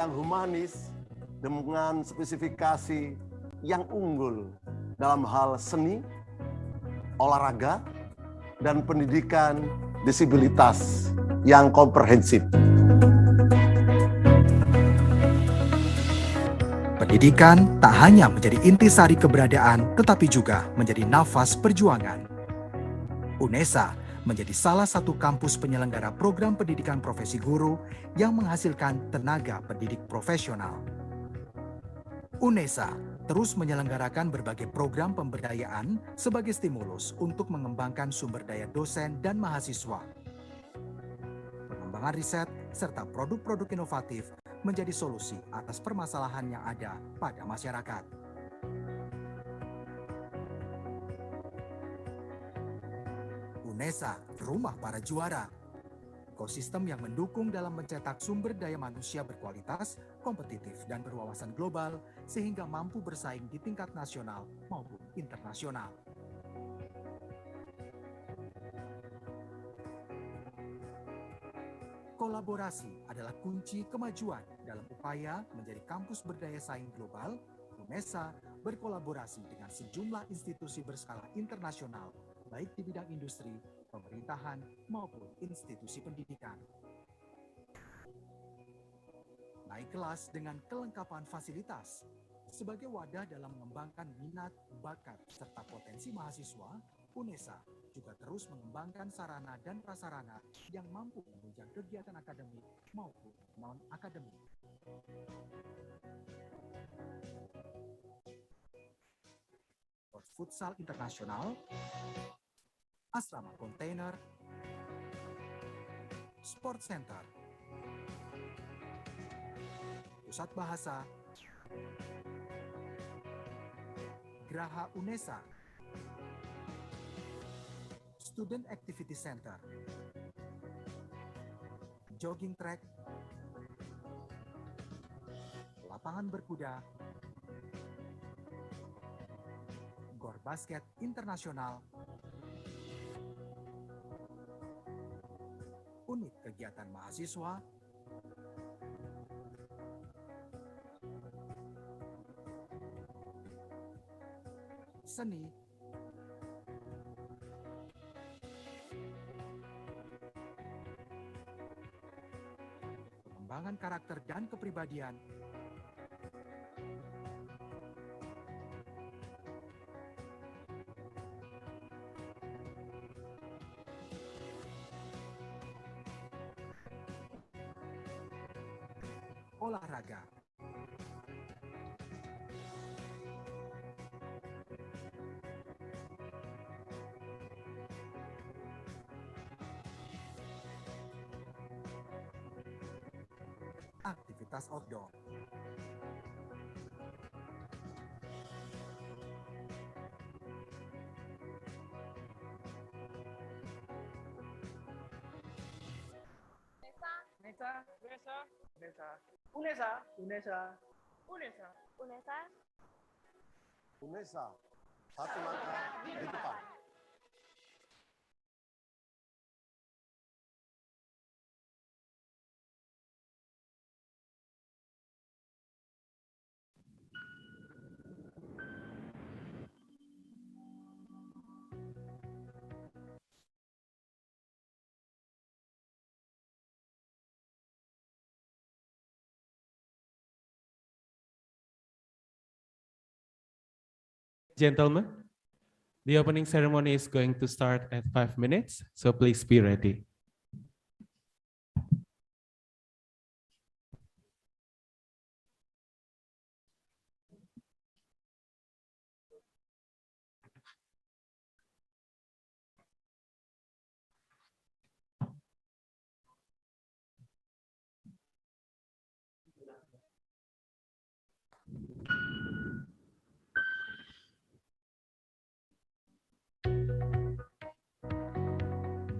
yang humanis dengan spesifikasi yang unggul dalam hal seni, olahraga, dan pendidikan disabilitas yang komprehensif. Pendidikan tak hanya menjadi intisari keberadaan, tetapi juga menjadi nafas perjuangan. UNESA menjadi salah satu kampus penyelenggara program pendidikan profesi guru yang menghasilkan tenaga pendidik profesional. UNESA terus menyelenggarakan berbagai program pemberdayaan sebagai stimulus untuk mengembangkan sumber daya dosen dan mahasiswa. Pengembangan riset serta produk-produk inovatif menjadi solusi atas permasalahan yang ada pada masyarakat. UNESA, rumah para juara. Ekosistem yang mendukung dalam mencetak sumber daya manusia berkualitas, kompetitif, dan berwawasan global sehingga mampu bersaing di tingkat nasional maupun internasional. Kolaborasi adalah kunci kemajuan dalam upaya menjadi kampus berdaya saing global. UNESA berkolaborasi dengan sejumlah institusi berskala internasional, baik di bidang industri, pemerintahan, maupun institusi pendidikan. Naik kelas dengan kelengkapan fasilitas. Sebagai wadah dalam mengembangkan minat, bakat, serta potensi mahasiswa, UNESA juga terus mengembangkan sarana dan prasarana yang mampu menunjang kegiatan akademik maupun non-akademik. Futsal internasional, asrama kontainer, sport center, pusat bahasa, Geraha UNESA, Student Activity Center, jogging track, lapangan berkuda, gor basket internasional, unit kegiatan mahasiswa, seni, pengembangan karakter dan kepribadian, olahraga, aktivitas outdoor, UNESA, satu langkah di depan. Gentlemen, the opening ceremony is going to start at 5 minutes, so please be ready.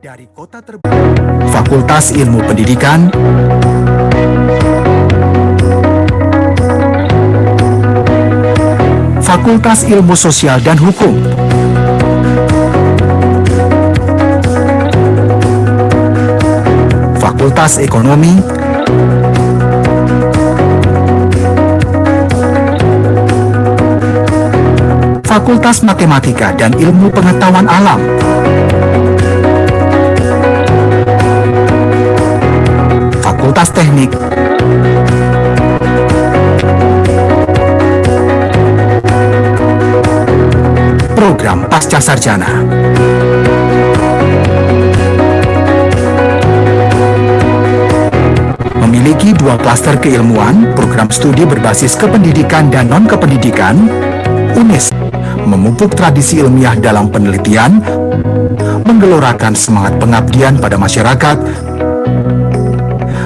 dari kota terbaik, Fakultas Ilmu Pendidikan, Fakultas Ilmu Sosial dan Hukum, Fakultas Ekonomi, Fakultas Matematika dan Ilmu Pengetahuan Alam, Fakultas Teknik, Program Pasca Sarjana. Memiliki 2 klaster keilmuan, program studi berbasis kependidikan dan non-kependidikan, UNES memupuk tradisi ilmiah dalam penelitian, menggelorakan semangat pengabdian pada masyarakat,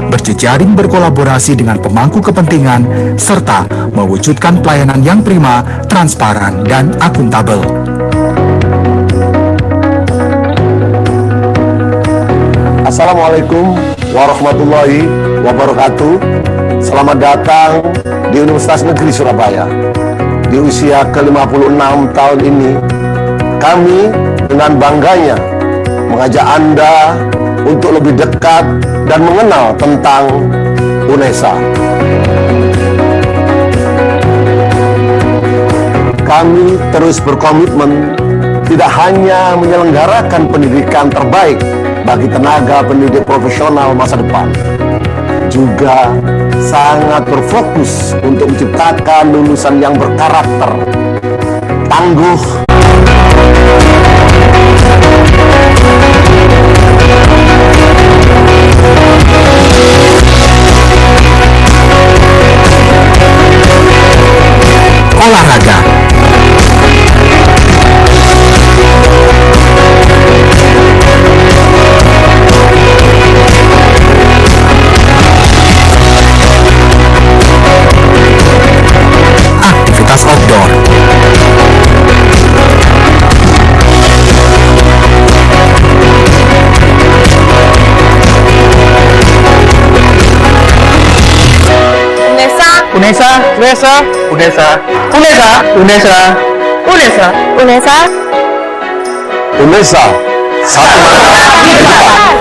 berjejaring berkolaborasi dengan pemangku kepentingan, serta mewujudkan pelayanan yang prima, transparan, dan akuntabel. Assalamualaikum warahmatullahi wabarakatuh. Selamat datang di Universitas Negeri Surabaya. Di usia ke-56 tahun ini, kami dengan bangganya mengajak Anda untuk lebih dekat dan mengenal tentang UNESA. Kami terus berkomitmen tidak hanya menyelenggarakan pendidikan terbaik bagi tenaga pendidik profesional masa depan, juga sangat berfokus untuk menciptakan lulusan yang berkarakter, tangguh, olahraga, aktivitas outdoor, UNESA, UNESA, UNESA, UNESA, UNESA, UNESA, UNESA, UNESA, satu langkah di depan.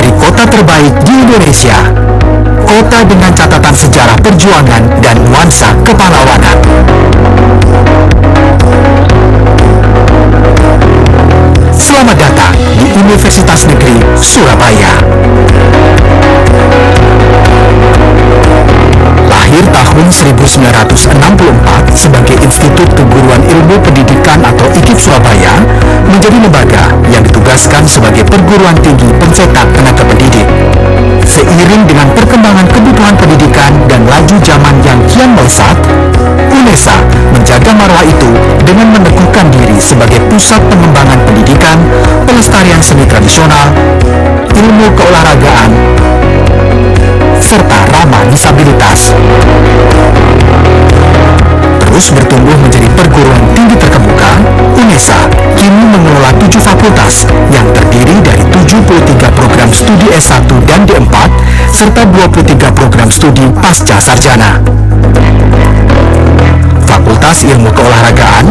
dari kota terbaik di Indonesia, kota dengan catatan sejarah perjuangan dan nuansa kepahlawanan. Selamat datang di Universitas Negeri Surabaya. Lahir tahun 1964 sebagai Institut Keguruan Ilmu Pendidikan atau IKIP Surabaya, menjadi lembaga yang ditugaskan sebagai perguruan tinggi pencetak tenaga pendidik. Seiring dengan perkembangan kebutuhan pendidikan dan laju zaman yang kian melesat, UNESA menjaga marwah itu dengan meneguhkan diri sebagai pusat pengembangan pendidikan, pelestarian seni tradisional, ilmu keolahragaan, serta ramah disabilitas. Terus bertumbuh menjadi perguruan tinggi terkemuka, UNESA kini mengelola 7 fakultas yang terdiri dari 73 program studi S1 dan D4 serta 23 program studi pasca sarjana. Fakultas Ilmu Keolahragaan,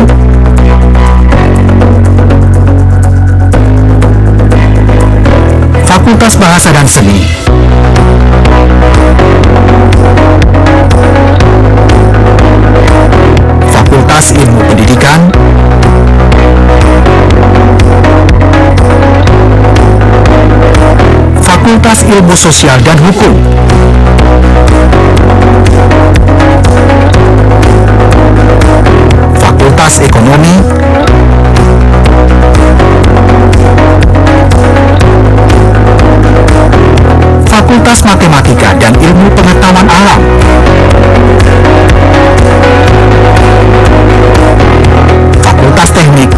Fakultas Bahasa dan Seni, Fakultas Ilmu Pendidikan, Fakultas Ilmu Sosial dan Hukum, Fakultas Ekonomi, Fakultas Matematika dan Ilmu Pengetahuan Alam, Fakultas Teknik,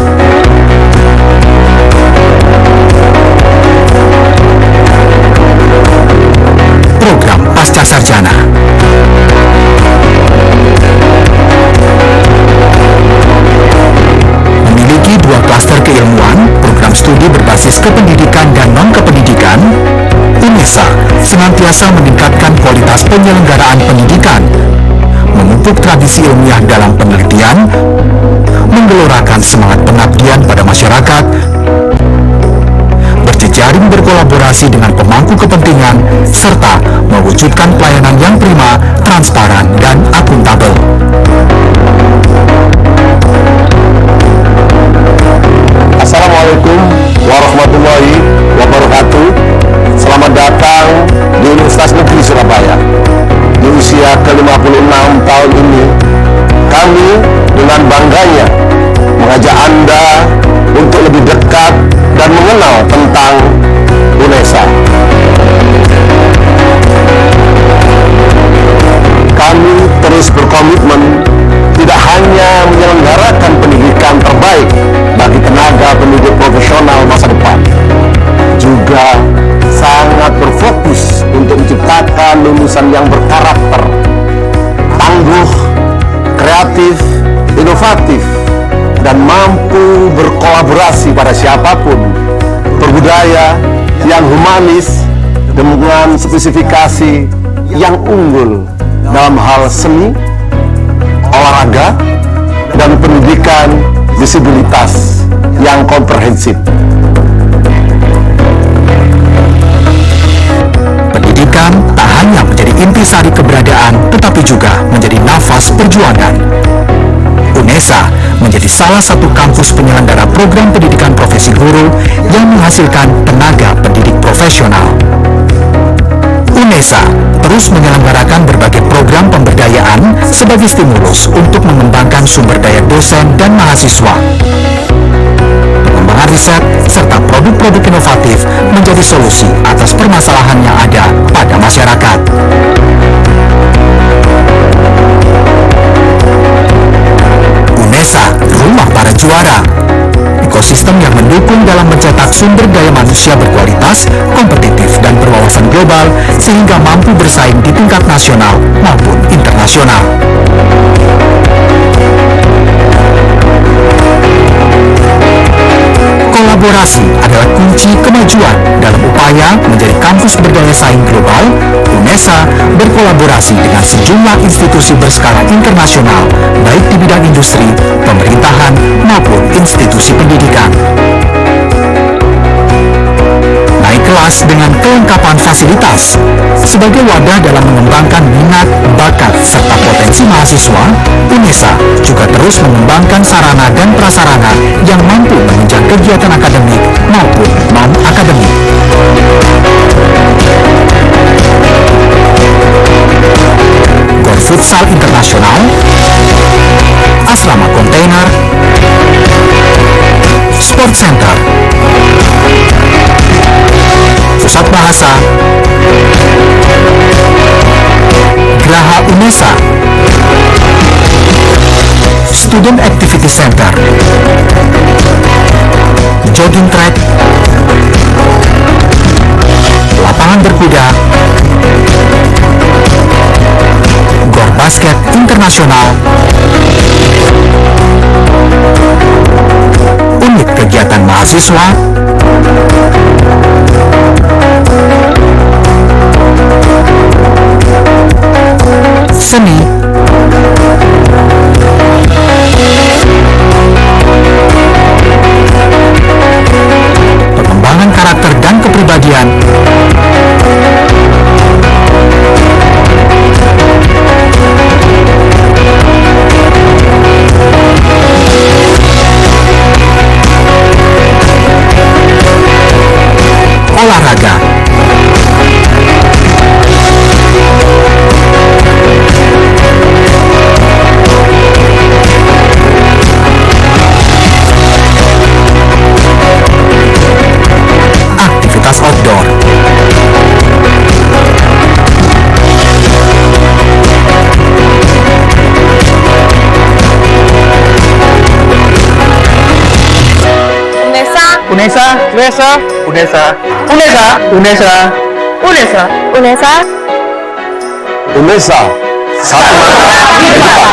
Program Pasca Sarjana. Memiliki 2 klaster keilmuan, program studi berbasis kependidikan dan non-kependidikan, UNESA senantiasa meningkatkan kualitas penyelenggaraan pendidikan, memupuk tradisi ilmiah dalam penelitian, menggelorakan semangat pengabdian pada masyarakat, berjejaring berkolaborasi dengan pemangku kepentingan, serta mewujudkan pelayanan yang prima, transparan, dan akuntabel. Assalamualaikum warahmatullahi wabarakatuh. Selamat datang di Universitas Negeri Surabaya. Di usia ke-56 tahun ini, kami dengan bangganya mengajak Anda untuk lebih dekat dan mengenal tentang UNESA. Kami terus berkomitmen tidak hanya menyelenggarakan pendidikan terbaik bagi tenaga pendidik profesional masa depan, juga sangat berfokus untuk menciptakan lulusan yang berkarakter, tangguh, kreatif, inovatif, dan mampu berkolaborasi pada siapapun, berbudaya yang humanis dengan spesifikasi yang unggul dalam hal seni, olahraga, dan pendidikan disabilitas yang komprehensif. Pendidikan tak hanya menjadi intisari keberadaan, tetapi juga menjadi nafas perjuangan. UNESA menjadi salah satu kampus penyelenggara program pendidikan profesi guru yang menghasilkan tenaga pendidik profesional. UNESA terus menyelenggarakan berbagai program pemberdayaan sebagai stimulus untuk mengembangkan sumber daya dosen dan mahasiswa. Pengembangan riset serta produk-produk inovatif menjadi solusi atas permasalahan yang ada pada masyarakat. UNESA, rumah para juara. Ekosistem yang mendukung dalam mencetak sumber daya manusia berkualitas, kompetitif, dan berwawasan global sehingga mampu bersaing di tingkat nasional maupun internasional. Kolaborasi adalah kunci kemajuan dalam upaya menjadi kampus berdaya saing global. UNESA berkolaborasi dengan sejumlah institusi berskala internasional, baik di bidang industri, pemerintahan, maupun institusi pendidikan. Naik kelas dengan kelengkapan fasilitas. Sebagai wadah dalam mengembangkan minat, bakat, serta potensi mahasiswa, UNESA juga terus mengembangkan sarana dan prasarana yang mampu menunjang kegiatan akademik maupun non-akademik. Gor Futsal Internasional, Asrama Kontainer, Sport Center, Pusat Bahasa, Geraha UNESA, Student Activity Center, Jogging Track, Lapangan Berkuda, Gor Basket Internasional, Unit Kegiatan Mahasiswa, Seni, pengembangan karakter dan kepribadian, olahraga, aktivitas outdoor, UNESA, UNESA, UNESA, UNESA, UNESA, UNESA, UNESA. UNESA, satu di depan.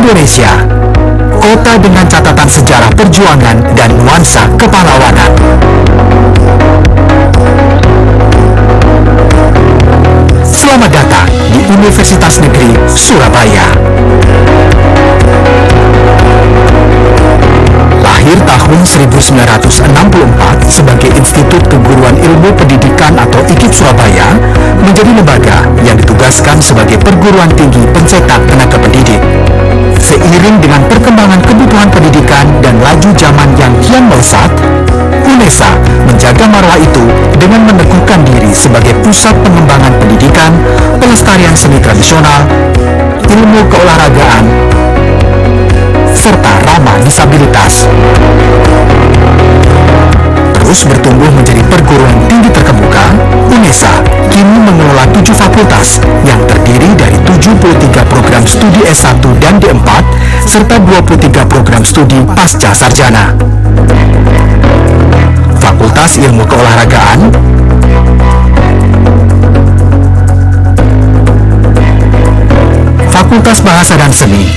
Indonesia, kota dengan catatan sejarah perjuangan dan nuansa kepahlawanan. Selamat datang di Universitas Negeri Surabaya. Lahir tahun 1964 sebagai Institut Keguruan Ilmu Pendidikan atau IKIP Surabaya, menjadi lembaga yang ditugaskan sebagai perguruan tinggi pencetak tenaga pendidik. Seiring dengan perkembangan kebutuhan pendidikan dan laju zaman yang kian melesat, UNESA menjaga marwah itu dengan meneguhkan diri sebagai pusat pengembangan pendidikan, pelestarian seni tradisional, ilmu keolahragaan, serta ramah disabilitas. Terus bertumbuh menjadi perguruan tinggi terkemuka, UNESA kini mengelola 7 fakultas yang terdiri dari 73 program studi S1 dan D4 serta 23 program studi pasca sarjana. Fakultas Ilmu Keolahragaan, Fakultas Bahasa dan Seni,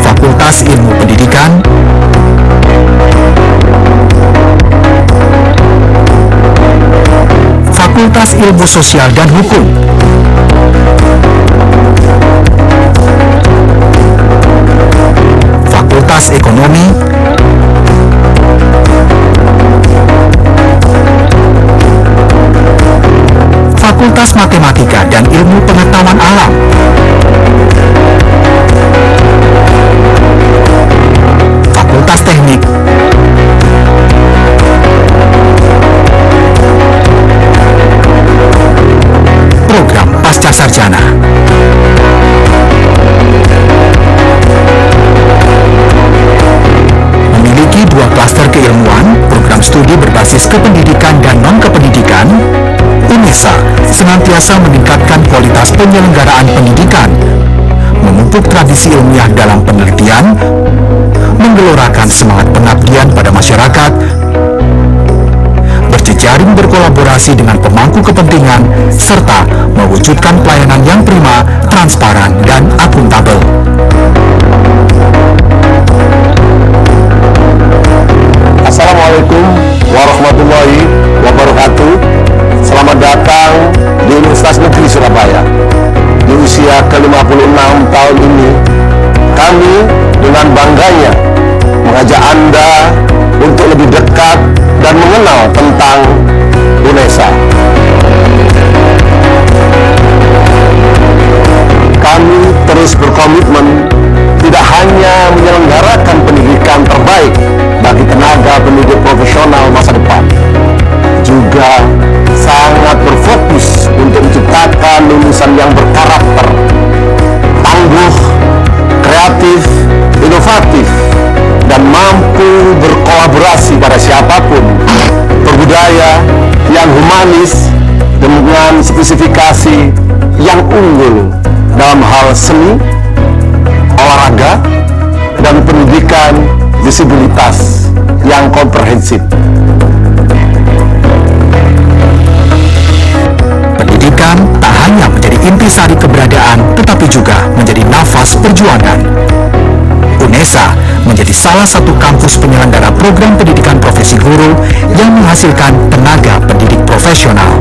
Fakultas Ilmu Pendidikan, Fakultas Ilmu Sosial dan Hukum, Fakultas Ekonomi, Fakultas Matematika dan Ilmu Pengetahuan Alam, Fakultas Teknik, program pasca sarjana. Memiliki 2 klaster keilmuan, program studi berbasis kependidikan dan non-kependidikan, UNESA senantiasa meningkatkan kualitas penyelenggaraan pendidikan, memupuk tradisi ilmiah dalam penelitian, menggelorakan semangat pengabdian pada masyarakat, berjejaring berkolaborasi dengan pemangku kepentingan, serta mewujudkan pelayanan yang prima, transparan, dan akuntabel. Assalamualaikum warahmatullahi wabarakatuh. Selamat datang di Universitas Negeri Surabaya. Di usia ke-56 tahun ini, kami dengan bangganya mengajak Anda untuk lebih dekat dan mengenal tentang UNESA. Kami terus berkomitmen tidak hanya menyelenggarakan pendidikan terbaik bagi tenaga pendidik profesional masa depan, juga sangat berfokus untuk menciptakan lulusan yang berkarakter, tangguh, kreatif, inovatif, dan mampu berkolaborasi pada siapapun, berbudaya yang humanis dengan spesifikasi yang unggul dalam hal seni, olahraga, dan pendidikan disabilitas yang komprehensif. Pendidikan tak hanya menjadi intisari keberadaan, tetapi juga menjadi nafas perjuangan. UNESA menjadi salah satu kampus penyelenggara program pendidikan profesi guru yang menghasilkan tenaga pendidik profesional.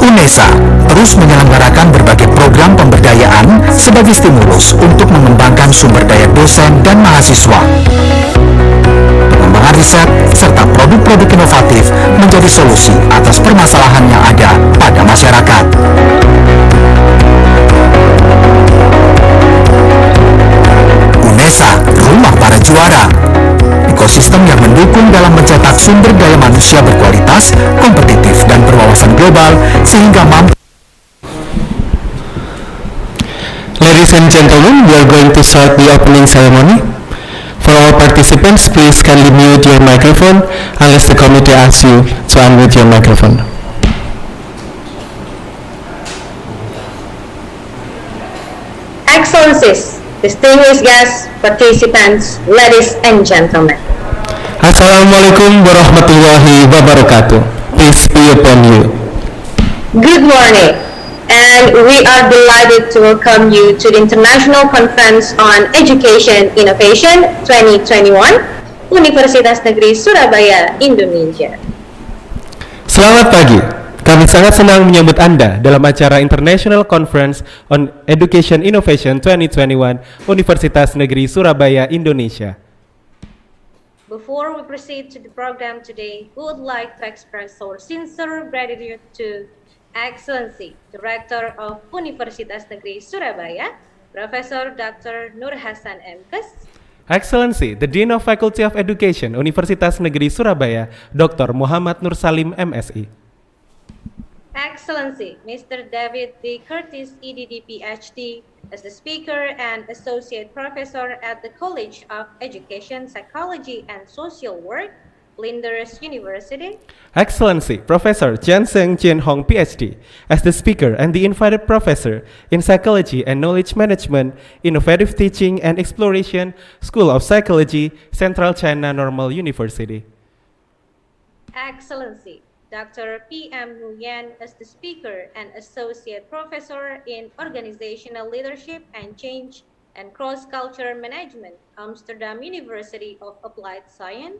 UNESA terus menyelenggarakan berbagai program pemberdayaan sebagai stimulus untuk mengembangkan sumber daya dosen dan mahasiswa. Pengembangan riset serta produk-produk inovatif menjadi solusi atas permasalahan yang ada pada masyarakat. UNESA, rumah para juara. Ekosistem yang mendukung dalam mencetak sumber daya manusia berkualitas, kompetitif, dan berwawasan global sehingga mampu. Ladies and gentlemen, we are going to start the opening ceremony. For all participants, please kindly mute your microphone unless the committee asks you to unmute your microphone. Excellencies, distinguished guests, participants, ladies and gentlemen. Assalamualaikum warahmatullahi wabarakatuh. Peace be upon you. Good morning, and we are delighted to welcome you to the International Conference on Education Innovation 2021, Universitas Negeri Surabaya, Indonesia. Selamat pagi. Kami sangat senang menyambut Anda dalam acara International Conference on Education Innovation 2021 Universitas Negeri Surabaya, Indonesia. Before we proceed to the program today, we would like to express our sincere gratitude to Excellency, Director of Universitas Negeri Surabaya, Professor Dr. Nur Hasan MKes, Excellency, the Dean of Faculty of Education, Universitas Negeri Surabaya, Dr. Muhammad Nur Salim, MSI. Excellency, Mr. David D. Curtis, EDD, PhD, as the Speaker and Associate Professor at the College of Education, Psychology, and Social Work, Flinders University. Excellency, Professor Chen Seng Jin Hong, PhD, as the Speaker and the Invited Professor in Psychology and Knowledge Management, Innovative Teaching and Exploration, School of Psychology, Central China Normal University. Excellency, Dr. P.M. Nguyen as the Speaker and Associate Professor in Organizational Leadership and Change and Cross-Cultural Management, Amsterdam University of Applied Science.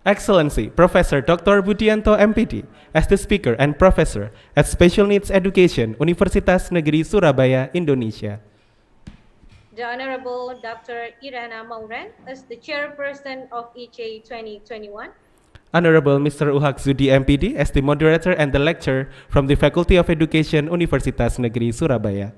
Excellency, Professor Dr. Budianto, MPD, as the Speaker and Professor at Special Needs Education, Universitas Negeri Surabaya, Indonesia. The Honorable Dr. Irana Mauren as the Chairperson of ICEI 2021. Honorable Mr. Uhak Zudi, MPD, as the Moderator and the Lecturer from the Faculty of Education, Universitas Negeri Surabaya.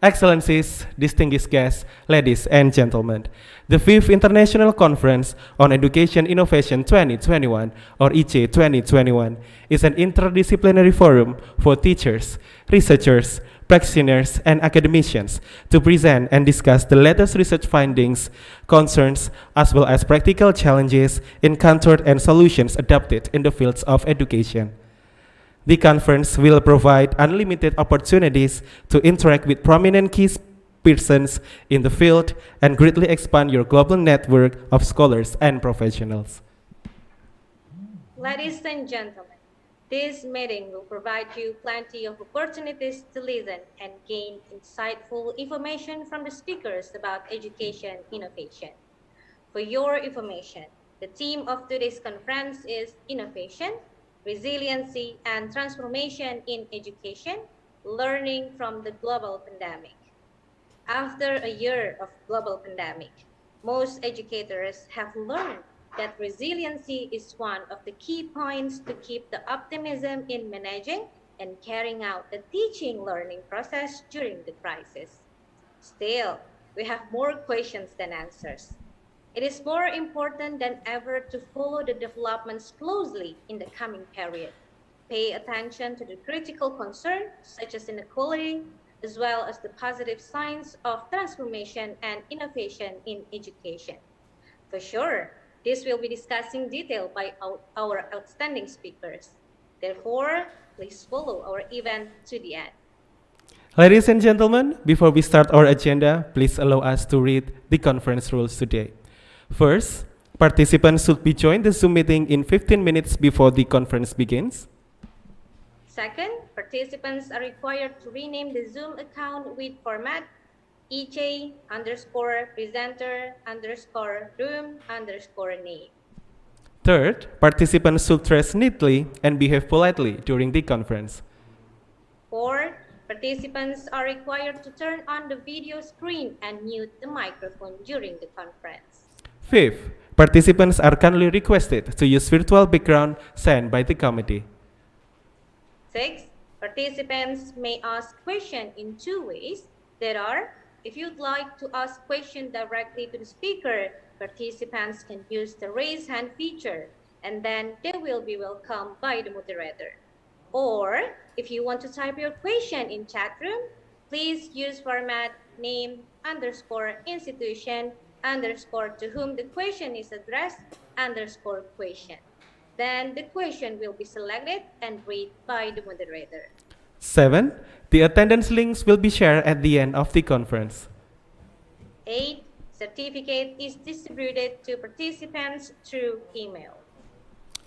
Excellencies, distinguished guests, ladies and gentlemen, the 5th International Conference on Education Innovation 2021, or ICEI 2021, is an interdisciplinary forum for teachers, researchers, practitioners, and academicians to present and discuss the latest research findings, concerns, as well as practical challenges encountered and solutions adopted in the fields of education. The conference will provide unlimited opportunities to interact with prominent key persons in the field and greatly expand your global network of scholars and professionals. Ladies and gentlemen, this meeting will provide you plenty of opportunities to listen and gain insightful information from the speakers about education innovation. For your information, the theme of today's conference is Innovation, Resiliency, and Transformation in Education, Learning from the Global Pandemic. After a year of global pandemic, most educators have learned that resiliency is one of the key points to keep the optimism in managing and carrying out the teaching learning process during the crisis. Still, we have more questions than answers. It is more important than ever to follow the developments closely in the coming period. Pay attention to the critical concerns such as inequality, as well as the positive signs of transformation and innovation in education. For sure, this will be discussed in detail by our outstanding speakers. Therefore, please follow our event to the end. Ladies and gentlemen, before we start our agenda, please allow us to read the conference rules today. First, participants should be joined the Zoom meeting in 15 minutes before the conference begins. Second, participants are required to rename the Zoom account with format EJ_presenter_room_name. Third, participants should dress neatly and behave politely during the conference. Fourth, participants are required to turn on the video screen and mute the microphone during the conference. Fifth, participants are kindly requested to use virtual background sent by the committee. Sixth, participants may ask questions in two ways. There are, if you'd like to ask questions directly to the speaker, participants can use the raise hand feature, and then they will be welcomed by the moderator. Or, if you want to type your question in chat room, please use format name_institution_to whom the question is addressed_question. Then the question will be selected and read by the moderator. 7. The attendance links will be shared at the end of the conference. 8. Certificate is distributed to participants through email.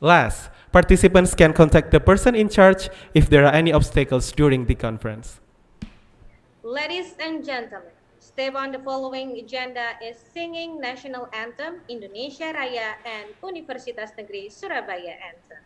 Last, participants can contact the person in charge if there are any obstacles during the conference. Ladies and gentlemen, step on the following agenda is singing National Anthem, Indonesia Raya, and Universitas Negeri Surabaya Anthem.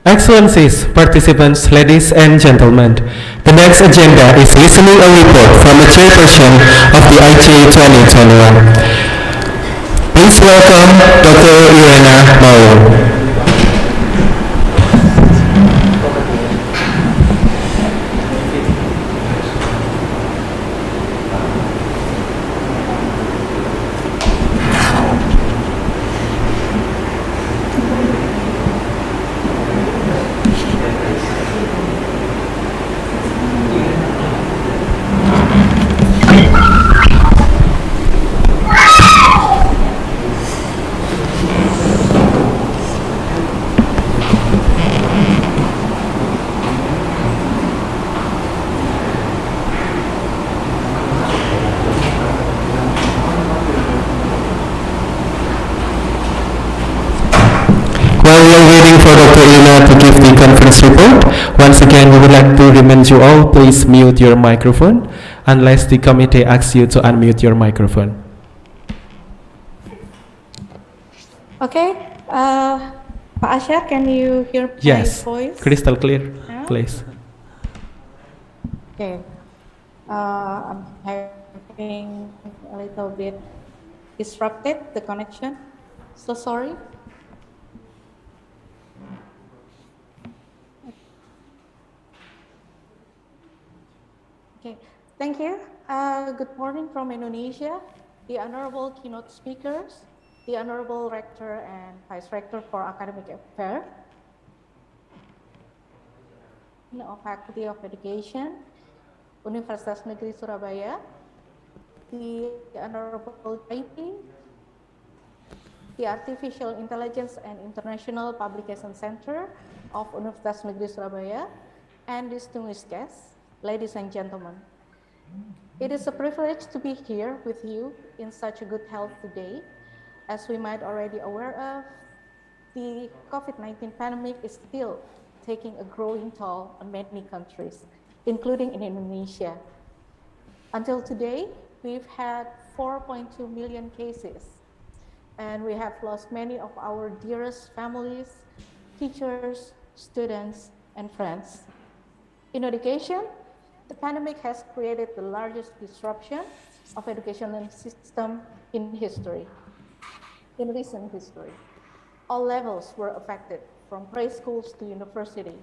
Excellencies, participants, ladies and gentlemen, the next agenda is listening a report from the chairperson of the ICEI 2021. Please welcome Dr. Irena Maul. While we are waiting for Dr. Ina to give the conference report, once again we would like to remind you all, please mute your microphone unless the committee asks you to unmute your microphone. Okay, Pak Asyar, can you hear my Yes, voice? crystal clear, Yeah. please. Okay. I'm having a little bit disrupted the connection. So sorry. Okay, thank you. Good morning from Indonesia, the honorable keynote speakers, the honorable rector and vice rector for academic affairs of Faculty of Education, Universitas Negeri Surabaya, the honorable JP, the Artificial Intelligence and International Publication Center of Universitas Negeri Surabaya, and distinguished guests, ladies and gentlemen. It is a privilege to be here with you in such a good health today. As we might already aware of, the COVID-19 pandemic is still taking a growing toll on many countries, including in Indonesia. Until today, we've had 4.2 million cases, and we have lost many of our dearest families, teachers, students, and friends. In education, the pandemic has created the largest disruption of educational system in recent history. All levels were affected, from preschools to university.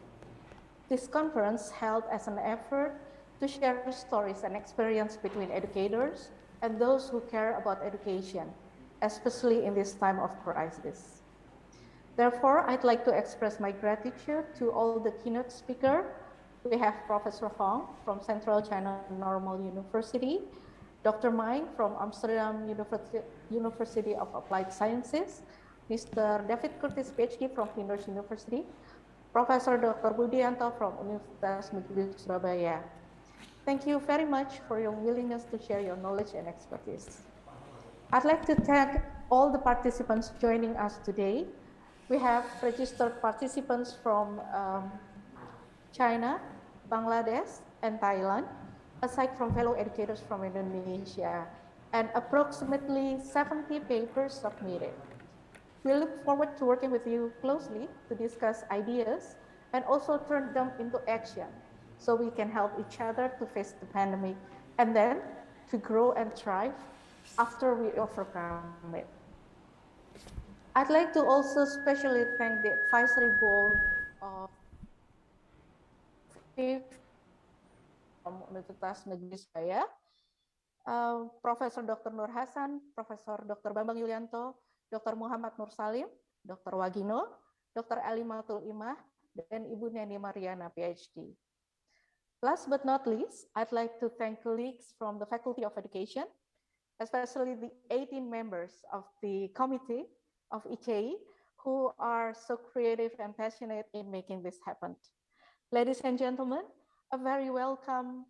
This conference held as an effort to share stories and experience between educators and those who care about education, especially in this time of crisis. Therefore, I'd like to express my gratitude to all the keynote speakers. We have Professor Hong from Central China Normal University, Dr. Mai from Amsterdam University of Applied Sciences, Mr. David Curtis, PhD from Flinders University, Professor Dr. Budianto from Universitas Negeri Surabaya. Thank you very much for your willingness to share your knowledge and expertise. I'd like to thank all the participants joining us today. We have registered participants from China, Bangladesh, and Thailand, aside from fellow educators from Indonesia, and approximately 70 papers submitted. We look forward to working with you closely to discuss ideas and also turn them into action so we can help each other to face the pandemic and then to grow and thrive after we overcome it. I'd like to also especially thank the advisory board of from Universitas Negeri Surabaya, Profesor Dr. Nur Hasan, Profesor Dr. Bambang Yulianto, Dr. Muhammad Nur Salim, Dr. Wagino, Dr. Alimatul Imah, dan Ibu Neni Mariana, PhD. Last but not least, I'd like to thank colleagues from the Faculty of Education, especially the 18 members of the committee of ICEI who are so creative and passionate in making this happen. Ladies and gentlemen, a very welcome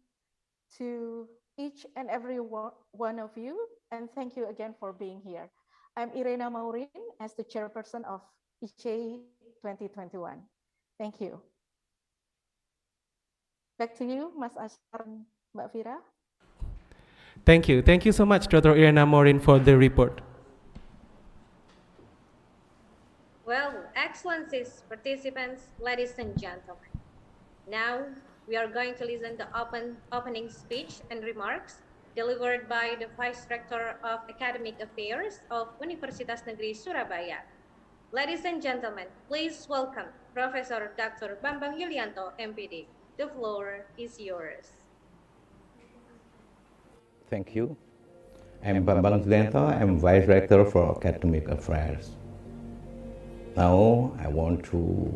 to each and every one of you, and thank you again for being here. I'm Irena Maurin as the chairperson of ICEI 2021. Thank you. Back to you, Mas Ashar and Mbak Fira. Thank you. Thank you so much, Dr. Irena Morin, for the report. Well, Excellencies, participants, ladies and gentlemen. Now, we are going to listen to opening speech and remarks delivered by the Vice Rector of Academic Affairs of Universitas Negeri Surabaya. Ladies and gentlemen, please welcome Professor Dr. Bambang Yulianto, MPD. The floor is yours. Thank you. I'm Bambang Yulianto. I'm Vice Rector for Academic Affairs. Now, I want to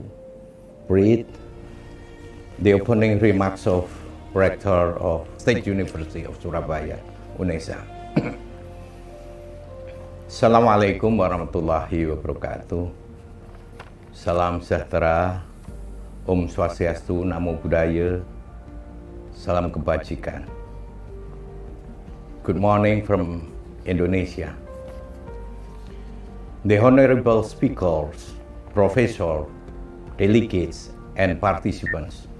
read the opening remarks of Rector of State University of Surabaya, UNESA. Assalamualaikum warahmatullahi wabarakatuh. Salam sejahtera, Om Swastiastu, Namo Buddhaya, salam kebajikan. Good morning from Indonesia. The honorable speakers, professors, delegates, and participants,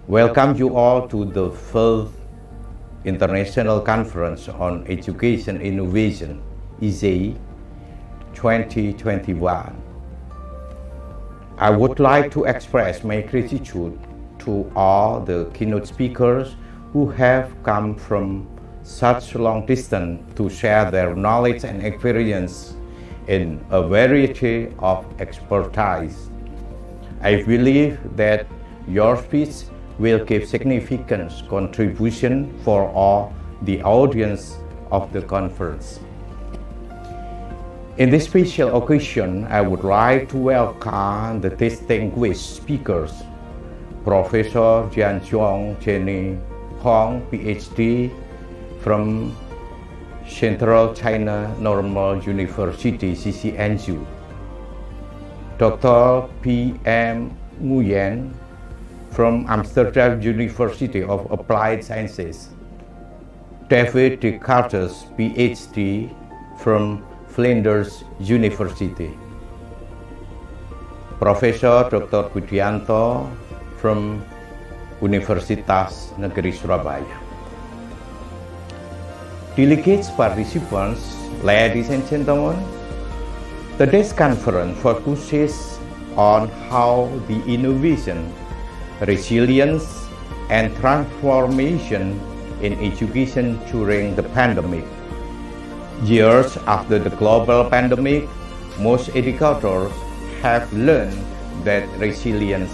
welcome you all to the 1st International Conference on Education Innovation, ICEI 2021. I would like to express my gratitude to all the keynote speakers who have come from such long distance to share their knowledge and experience in a variety of expertise. I believe that your speech will give significant contribution for all the audience of the conference. In this special occasion, I would like to welcome the distinguished speakers, Professor Jianzhong Jenny Hong, PhD from Central China Normal University, CCNU, Dr. P.M. Nguyen from Amsterdam University of Applied Sciences, David de Cartes, PhD from Flinders University, Professor Dr. Budianto from Universitas Negeri Surabaya. Delegates, participants, ladies and gentlemen, today's conference focuses on how the innovation, resilience, and transformation in education during the pandemic. Years after the global pandemic, most educators have learned that resilience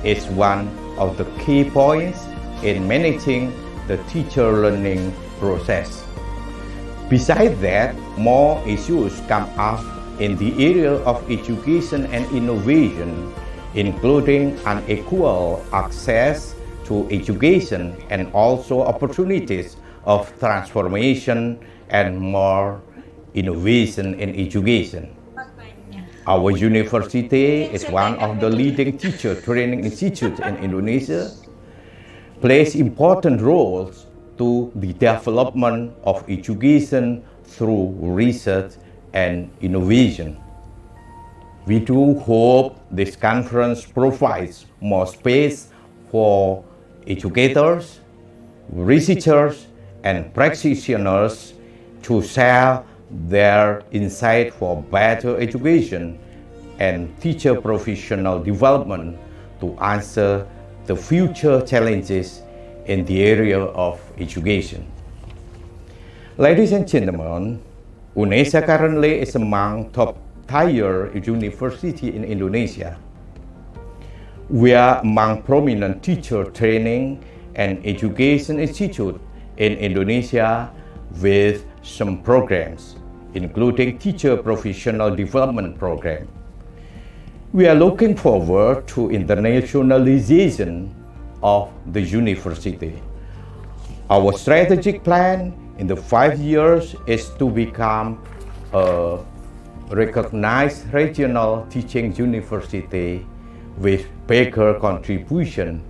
is one of the key points in managing the teacher learning process. Besides that, more issues come up in the area of education and innovation, including unequal access to education and also opportunities of transformation and more innovation in education. Our university is one of the leading teacher training institutes in Indonesia, plays important roles to the development of education through research and innovation. We do hope this conference provides more space for educators, researchers, and practitioners to share their insight for better education and teacher professional development to answer the future challenges in the area of education. Ladies and gentlemen, UNESA currently is among top-tier universities in Indonesia. We are among prominent teacher training and education institutes in Indonesia with some programs, including teacher professional development program. We are looking forward to internationalization of the university. Our strategic plan in the 5 years is to become a recognized regional teaching university with bigger contribution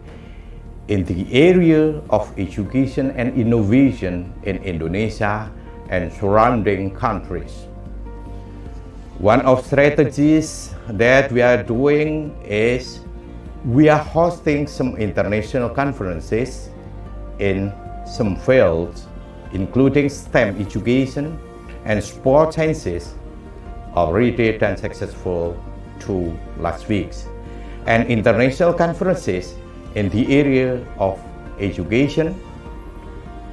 in the area of education and innovation in Indonesia and surrounding countries. One of strategies that we are doing is we are hosting some international conferences in some fields, including STEM education and sport sciences, already done successful 2 last weeks, and international conferences in the area of education,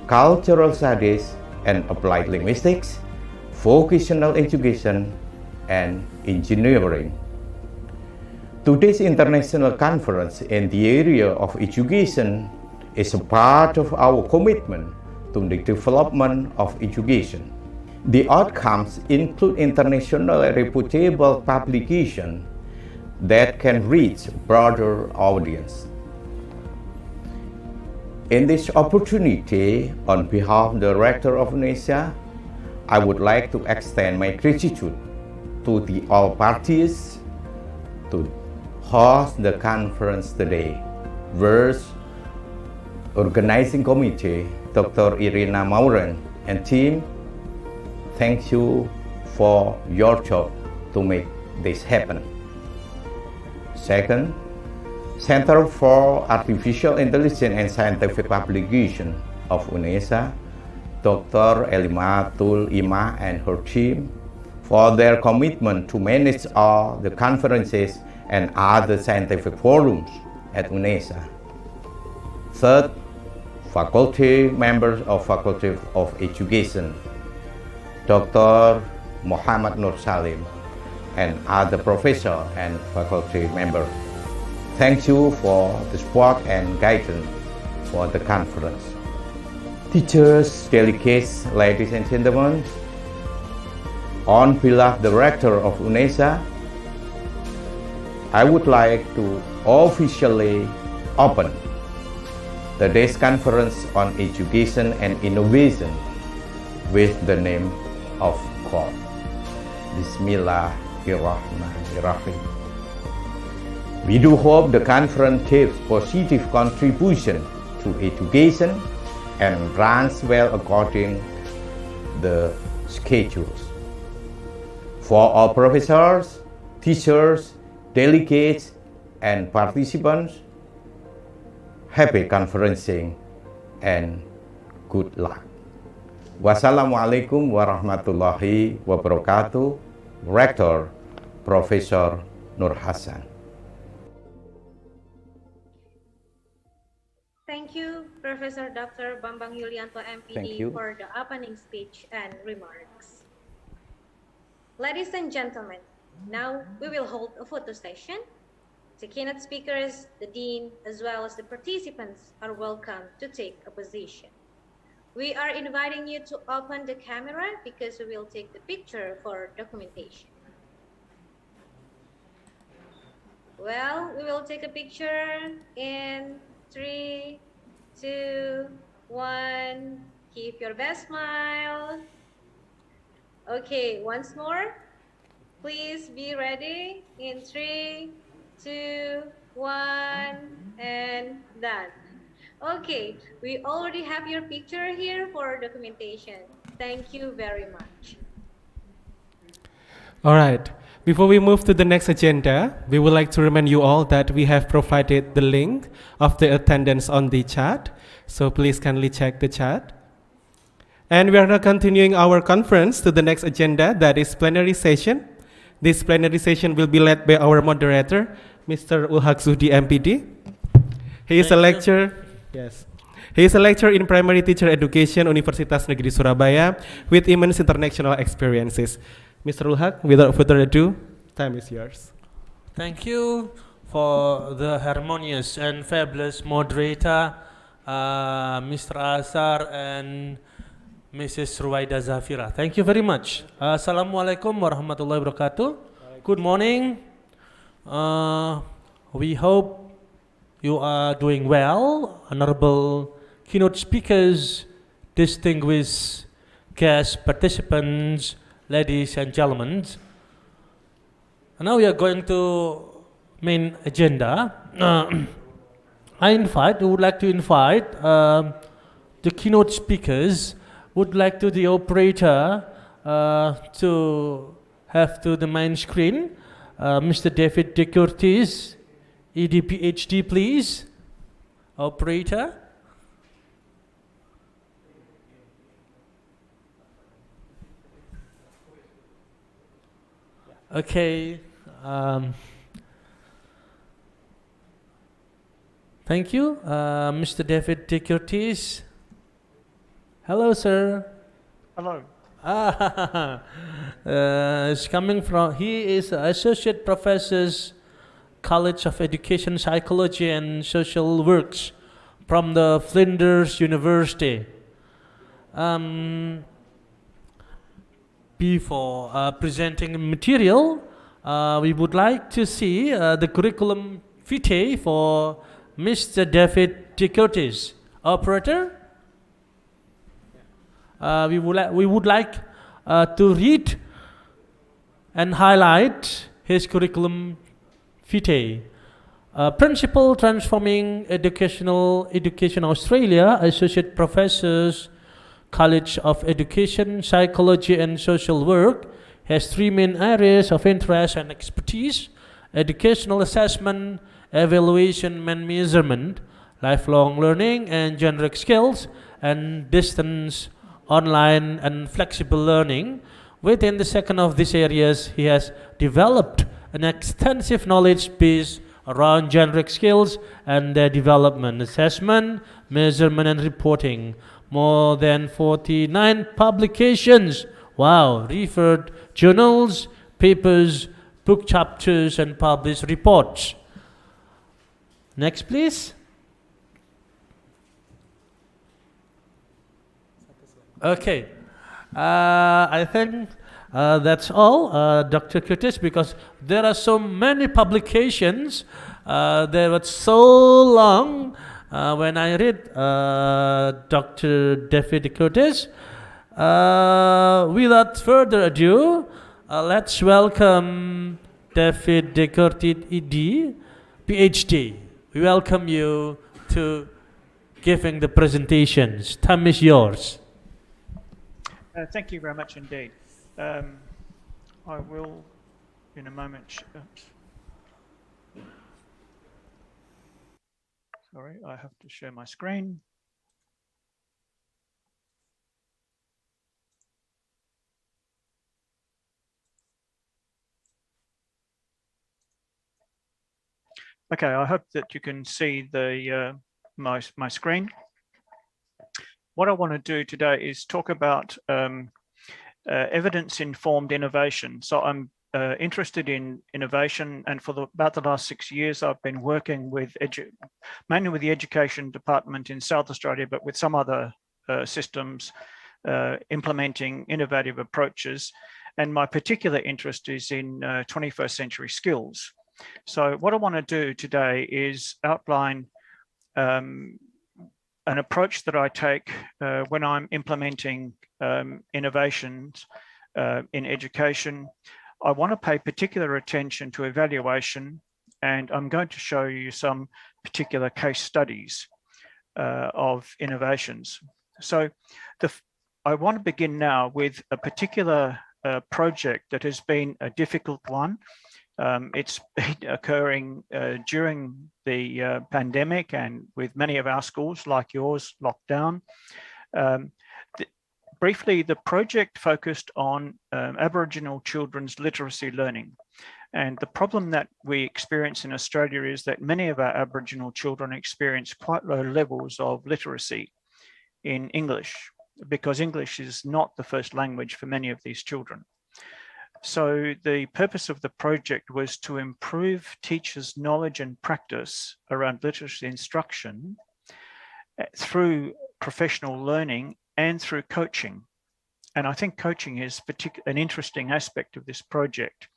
cultural studies, and applied linguistics, vocational education, and engineering. Today's international conference in the area of education is a part of our commitment to the development of education. The outcomes include international reputable publication that can reach a broader audience. In this opportunity, on behalf of the Rector of UNESA, I would like to extend my gratitude to all parties to host the conference today. First, organizing committee, Dr. Irina Mauren and team, thank you for your job to make this happen. Second, Center for Artificial Intelligence and Scientific Publication of UNESA, Dr. Elimatul Ima and her team, for their commitment to manage all the conferences and other scientific forums at UNESA. Third, faculty members of Faculty of Education, Dr. Muhammad Nur Salim, and other professors and faculty members. Thank you for the support and guidance for the conference. Teachers, delegates, ladies and gentlemen, on behalf of the Rector of UNESA, I would like to officially open the day's conference on education and innovation with the name of God. Bismillahirrahmanirrahim. We do hope the conference gives positive contribution to education and runs well according the schedules. For all professors, teachers, delegates, and participants, happy conferencing and good luck. Wassalamualaikum warahmatullahi wabarakatuh. Rector Professor Nur Hasan. Thank you, Professor Dr. Bambang Yulianto, Thank MPD, you. for the opening speech and remarks. Ladies and gentlemen, now we will hold a photo session. The keynote speakers, the dean, as well as the participants are welcome to take a position. We are inviting you to open the camera because we will take the picture for documentation. Well, we will take a picture in 3, 2, 1. Keep your best smile. Okay, once more. Please be ready in 3, 2, 1, and done. Okay, we already have your picture here for documentation. Thank you very much. All right. Before we move to the next agenda, we would like to remind you all that we have provided the link of the attendance on the chat. So please kindly check the chat. And we are now continuing our conference to the next agenda, that is plenary session. This plenary session will be led by our moderator, Mr. Ulhak Zuhdi, MPD. He is a lecturer. Yes. He is a lecturer in primary teacher education, Universitas Negeri Surabaya, with immense international experiences. Mr. Ulhak, without further ado, time is yours. Thank you for the harmonious and fabulous moderator, Mr. Asar and Mrs. Ruwaida Zafira. Thank you very much. Assalamualaikum warahmatullahi wabarakatuh. Good morning. We hope you are doing well, honorable keynote speakers, distinguished guest participants, ladies and gentlemen. And now we are going to main agenda. Would like to invite the keynote speakers, would like to the operator to have to the main screen, Mr. David De Curtis, ED PhD, please. Operator. Okay. Thank you, Mr. David De Curtis. Hello, sir. Hello. He is Associate Professor, College of Education, Psychology and Social Works from the Flinders University. Before presenting material, we would like to see the curriculum vitae for Mr. David De Curtis. Operator? We would like to read and highlight his curriculum vitae. Principal Transforming Education Australia, Associate Professors, College of Education, Psychology and Social Work, has 3 main areas of interest and expertise: educational assessment, evaluation and measurement, lifelong learning and generic skills, and distance, online and flexible learning. Within the second of these areas, he has developed an extensive knowledge base around generic skills and their development, assessment, measurement, and reporting. More than 49 publications, wow, referred journals, papers, book chapters, and published reports. Next, please. Okay, I think that's all, Dr. Curtis, because there are so many publications. They were so long. When I read Dr. David Curtis, without further ado, let's welcome David De Curtis, ED, PhD. We welcome you to giving the presentations. Time is yours. Thank you very much indeed. I will, in a moment, sorry, I have to share my screen. Okay, I hope that you can see the my screen. What I want to do today is talk about evidence-informed innovation. So I'm interested in innovation, and for about the last 6 years, I've been working with mainly with the education department in South Australia, but with some other systems implementing innovative approaches. And my particular interest is in 21st century skills. So what I want to do today is outline an approach that I take when I'm implementing innovations in education. I want to pay particular attention to evaluation, and I'm going to show you some particular case studies of innovations. So I want to begin now with a particular project that has been a difficult one. It's been occurring during the pandemic and with many of our schools, like yours, locked down. Briefly, the project focused on Aboriginal children's literacy learning. And the problem that we experience in Australia is that many of our Aboriginal children experience quite low levels of literacy in English, because English is not the first language for many of these children. So the purpose of the project was to improve teachers' knowledge and practice around literacy instruction through professional learning and through coaching. And I think coaching is an interesting aspect of this project.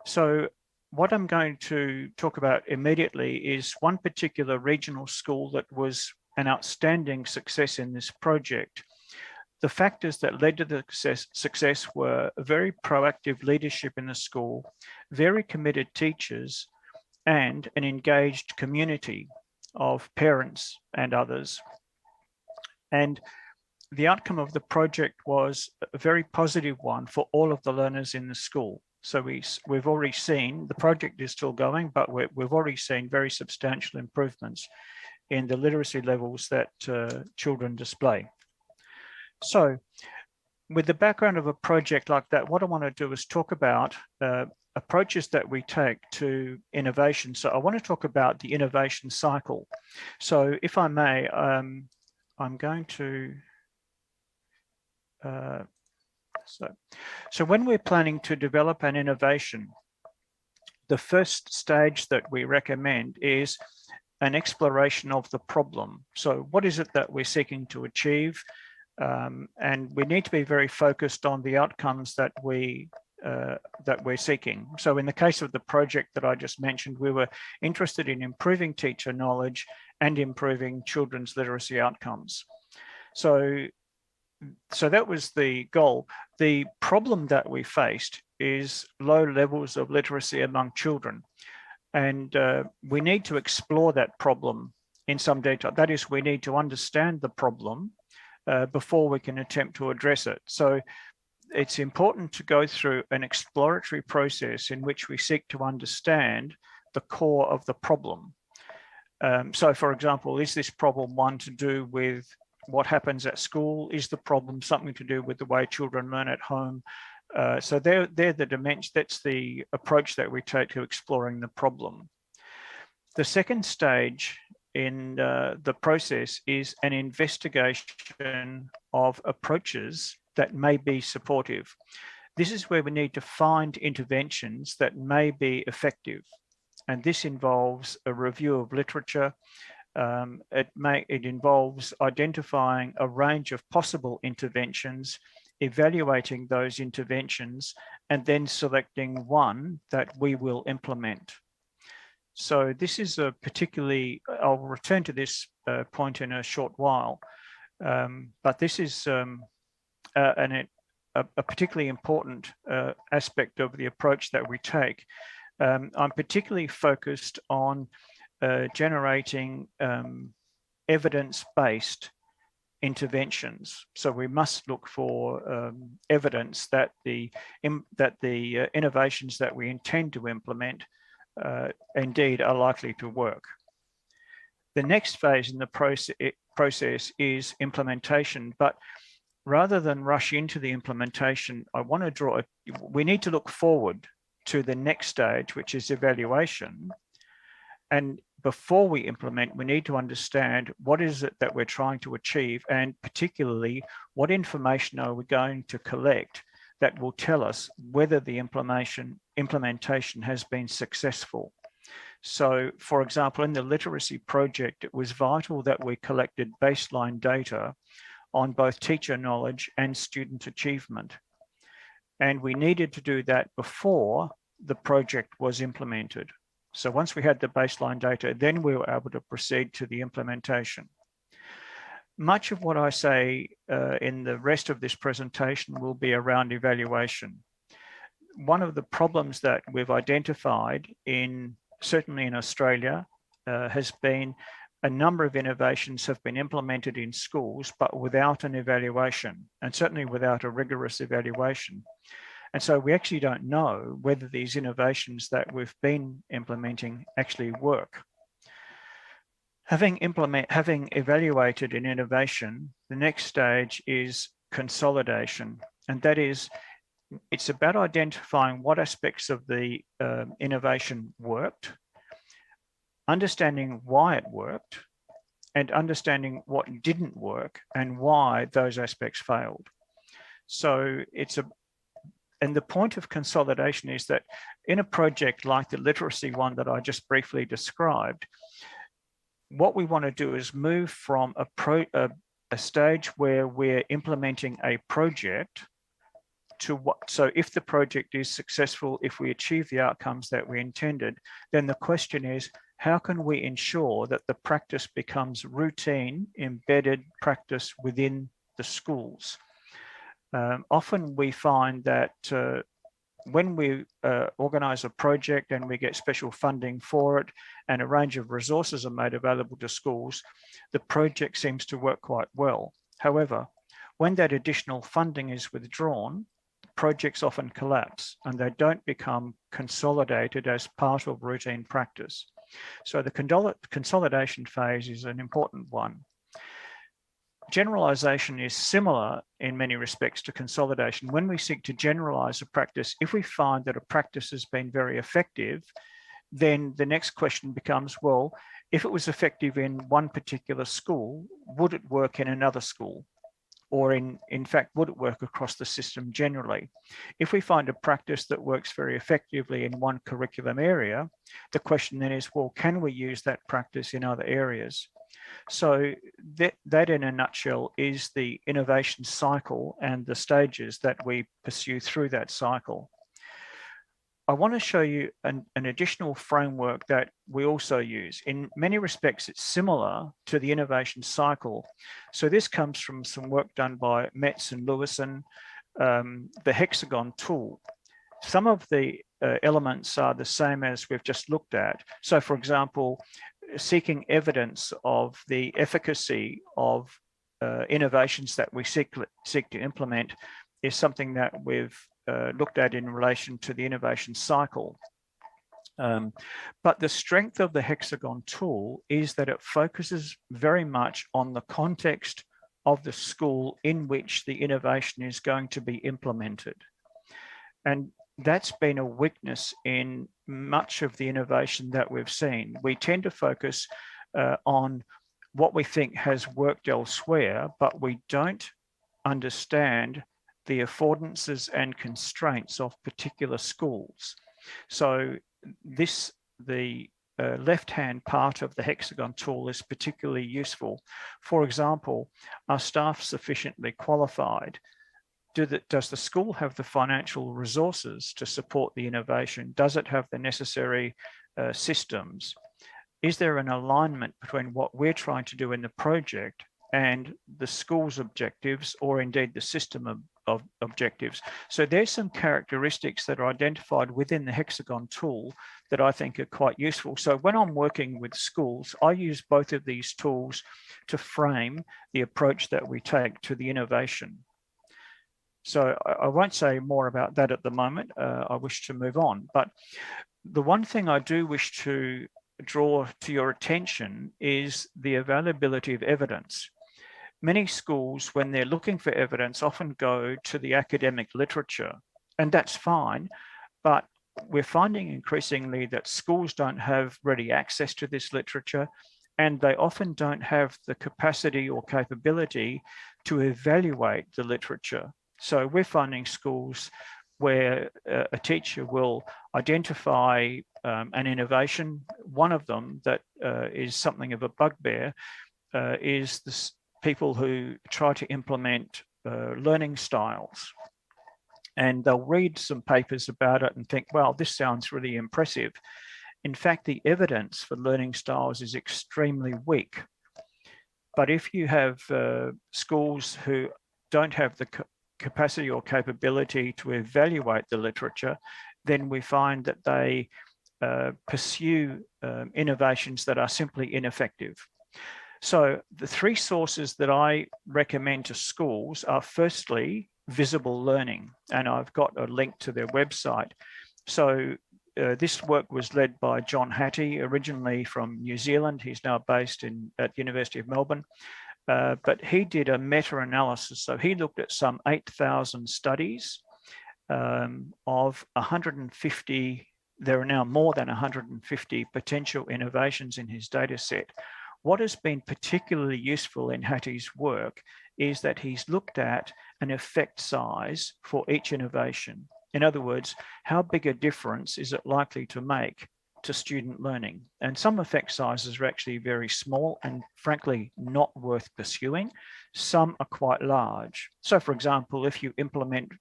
So what I'm going to talk about immediately is one particular regional school that was an outstanding success in this project. The factors that led to the success were a very proactive leadership in the school, very committed teachers, and an engaged community of parents and others. And the outcome of the project was a very positive one for all of the learners in the school. So we've already seen, the project is still going, but we've already seen very substantial improvements in the literacy levels that children display. So with the background of a project like that, what I want to do is talk about approaches that we take to innovation. So I want to talk about the innovation cycle. So if I may, I'm going to, so when we're planning to develop an innovation, the first stage that we recommend is an exploration of the problem. So what is it that we're seeking to achieve? And we need to be very focused on the outcomes that we're seeking. So in the case of the project that I just mentioned, we were interested in improving teacher knowledge and improving children's literacy outcomes. So that was the goal. The problem that we faced is low levels of literacy among children. And we need to explore that problem in some detail. That is, we need to understand the problem before we can attempt to address it. So it's important to go through an exploratory process in which we seek to understand the core of the problem. So for example, is this problem one to do with what happens at school? Is the problem something to do with the way children learn at home? So they're the dimensions, that's the approach that we take to exploring the problem. The second stage in the process is an investigation of approaches that may be supportive. This is where we need to find interventions that may be effective. And this involves a review of literature. It involves identifying a range of possible interventions, evaluating those interventions, and then selecting one that we will implement. So this is a particularly, I'll return to this point in a short while, but this is a particularly important aspect of the approach that we take. I'm particularly focused on generating evidence-based interventions. So we must look for evidence that the innovations that we intend to implement indeed are likely to work. The next phase in the process is implementation, but rather than rush into the implementation, I want to we need to look forward to the next stage, which is evaluation. And before we implement, we need to understand what is it that we're trying to achieve, and particularly what information are we going to collect that will tell us whether the implementation has been successful. So, for example, in the literacy project, it was vital that we collected baseline data on both teacher knowledge and student achievement. And we needed to do that before the project was implemented. So once we had the baseline data, then we were able to proceed to the implementation. Much of what I say in the rest of this presentation will be around evaluation. One of the problems that we've identified certainly in Australia has been a number of innovations have been implemented in schools, but without an evaluation, and certainly without a rigorous evaluation. And so we actually don't know whether these innovations that we've been implementing actually work. Having evaluated an innovation, the next stage is consolidation. And that is, it's about identifying what aspects of the innovation worked, understanding why it worked, and understanding what didn't work and why those aspects failed. So and the point of consolidation is that in a project like the literacy one that I just briefly described, what we want to do is move from a stage where we're implementing a project to so if the project is successful, if we achieve the outcomes that we intended, then the question is, how can we ensure that the practice becomes routine, embedded practice within the schools? Often we find that when we organise a project and we get special funding for it and a range of resources are made available to schools, the project seems to work quite well. However, when that additional funding is withdrawn, projects often collapse and they don't become consolidated as part of routine practice. So the consolidation phase is an important one. Generalization is similar in many respects to consolidation. When we seek to generalize a practice, if we find that a practice has been very effective, then the next question becomes, well, if it was effective in one particular school, would it work in another school? Or in fact, would it work across the system generally? If we find a practice that works very effectively in one curriculum area, the question then is, well, can we use that practice in other areas? So that in a nutshell is the innovation cycle and the stages that we pursue through that cycle. I want to show you an additional framework that we also use. In many respects, it's similar to the innovation cycle. So this comes from some work done by Metz and Lewison, the hexagon tool. Some of the elements are the same as we've just looked at. So for example, seeking evidence of the efficacy of innovations that we seek to implement is something that we've looked at in relation to the innovation cycle. But the strength of the hexagon tool is that it focuses very much on the context of the school in which the innovation is going to be implemented. And that's been a weakness in much of the innovation that we've seen. We tend to focus on what we think has worked elsewhere, but we don't understand the affordances and constraints of particular schools. So the left-hand part of the hexagon tool is particularly useful. For example, are staff sufficiently qualified? Does the school have the financial resources to support the innovation? Does it have the necessary systems? Is there an alignment between what we're trying to do in the project and the school's objectives, or indeed the system of objectives? So there's some characteristics that are identified within the hexagon tool that I think are quite useful. So when I'm working with schools, I use both of these tools to frame the approach that we take to the innovation. So I won't say more about that at the moment. I wish to move on. But the one thing I do wish to draw to your attention is the availability of evidence. Many schools, when they're looking for evidence, often go to the academic literature, and that's fine. But we're finding increasingly that schools don't have ready access to this literature, and they often don't have the capacity or capability to evaluate the literature. So we're finding schools where a teacher will identify an innovation. One of them that is something of a bugbear is the people who try to implement learning styles. And they'll read some papers about it and think, well, this sounds really impressive. In fact, the evidence for learning styles is extremely weak. But if you have schools who don't have the capacity or capability to evaluate the literature, then we find that they pursue innovations that are simply ineffective. So the three sources that I recommend to schools are, firstly, visible learning. And I've got a link to their website. So this work was led by John Hattie, originally from New Zealand. He's now based at the University of Melbourne. But he did a meta-analysis. So he looked at some 8,000 studies of 150. There are now more than 150 potential innovations in his data set. What has been particularly useful in Hattie's work is that he's looked at an effect size for each innovation. In other words, how big a difference is it likely to make to student learning? And some effect sizes are actually very small and frankly not worth pursuing. Some are quite large. So for example, if you implement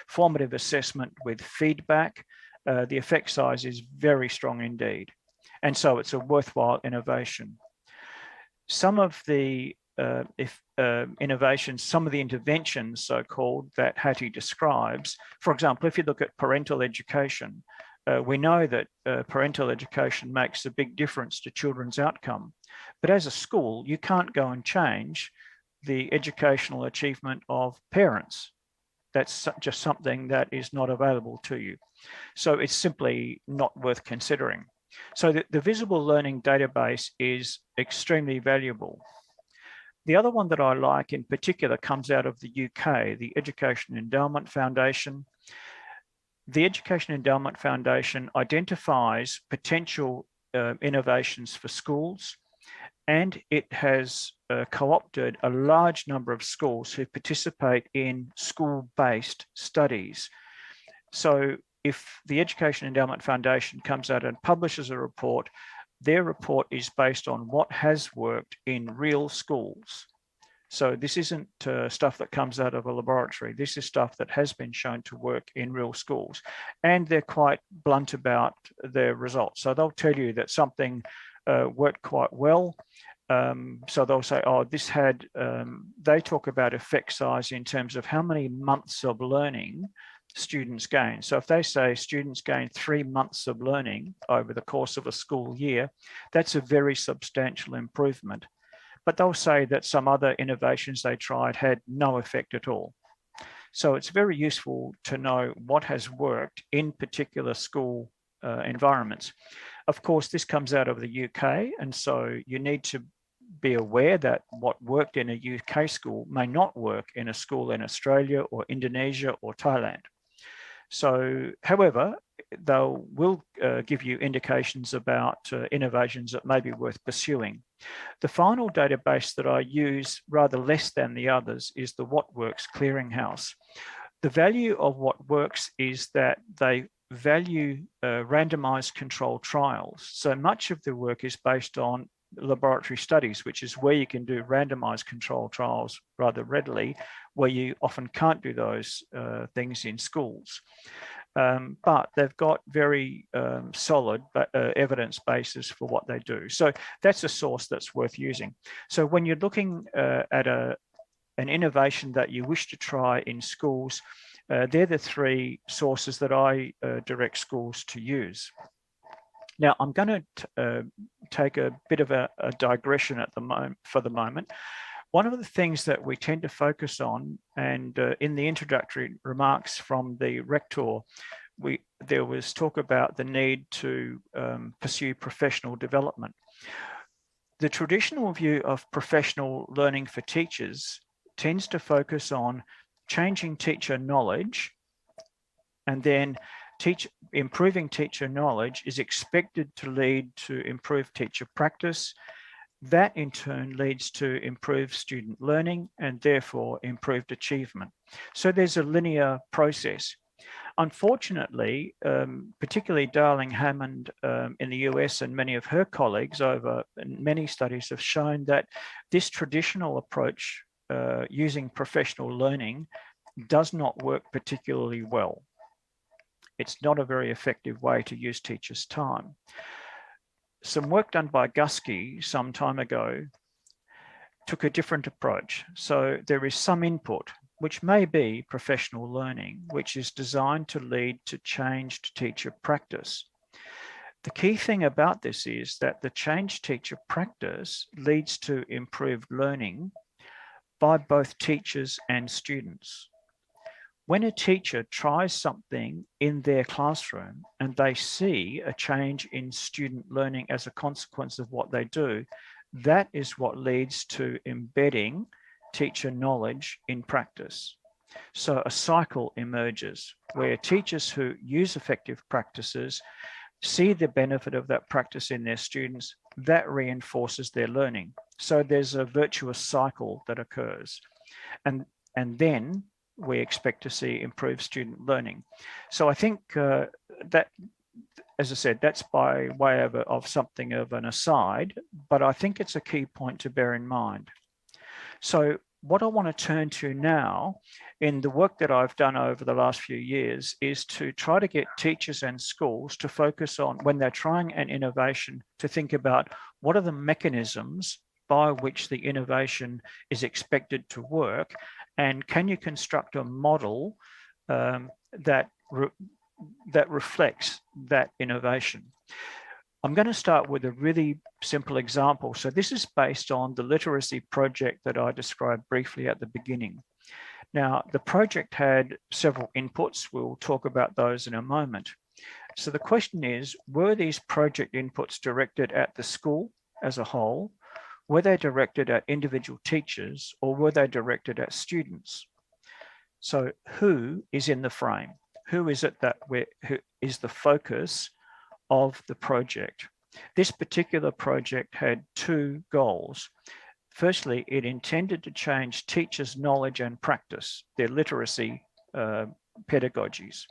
formative assessment with feedback, the effect size is very strong indeed. And so it's a worthwhile innovation. Some of the innovations, some of the interventions, so-called, that Hattie describes, for example, if you look at parental education, we know that parental education makes a big difference to children's outcome. But as a school, you can't go and change the educational achievement of parents. That's just something that is not available to you. So it's simply not worth considering. So the visible learning database is extremely valuable. The other one that I like in particular comes out of the UK, the Education Endowment Foundation. The Education Endowment Foundation identifies potential innovations for schools, and it has co-opted a large number of schools who participate in school-based studies. So if the Education Endowment Foundation comes out and publishes a report, their report is based on what has worked in real schools. So this isn't stuff that comes out of a laboratory. This is stuff that has been shown to work in real schools. And they're quite blunt about their results. So they'll tell you that something worked quite well. So they'll say, oh, this had, they talk about effect size in terms of how many months of learning students gain. So if they say students gain 3 months of learning over the course of a school year, that's a very substantial improvement. But they'll say that some other innovations they tried had no effect at all. So it's very useful to know what has worked in particular school environments. Of course, this comes out of the UK, and so you need to be aware that what worked in a UK school may not work in a school in Australia or Indonesia or Thailand. So, however, they will give you indications about innovations that may be worth pursuing. The final database that I use, rather less than the others, is the What Works Clearinghouse. The value of What Works is that they value randomized controlled trials. So much of the work is based on laboratory studies, which is where you can do randomized controlled trials rather readily, where you often can't do those things in schools. But they've got very solid evidence basis for what they do. So that's a source that's worth using. So when you're looking at an innovation that you wish to try in schools, they're the three sources that I direct schools to use. Now, I'm going to take a bit of a digression at the moment, for the moment. One of the things that we tend to focus on, and in the introductory remarks from the rector, there was talk about the need to pursue professional development. The traditional view of professional learning for teachers tends to focus on changing teacher knowledge, and then improving teacher knowledge is expected to lead to improved teacher practice. That in turn leads to improved student learning and therefore improved achievement. So there's a linear process. Unfortunately, particularly Darling Hammond in the US and many of her colleagues over many studies have shown that this traditional approach using professional learning does not work particularly well. It's not a very effective way to use teachers' time. Some work done by Gusky some time ago took a different approach. So there is some input, which may be professional learning, which is designed to lead to changed teacher practice. The key thing about this is that the changed teacher practice leads to improved learning by both teachers and students. When a teacher tries something in their classroom and they see a change in student learning as a consequence of what they do, that is what leads to embedding teacher knowledge in practice. So a cycle emerges where teachers who use effective practices see the benefit of that practice in their students, that reinforces their learning. So there's a virtuous cycle that occurs. And then we expect to see improved student learning. So I think that, as I said, that's by way of something of an aside, but I think it's a key point to bear in mind. So what I want to turn to now in the work that I've done over the last few years is to try to get teachers and schools to focus on, when they're trying an innovation, to think about what are the mechanisms by which the innovation is expected to work, and can you construct a model that reflects that innovation? I'm going to start with a really simple example. So this is based on the literacy project that I described briefly at the beginning. Now, the project had several inputs. We'll talk about those in a moment. So the question is, were these project inputs directed at the school as a whole? Were they directed at individual teachers, or were they directed at students? So who is in the frame? Who is it who is the focus of the project? This particular project had two goals. Firstly, it intended to change teachers' knowledge and practice, their literacy pedagogies.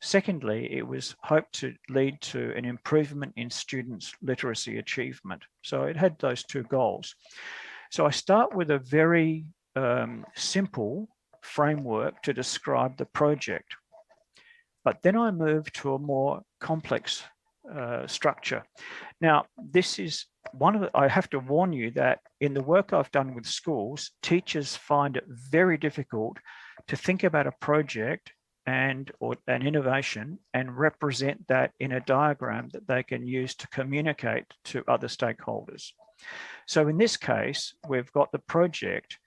Secondly, it was hoped to lead to an improvement in students' literacy achievement. So it had those two goals. So I start with a very simple framework to describe the project, but then I move to a more complex structure. Now, this is I have to warn you that in the work I've done with schools, teachers find it very difficult to think about a project or an innovation and represent that in a diagram that they can use to communicate to other stakeholders. So in this case, we've got the project.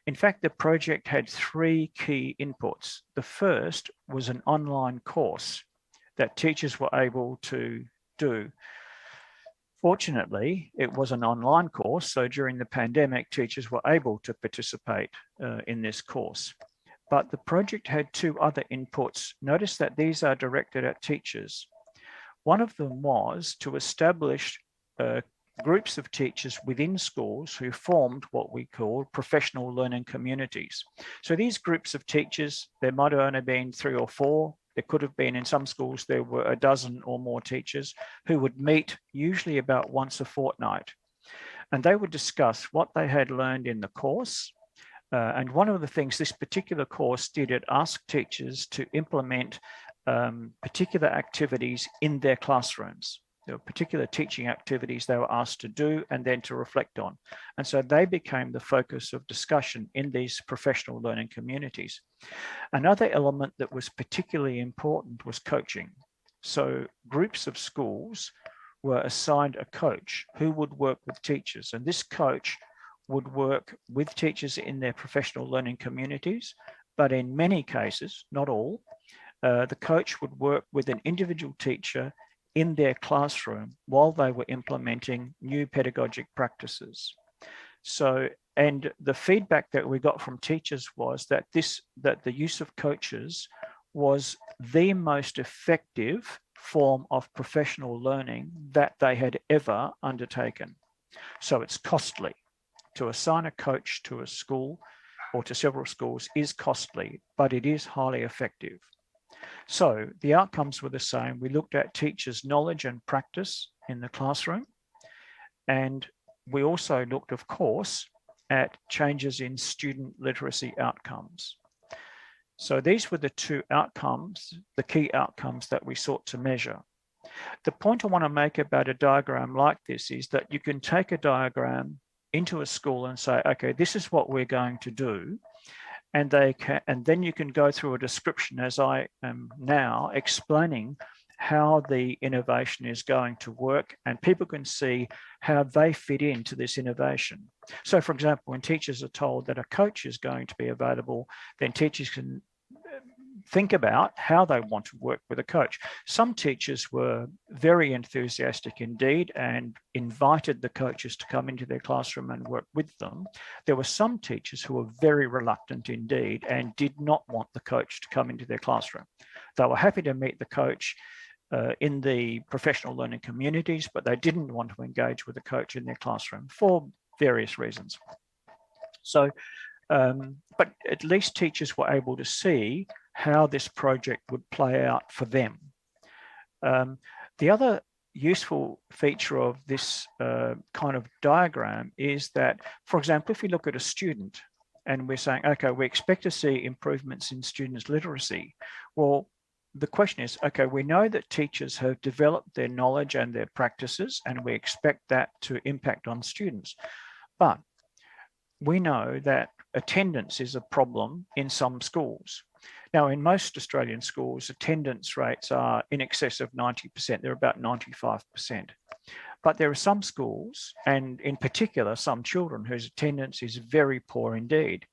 In fact, the project had three key inputs. The first was an online course that teachers were able to do. Fortunately, it was an online course, so during the pandemic, teachers were able to participate in this course. but the project had two other inputs. Notice that these are directed at teachers. One of them was to establish groups of teachers within schools who formed what we call professional learning communities. So these groups of teachers, there might have only been 3 or 4. There could have been, in some schools, there were a dozen or more teachers who would meet usually about once a fortnight. And they would discuss what they had learned in the course. And one of the things this particular course did, it asked teachers to implement particular activities in their classrooms. There were particular teaching activities they were asked to do and then to reflect on. And so they became the focus of discussion in these professional learning communities. Another element that was particularly important was coaching. So groups of schools were assigned a coach who would work with teachers. And this coach would work with teachers in their professional learning communities, but in many cases, not all, the coach would work with an individual teacher in their classroom while they were implementing new pedagogic practices. So, and the feedback that we got from teachers was that the use of coaches was the most effective form of professional learning that they had ever undertaken. So it's costly. To assign a coach to a school or to several schools is costly, but it is highly effective. So the outcomes were the same. We looked at teachers' knowledge and practice in the classroom. And we also looked, of course, at changes in student literacy outcomes. So these were the two outcomes, the key outcomes that we sought to measure. The point I want to make about a diagram like this is that you can take a diagram into a school and say, okay, this is what we're going to do. And then you can go through a description, as I am now explaining how the innovation is going to work, and people can see how they fit into this innovation. So for example, when teachers are told that a coach is going to be available, then teachers can think about how they want to work with a coach. Some teachers were very enthusiastic indeed and invited the coaches to come into their classroom and work with them. There were some teachers who were very reluctant indeed and did not want the coach to come into their classroom. They were happy to meet the coach in the professional learning communities, but they didn't want to engage with the coach in their classroom for various reasons. So, but at least teachers were able to see how this project would play out for them. The other useful feature of this kind of diagram is that, for example, if you look at a student and we're saying, okay, we expect to see improvements in students' literacy. Well, the question is, okay, we know that teachers have developed their knowledge and their practices, and we expect that to impact on students. But we know that attendance is a problem in some schools. Now, in most Australian schools, attendance rates are in excess of 90%. They're about 95%. But there are some schools, and in particular, some children whose attendance is very poor indeed.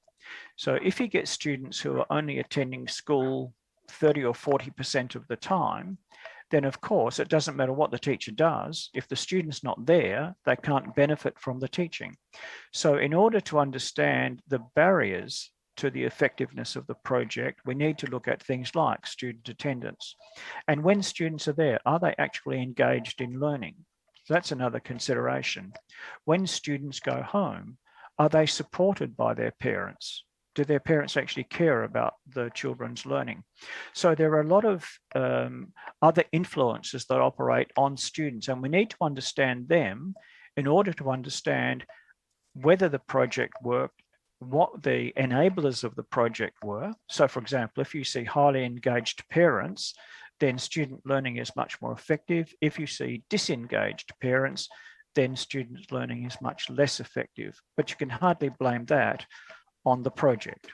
So if you get students who are only attending school 30 or 40% of the time, then of course, it doesn't matter what the teacher does. If the student's not there, they can't benefit from the teaching. So in order to understand the barriers to the effectiveness of the project, we need to look at things like student attendance. And when students are there, are they actually engaged in learning? So that's another consideration. When students go home, are they supported by their parents? Do their parents actually care about the children's learning? So there are a lot of other influences that operate on students, and we need to understand them in order to understand whether the project worked, what the enablers of the project were. So for example, if you see highly engaged parents, then student learning is much more effective. If you see disengaged parents, then student learning is much less effective. But you can hardly blame that on the project.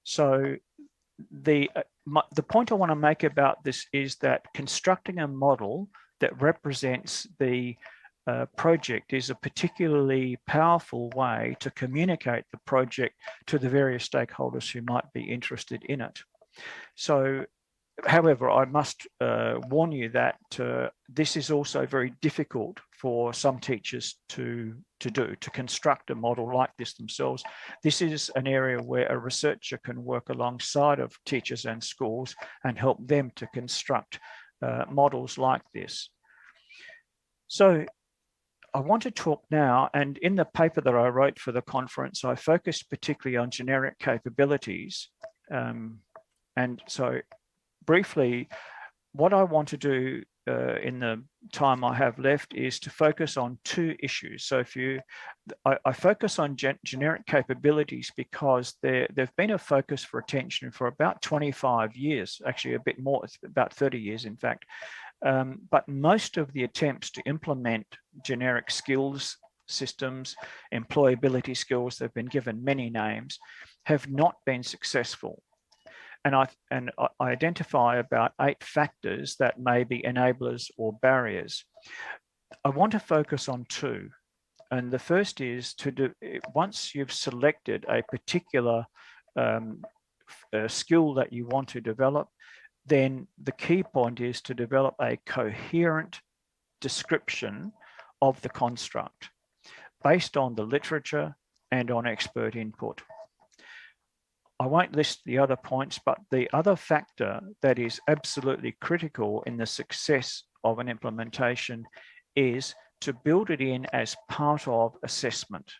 So the point I want to make about this is that constructing a model that represents the project is a particularly powerful way to communicate the project to the various stakeholders who might be interested in it. So, however, I must warn you that this is also very difficult for some teachers to construct a model like this themselves. This is an area where a researcher can work alongside of teachers and schools and help them to construct models like this. So I want to talk now, and in the paper that I wrote for the conference, I focused particularly on generic capabilities. And so briefly, what I want to do in the time I have left is to focus on two issues. So I focus on generic capabilities because they've been a focus for attention for about 25 years, actually a bit more, it's about 30 years in fact. But most of the attempts to implement generic skills systems, employability skills, they've been given many names, have not been successful. And I identify about 8 factors that may be enablers or barriers. I want to focus on 2. And the first is once you've selected a particular skill that you want to develop, then the key point is to develop a coherent description of the construct based on the literature and on expert input. I won't list the other points, but the other factor that is absolutely critical in the success of an implementation is to build it in as part of assessment.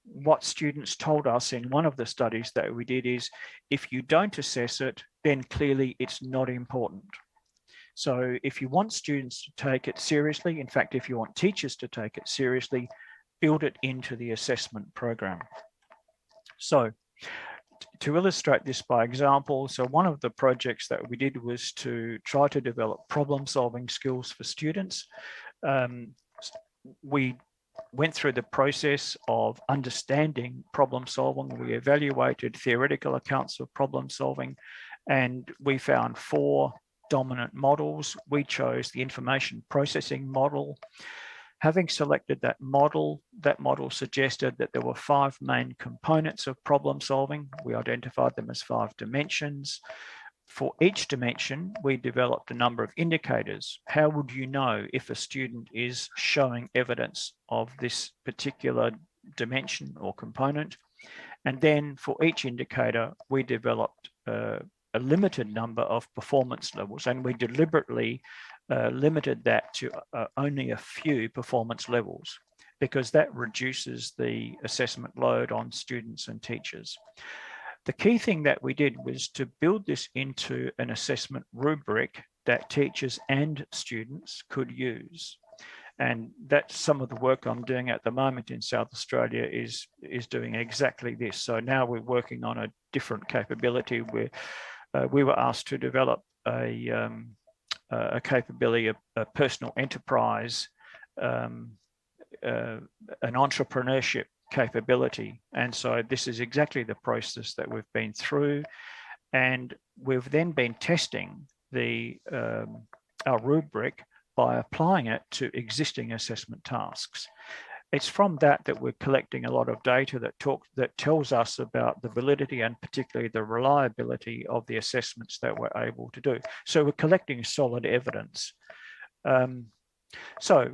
What students told us in one of the studies that we did is, if you don't assess it, then clearly it's not important. So if you want students to take it seriously, in fact, if you want teachers to take it seriously, build it into the assessment program. So to illustrate this by example, so one of the projects that we did was to try to develop problem-solving skills for students. We went through the process of understanding problem solving. We evaluated theoretical accounts of problem solving, and we found 4 dominant models. We chose the information processing model. Having selected that model suggested that there were 5 main components of problem solving. We identified them as 5 dimensions. For each dimension, we developed a number of indicators. How would you know if a student is showing evidence of this particular dimension or component? And then for each indicator, we developed a limited number of performance levels, and we deliberately limited that to only a few performance levels, because that reduces the assessment load on students and teachers. The key thing that we did was to build this into an assessment rubric that teachers and students could use. And that's some of the work I'm doing at the moment in South Australia is doing exactly this. So now we're working on a different capability where we were asked to develop a capability, a personal enterprise, an entrepreneurship capability. And so this is exactly the process that we've been through, and we've then been testing our rubric by applying it to existing assessment tasks. It's from that we're collecting a lot of data that tells us about the validity and particularly the reliability of the assessments that we're able to do. So we're collecting solid evidence. So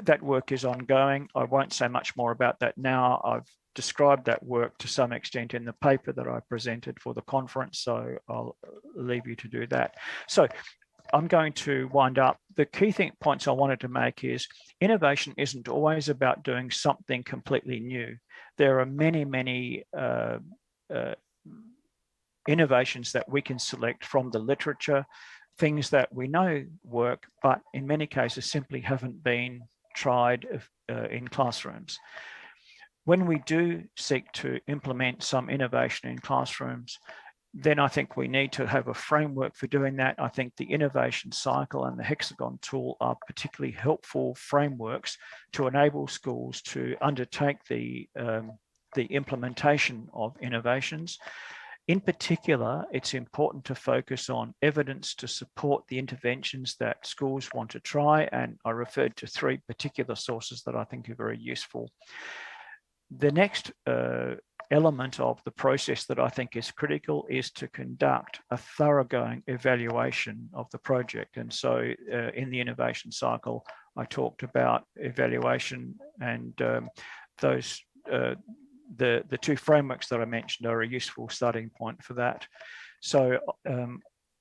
that work is ongoing. I won't say much more about that now. I've described that work to some extent in the paper that I presented for the conference, so I'll leave you to do that. So I'm going to wind up. The key points I wanted to make is innovation isn't always about doing something completely new. There are many, many innovations that we can select from the literature, things that we know work, but in many cases simply haven't been tried in classrooms. When we do seek to implement some innovation in classrooms, then I think we need to have a framework for doing that. I think the innovation cycle and the hexagon tool are particularly helpful frameworks to enable schools to undertake the implementation of innovations. In particular, it's important to focus on evidence to support the interventions that schools want to try, and I referred to 3 particular sources that I think are very useful. The next element of the process that I think is critical is to conduct a thoroughgoing evaluation of the project. And so in the innovation cycle, I talked about evaluation, and those the two frameworks that I mentioned are a useful starting point for that. So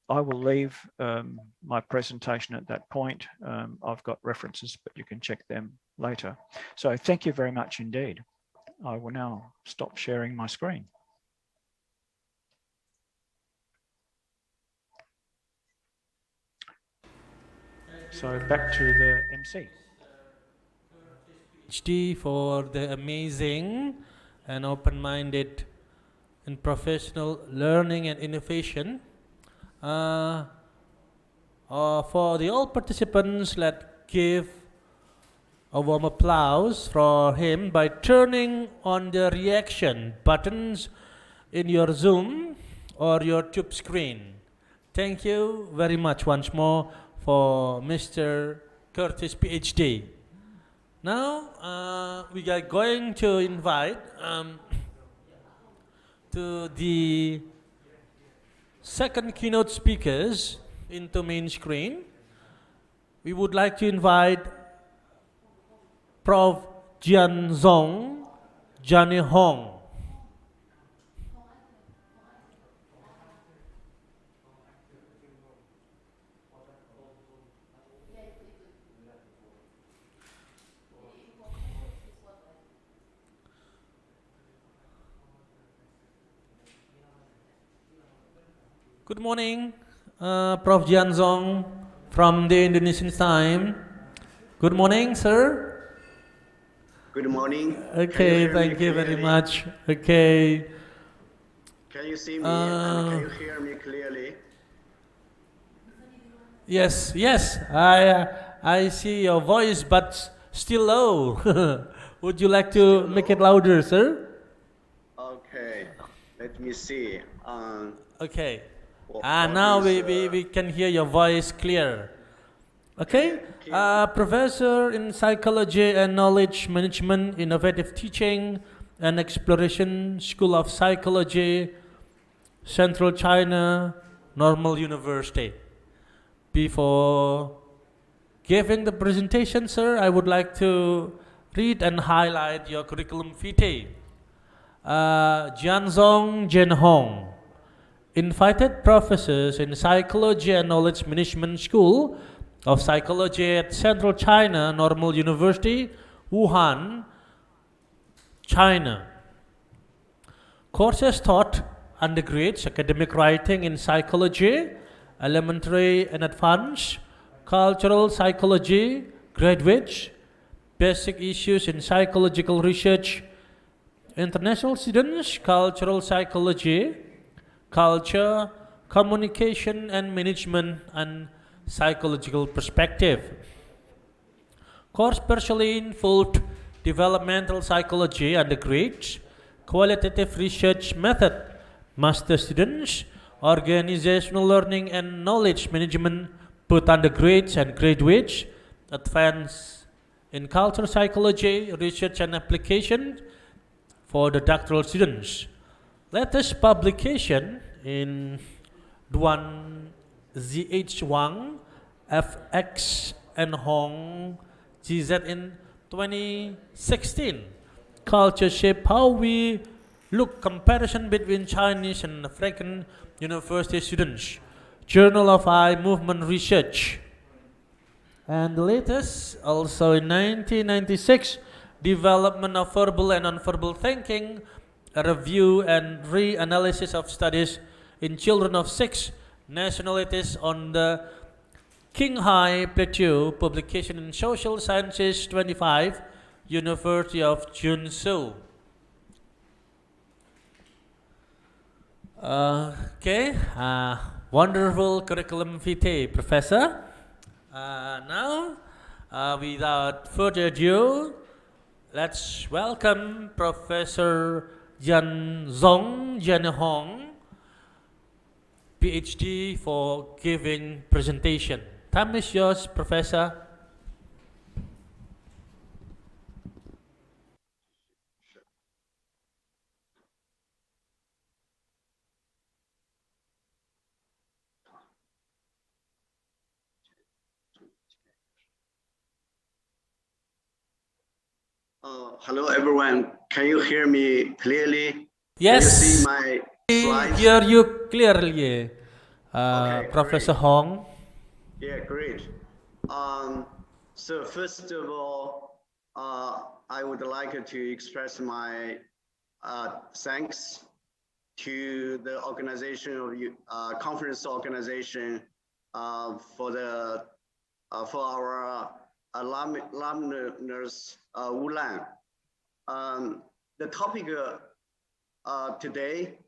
I will leave my presentation at that point. I've got references, but you can check them later. So thank you very much indeed. I will now stop sharing my screen. So back to the MC. PhD for the amazing and open-minded in professional learning and innovation. For the all participants, let's give a warm applause for him by turning on the reaction buttons in your Zoom or your tube screen. Thank you very much once more for Mr. Curtis, PhD. Now, we are going to invite to the second keynote speakers into main screen. We would like to invite Prof. Jian Zong Jani Hong. Good morning, Prof. Jian Zong from the Indonesian time. Good morning, sir. Good morning. Okay, thank you very much. Okay. Can you see me and can you hear me clearly? Yes, yes, I see your voice, but still low. Would you like to make it louder, sir? Okay, let me see. Okay. Now we can hear your voice clear. Okay. Professor in Psychology and Knowledge Management, Innovative Teaching and Exploration, School of Psychology, Central China, Normal University. Before giving the presentation, sir, I would like to read and highlight your curriculum vitae. Jianzong Zhenhong, invited professors in Psychology and Knowledge Management School of Psychology at Central China Normal University, Wuhan, China. Courses taught: undergrads, academic writing in psychology, elementary and advanced, cultural psychology, graduates, basic issues in psychological research, international students, cultural psychology, culture, communication and management, and psychological perspective. Course partially involved developmental psychology undergrads, qualitative research method, master students, organizational learning and knowledge management, both undergrads and graduates, advanced in cultural psychology, research and application for the doctoral students. Latest publication in Duan ZH Wang, FX and Hong GZ in 2016. Culture shape how we look comparison between Chinese and African university students. Journal of Eye Movement Research. And the latest, also in 1996, Development of Verbal and Nonverbal Thinking, a review and reanalysis of studies in children of 6 nationalities on the Qinghai Plateau, publication in Social Sciences 25, University of Junsu. Okay, wonderful curriculum vitae, Professor. Now, without further ado, let's welcome Professor Jianzong Zhenhong, PhD, for giving presentation. Time is yours, Professor. Hello, everyone. Can you hear me clearly? Yes. Can you see my slides? Hear you clearly, Okay, Professor great. Hong. Yeah, great. So first of all, I would like to express my thanks to the organization of conference organization for our alumnus Wulan. The topic today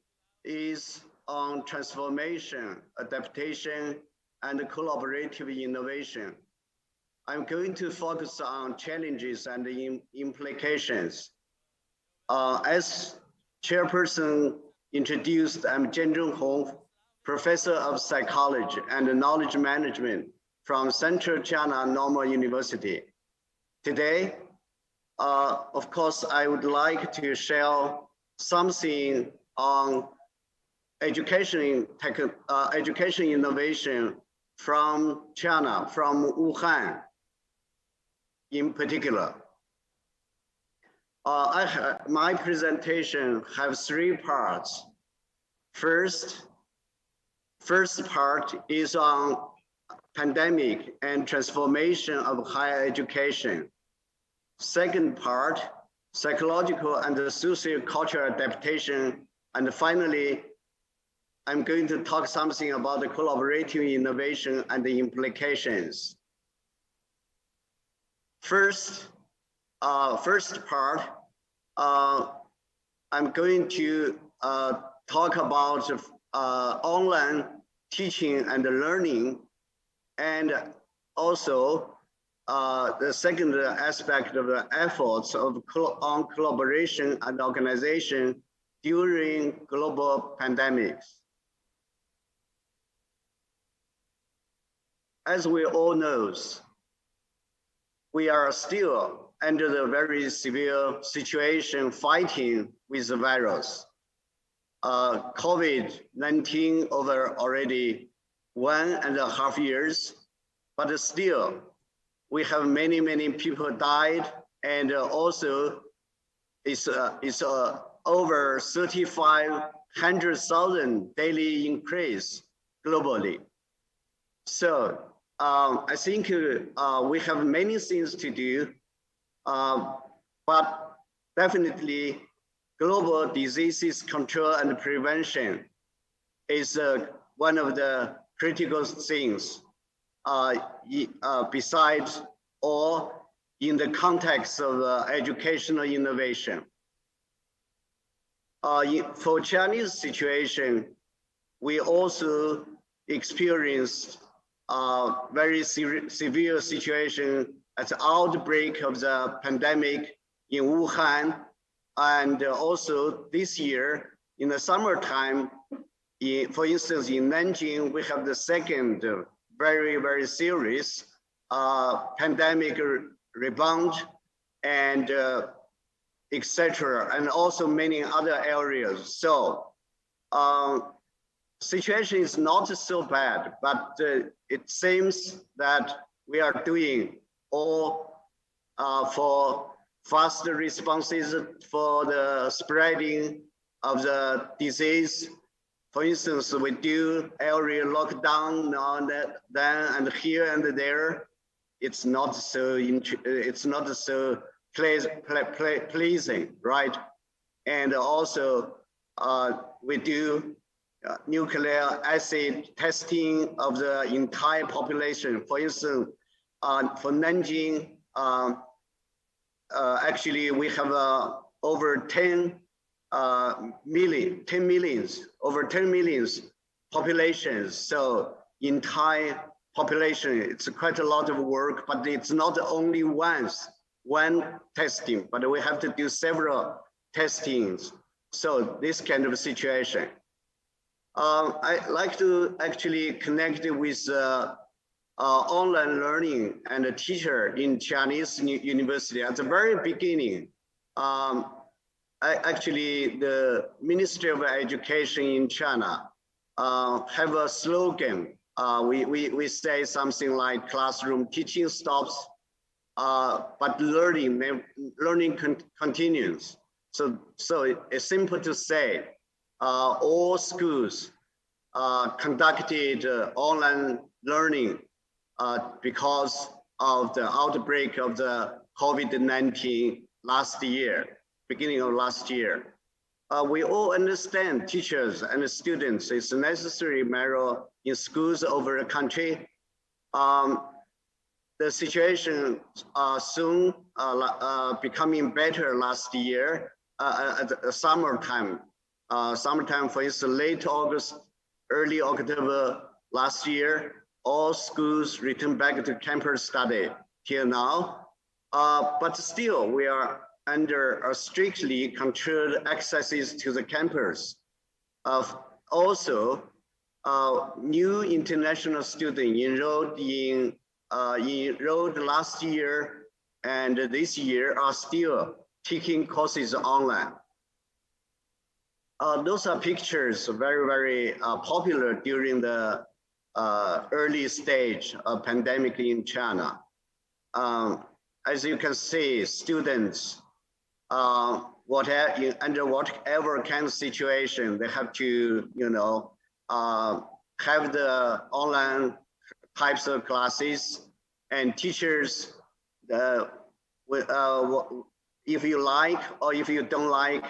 is on transformation, adaptation, and collaborative innovation. I'm going to focus on challenges and implications. As chairperson introduced, I'm Jianzhong Hong, professor of psychology and knowledge management from Central China Normal University. Today, of course, I would like to share something on education innovation from China, from Wuhan in particular. My presentation has 3 parts. First part is on pandemic and transformation of higher education. Second part, psychological and socio-cultural adaptation. And finally, I'm going to talk something about the collaborative innovation and the implications. First part, I'm going to talk about online teaching and learning, and also the second aspect of the efforts on collaboration and organization during global pandemics. As we all know, we are still under the very severe situation fighting with the virus. COVID-19 over already 1.5 years, but still we have many people died, and also it's over 3,500,000 daily increase globally. So I think we have many things to do, but definitely global diseases control and prevention is one of the critical things besides or in the context of educational innovation. For Chinese situation, we also experienced very severe situation at the outbreak of the pandemic in Wuhan. And also this year in the summertime, for instance, in Nanjing, we have the second very serious pandemic rebound, and etc., and also many other areas. So situation is not so bad, but it seems that we are doing all for faster responses for the spreading of the disease. For instance, we do area lockdown now and then, and here and there. It's not so pleasing, right? And also we do nuclear acid testing of the entire population. For instance, for Nanjing, actually we have over 10 millions populations. So entire population, it's quite a lot of work, but it's not only one testing, but we have to do several testings. So this kind of situation. I like to actually connect with online learning and a teacher in Chinese university. At the very beginning, actually the Ministry of Education in China have a slogan. We say something like classroom teaching stops but learning continues. So it's simple to say, all schools conducted online learning because of the outbreak of the COVID-19 last year, beginning of last year. We all understand, teachers and students, it's a necessary matter in schools over the country. The situation soon becoming better last year at the summertime. Summertime, for instance, late August, early October last year, all schools returned back to campus study till now. But still, we are under a strictly controlled accesses to the campus. Also, new international students enrolled last year and this year are still taking courses online. Those are pictures very popular during the early stage of pandemic in China. As you can see, students, under whatever kind of situation, they have to, have the online types of classes, and teachers, if you like or if you don't like,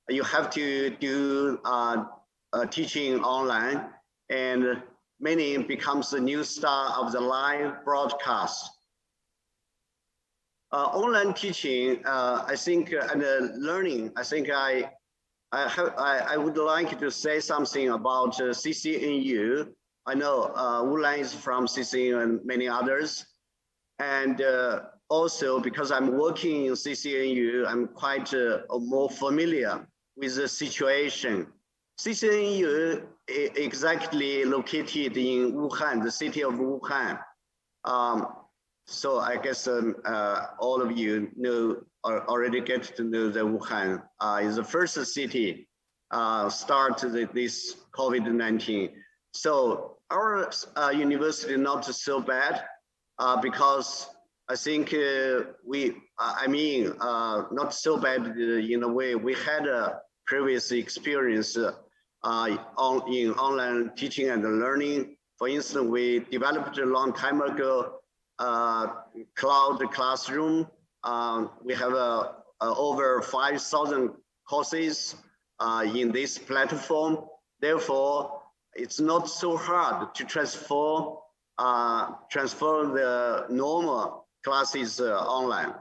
you have to do teaching online, and many becomes the new star of the live broadcast. Online teaching, I think, and learning, I think I would like to say something about CCNU. I know Wulan is from CCNU and many others. And also because I'm working in CCNU, I'm quite more familiar with the situation. CCNU is exactly located in Wuhan, the city of Wuhan. So I guess all of you know, or already get to know that Wuhan is the first city start this COVID-19. So our university not so bad because I think not so bad in a way. We had a previous experience in online teaching and learning. For instance, we developed a long time ago cloud classroom. We have over 5,000 courses in this platform. Therefore, it's not so hard to transfer the normal classes online.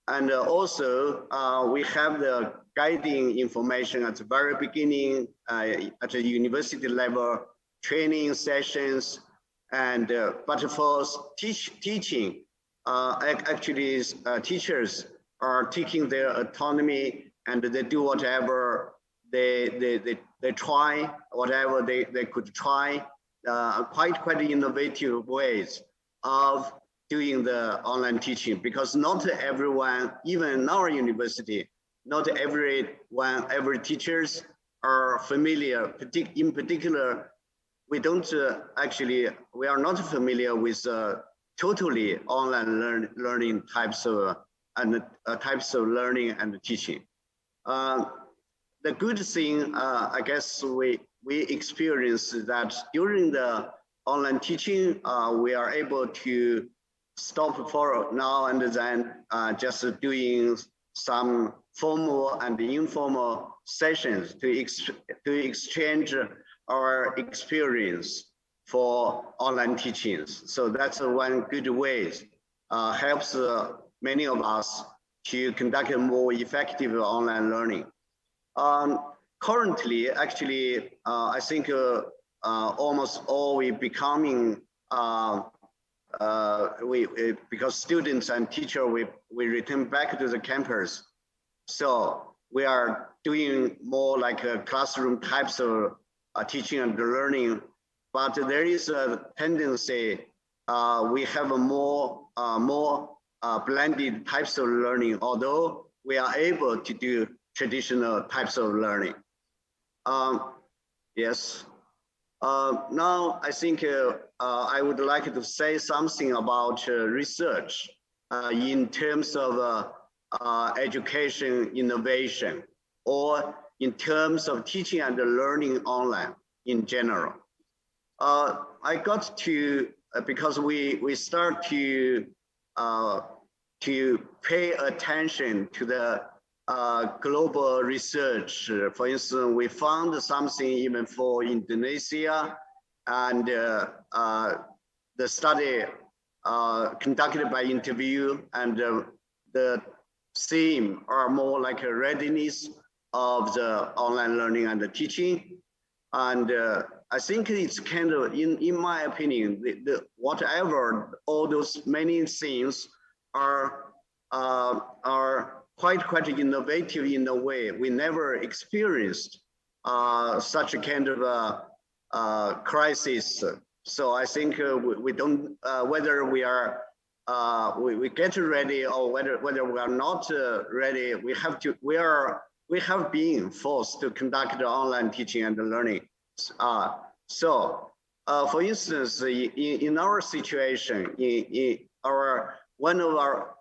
And also, we have the guiding information at the very beginning at the university level, training sessions, and but for teaching, actually teachers are taking their autonomy and they do whatever they try, whatever they could try, quite innovative ways of doing the online teaching, because not everyone, even in our university, not every teachers are familiar. In particular, we are not familiar with totally online learning types of learning and teaching. The good thing, I guess we experienced that during the online teaching, we are able to stop for now and then, just doing some formal and informal sessions to exchange our experience for online teachings. So that's one good way, helps many of us to conduct a more effective online learning. Currently, actually, I think almost all we becoming, because students and teachers, we return back to the campus. So we are doing more like a classroom types of teaching and learning, but there is a tendency, we have a more blended types of learning, although we are able to do traditional types of learning. Yes. Now I think I would like to say something about research. in terms of education innovation or in terms of teaching and learning online in general. I got to, because we start to pay attention to the global research. For instance, we found something even for Indonesia, and the study conducted by interview, and the theme are more like a readiness of the online learning and the teaching. And I think it's kind of, in my opinion, whatever, all those many things are quite innovative in a way. We never experienced such a kind of crisis. So I think we don't, whether we are, we get ready or whether we are not ready, we have been forced to conduct the online teaching and learning. For instance, in our situation, one of our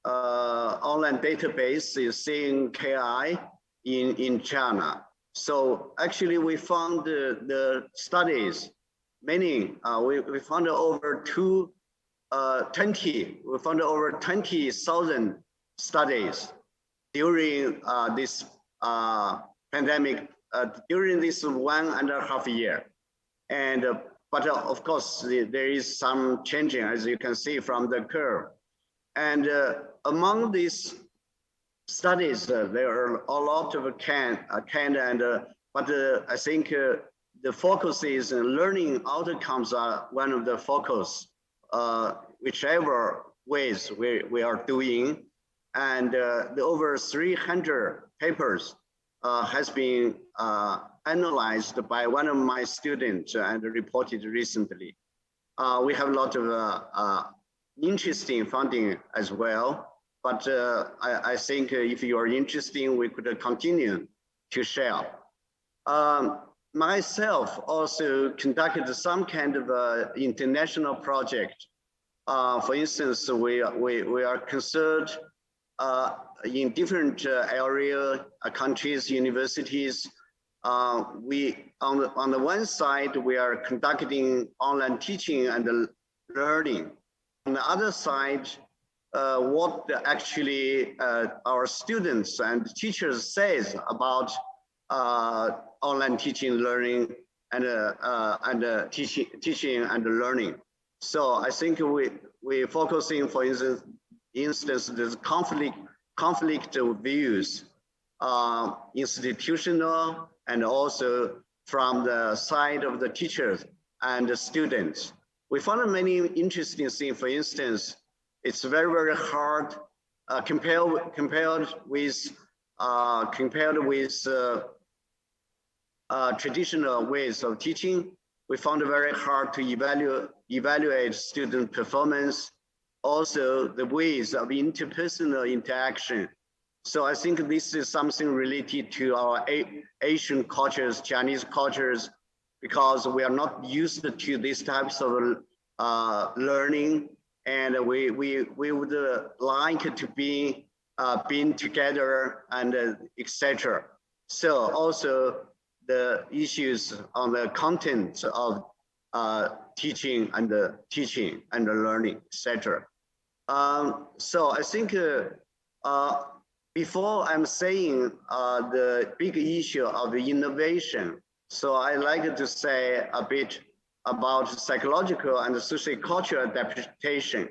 online database is ICEI in China. So actually, we found the studies, we found over 20,000 studies during this pandemic, during this 1.5 year. And but of course, there is some changing, as you can see from the curve. And among these studies, there are a lot of but I think the focus is learning outcomes are one of the focus, whichever ways we are doing. And the over 300 papers has been analyzed by one of my students and reported recently. We have a lot of interesting funding as well, but I think if you are interested, we could continue to share. Myself also conducted some kind of international project. For instance, we are concerned in different area, countries, universities. We on the one side, we are conducting online teaching and learning. On the other side, what actually our students and teachers says about online teaching, learning, and teaching and learning. So I think we focusing, for instance, there's conflict of views, institutional and also from the side of the teachers and the students. We found many interesting things. For instance, it's very hard compared with traditional ways of teaching. We found it very hard to evaluate student performance, also the ways of interpersonal interaction. So I think this is something related to our Asian cultures, Chinese cultures, because we are not used to these types of learning, and we would like to be being together and etc. So also the issues on the content of teaching and learning, etc. So I think before I'm saying the big issue of innovation, so I like to say a bit about psychological and sociocultural adaptation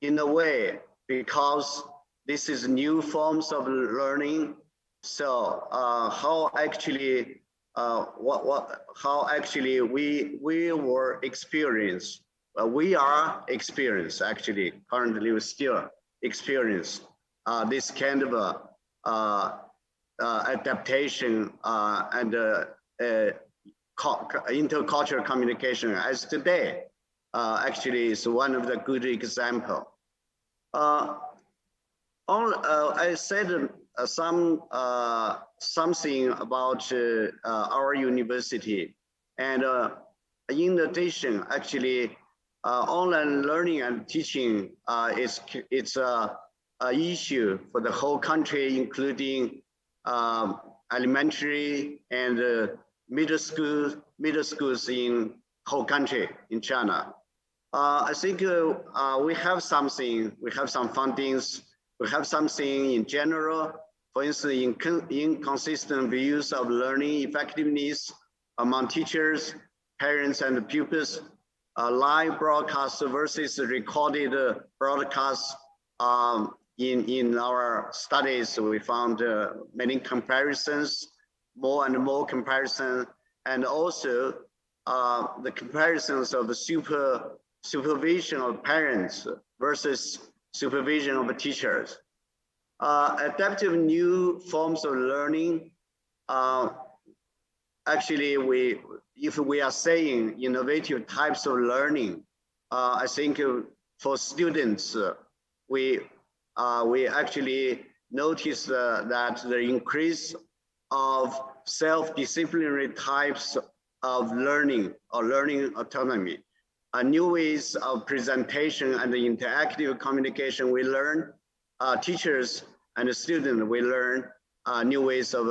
in a way, because this is new forms of learning. So how actually we were experienced, we are experienced actually, currently we still experience this kind of adaptation and intercultural communication, as today actually is one of the good example. I said something about our university, and in addition, actually, online learning and teaching it's a issue for the whole country, including elementary and middle schools in whole country in China. I think we have something, we have some fundings, we have something in general. For instance, inconsistent views of learning effectiveness among teachers, parents, and pupils. Live broadcast versus recorded broadcast. In our studies, we found many comparisons, more and more comparison, and also the comparisons of the supervision of parents versus supervision of the teachers. Adaptive new forms of learning. Actually, if we are saying innovative types of learning, I think for students, we actually notice that the increase of self-disciplinary types of learning or learning autonomy, new ways of presentation and interactive communication. We learn, teachers and students, we learn new ways of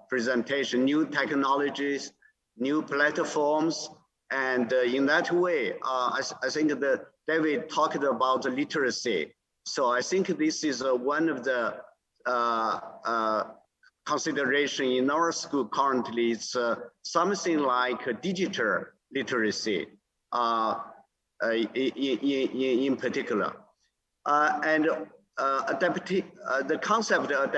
presentation, new technologies, new platforms. And in that way, I think that David talked about literacy. So I think this is one of the consideration in our school currently. It's something like digital literacy in particular. And the concept of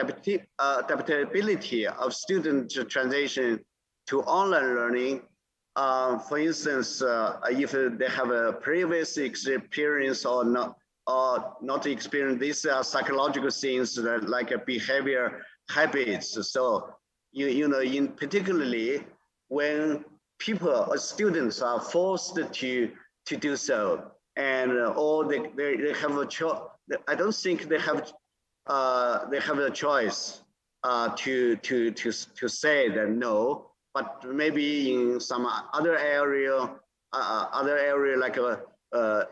adaptability of student transition to online learning. For instance, if they have a previous experience or not experience, these are psychological things like behavior habits. So you know, in particularly when people or students are forced to do so, and or they have a choice. I don't think they have a choice to say that no. But maybe in some other area like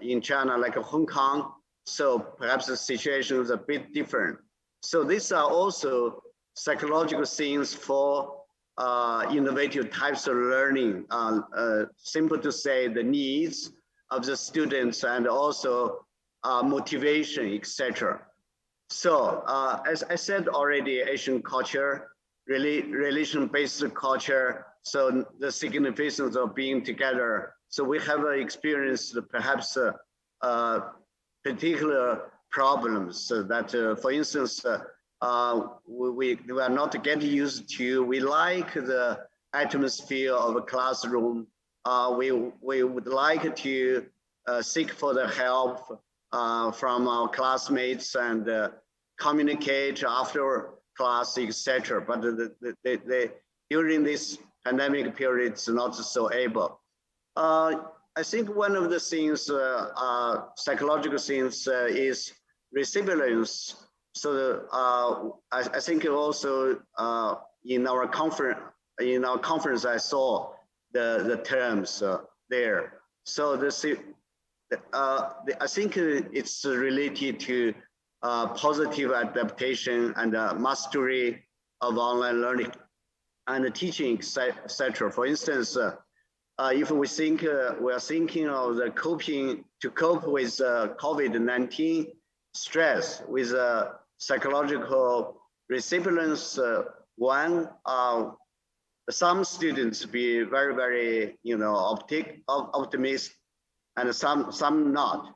in China, like Hong Kong, so perhaps the situation is a bit different. So these are also psychological things for innovative types of learning. Simple to say, the needs of the students and also motivation, etc. So as I said already, Asian culture, relation-based culture, so the significance of being together. So we have experienced perhaps particular problems that, for instance, we are not getting used to. We like the atmosphere of a classroom. We would like to seek for the help from our classmates and communicate after class, etc. But during this pandemic period, it's not so able. I think one of the things, psychological things, is resilience. So I think also in our conference, I saw the terms there. So I think it's related to positive adaptation and mastery of online learning and teaching, etc. For instance, if we think we are thinking of the cope with COVID-19 stress with psychological resilience, some students be very optimistic, and some not,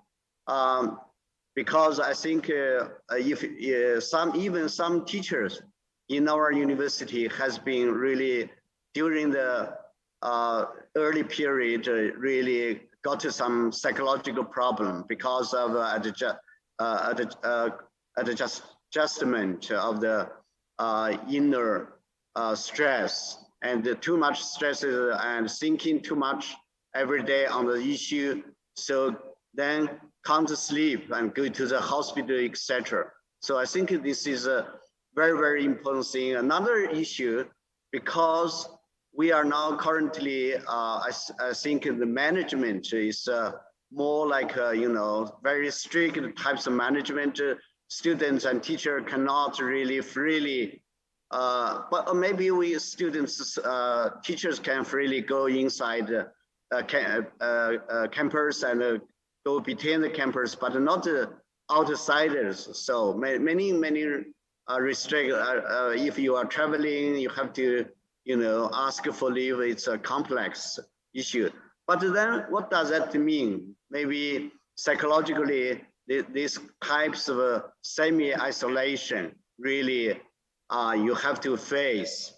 because I think if some teachers in our university has been really during the early period really got to some psychological problem because of adjustment of the inner stress, and too much stress and thinking too much every day on the issue, so then can't sleep and go to the hospital, etc. So I think this is a very important thing. Another issue, because we are now currently, I think the management is more like, very strict types of management. Students and teacher cannot really freely, but maybe we students, teachers can freely go inside campus and go between the campus, but not outsiders. So many restrict. If you are traveling, you have to, ask for leave. It's a complex issue. But then, what does that mean? Maybe psychologically, these types of semi-isolation really you have to face.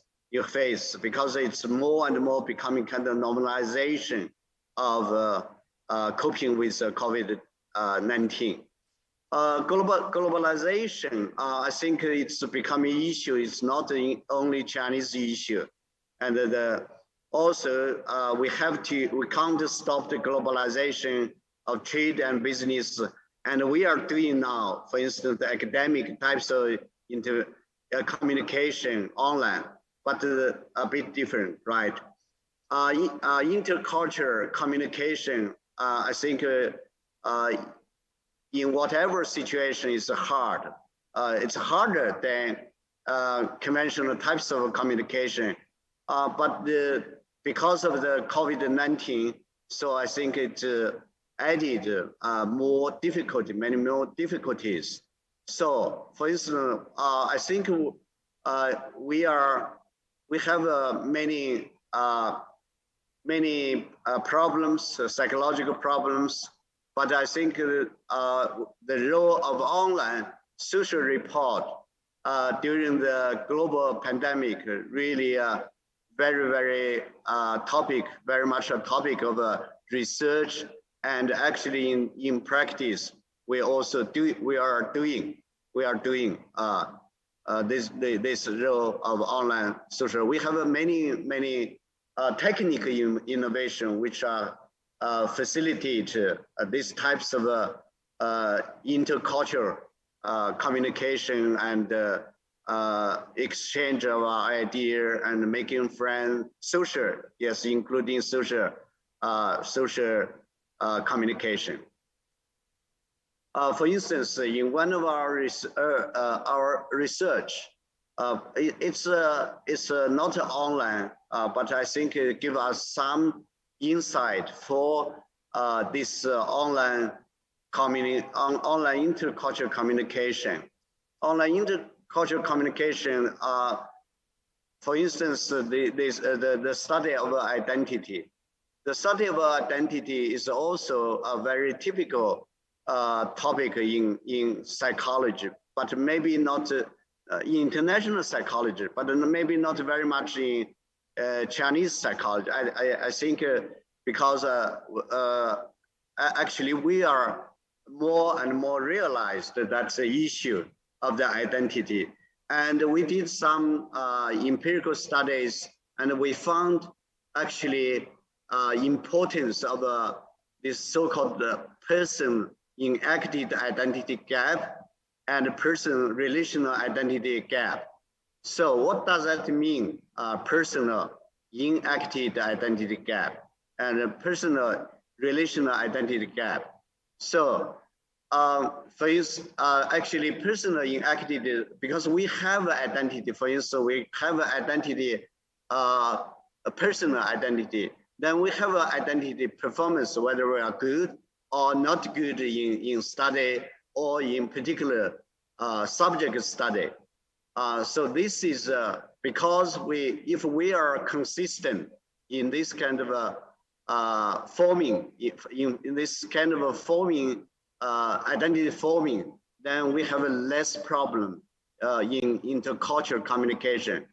Because it's more and more becoming kind of normalization of coping with COVID-19. Globalization, I think it's becoming an issue. It's not only Chinese issue, and also we can't stop the globalization of trade and business, and we are doing now, for instance, the academic types of communication online, but a bit different, right? Intercultural communication, I think in whatever situation is hard. It's harder than conventional types of communication, but because of the COVID-19, so I think it added more difficulty, many more difficulties. So, for instance, I think we have many problems, psychological problems. But I think the role of online social report during the global pandemic really very much a topic of research, and actually in practice we are doing this role of online social. We have many technical innovation which are facilitate these types of intercultural communication and exchange of idea and making friends, social, yes, including social communication. For instance, in one of our research, it's not online, but I think it gives us some insight for this online intercultural communication. Online intercultural communication, for instance, the study of identity. The study of identity is also a very typical topic in psychology, but maybe not in international psychology, but maybe not very much in Chinese psychology. I think because actually we are more and more realized that that's the issue of the identity. And we did some empirical studies, and we found actually importance of this so-called person enacted identity gap and person relational identity gap. So what does that mean? Personal enacted identity gap and personal relational identity gap. So for instance, actually personal enacted, because we have identity, for instance, we have identity, a personal identity, then we have an identity performance, whether we are good or not good in study or in particular subject study. So this is because if we are consistent in this kind of forming, in this kind of forming, identity forming, then we have a less problem in intercultural communication.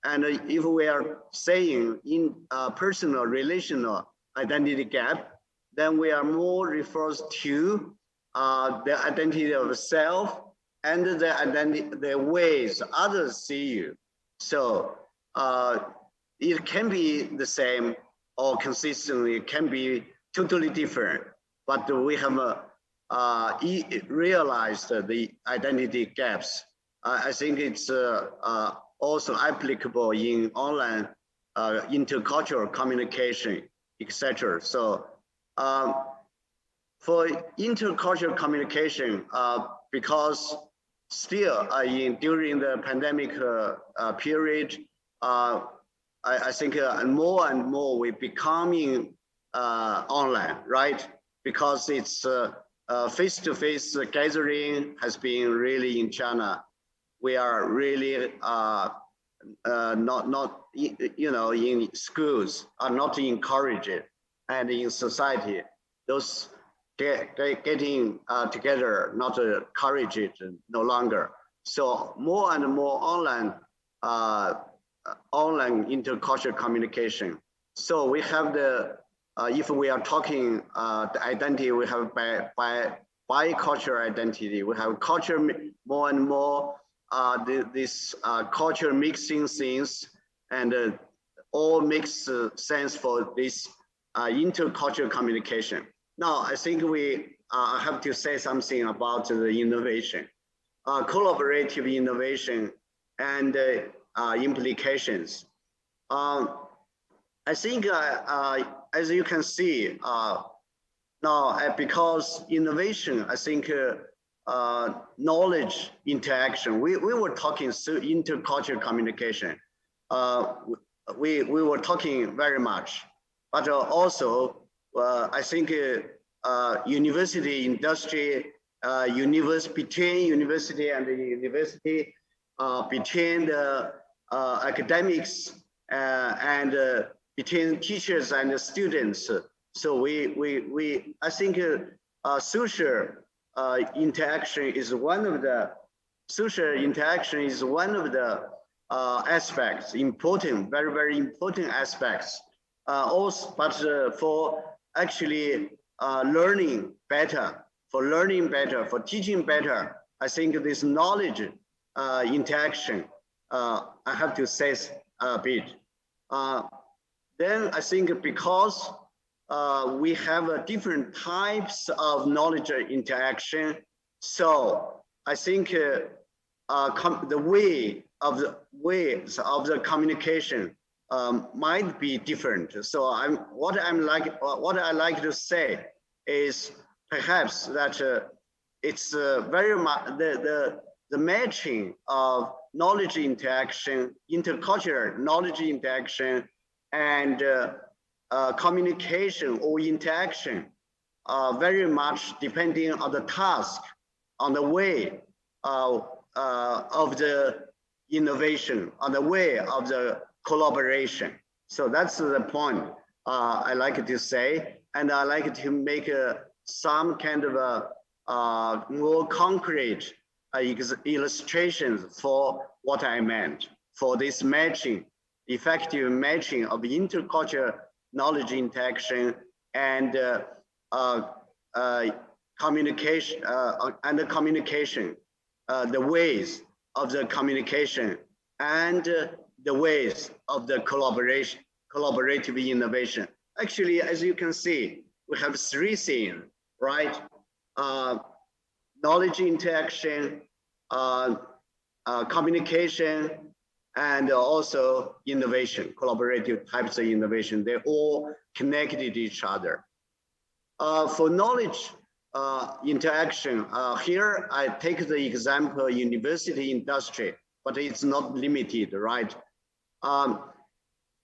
And if we are saying in personal relational identity gap, then we are more refers to the identity of self and the identity, the ways others see you. So it can be the same or consistently, it can be totally different, but we have realized the identity gaps. I think it's also applicable in online intercultural communication, etc. So For intercultural communication, because still during the pandemic period, I think more and more we're becoming online, right? Because it's face-to-face gathering has been really in China. We are really not in schools are not encouraged, and in society those getting together not encouraged no longer. So more and more online intercultural communication. So we have the if we are talking the identity, we have bicultural identity. We have culture more and more this culture mixing things, and all makes sense for this intercultural communication. Now, I think we have to say something about the innovation, collaborative innovation and implications. I think as you can see now, because innovation, I think knowledge interaction, we were talking intercultural communication. We were talking very much, but also I think university, industry, between university and the university, between the academics and between teachers and the students. So I think social interaction is one of the aspects, important, very, very important aspects. Also, but for actually learning better, for teaching better, I think this knowledge interaction, I have to say a bit. Then I think because we have different types of knowledge interaction, so I think the ways of the communication might be different. So what I like to say is perhaps that it's very much the matching of knowledge interaction, intercultural knowledge interaction, and communication or interaction very much depending on the task, on the way of the innovation, on the way of the collaboration. So that's the point I like to say, and I like to make some kind of a more concrete illustrations for what I meant, for this matching, effective matching of intercultural knowledge interaction and communication, the ways of the communication and the ways of the collaborative innovation. Actually, as you can see, we have three things, right? Knowledge interaction, communication, and also innovation, collaborative types of innovation. They're all connected to each other. For knowledge interaction, here I take the example university industry, but it's not limited, right?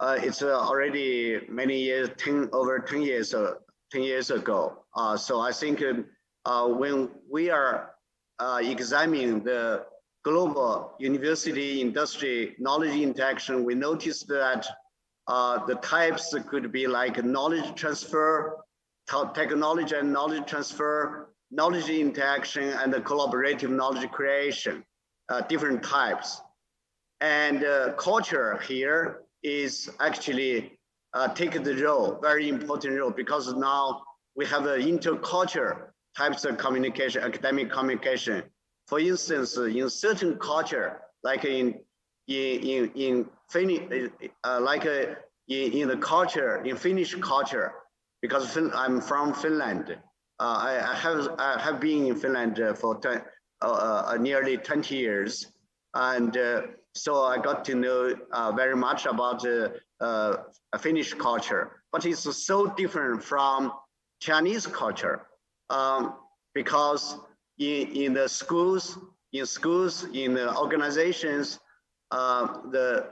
It's already many years, over 10 years ago. So I think when we are examining the global university industry knowledge interaction, we noticed that the types could be like knowledge transfer, technology and knowledge transfer, knowledge interaction, and the collaborative knowledge creation, different types. And culture here is actually take the role, very important role, because now we have an intercultural types of communication, academic communication. For instance, in certain culture, like in the culture, in Finnish culture, because I'm from Finland, I have been in Finland for nearly 20 years, and so I got to know very much about Finnish culture. But it's so different from Chinese culture. because in the schools, in the organizations, the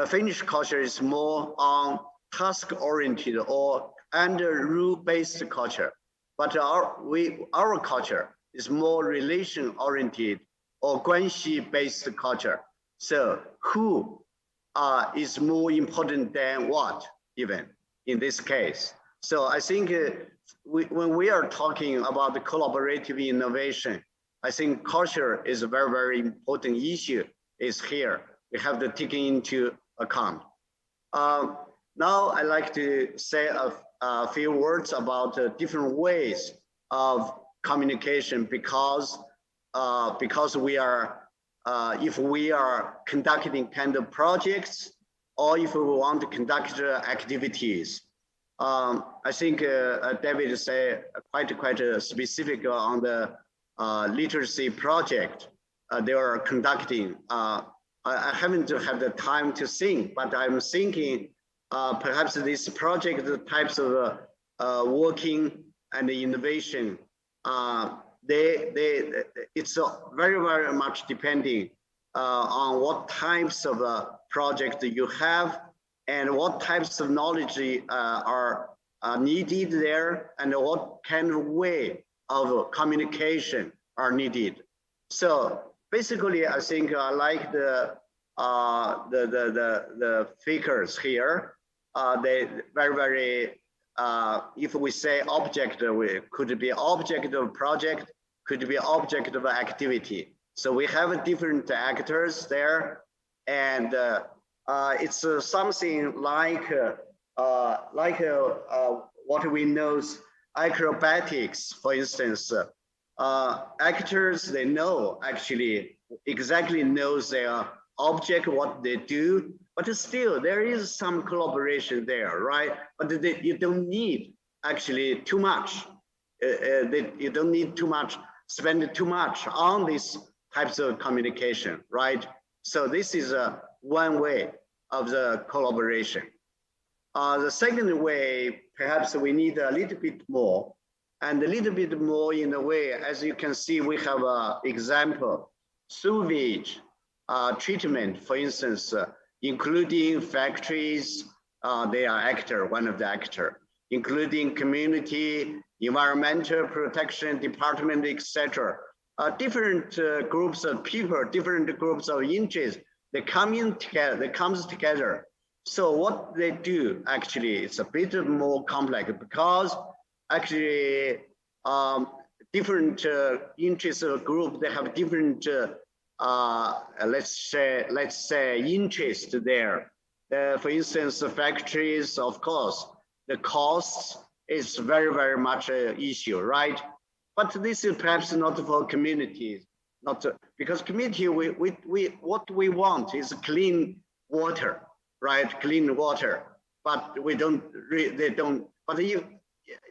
Finnish culture is more on task-oriented or under rule-based culture, but our culture is more relation-oriented or 关系-based culture. So who is more important than what, even in this case? So I think when we are talking about the collaborative innovation, I think culture is a very, very important issue is here. We have to take into account. Now I'd like to say a few words about different ways of communication because we are, if we are conducting kind of projects or if we want to conduct activities. I think David said quite specific on the literacy project they are conducting. I haven't had the time to think, but I'm thinking perhaps this project, the types of working and the innovation, it's very, very much depending on what types of project you have and what types of knowledge are needed there and what kind of way of communication are needed. So basically, I think I like the figures here. They very, if we say object, could be object of project, could be object of activity. So we have different actors there, and it's something like what we know acrobatics, for instance. Actors, they know actually exactly knows their object, what they do, but still there is some collaboration there, right? But you don't need actually too much. You don't need too much, spend too much on these types of communication, right? So this is one way of the collaboration. The second way, perhaps we need a little bit more, and a little bit more in a way, as you can see, we have an example, sewage treatment, for instance, including factories, they are actor, one of the actor, including community, environmental protection department, etc. Different groups of people, different groups of interests, they come in together, they comes together. So what they do actually, it's a bit more complex because actually different interests of group, they have different let's say interest there. For instance, the factories, of course, the costs is very, very much an issue, right? But this is perhaps not for communities, not because community, what we want is clean water, right? Clean water, but we don't, they don't, but in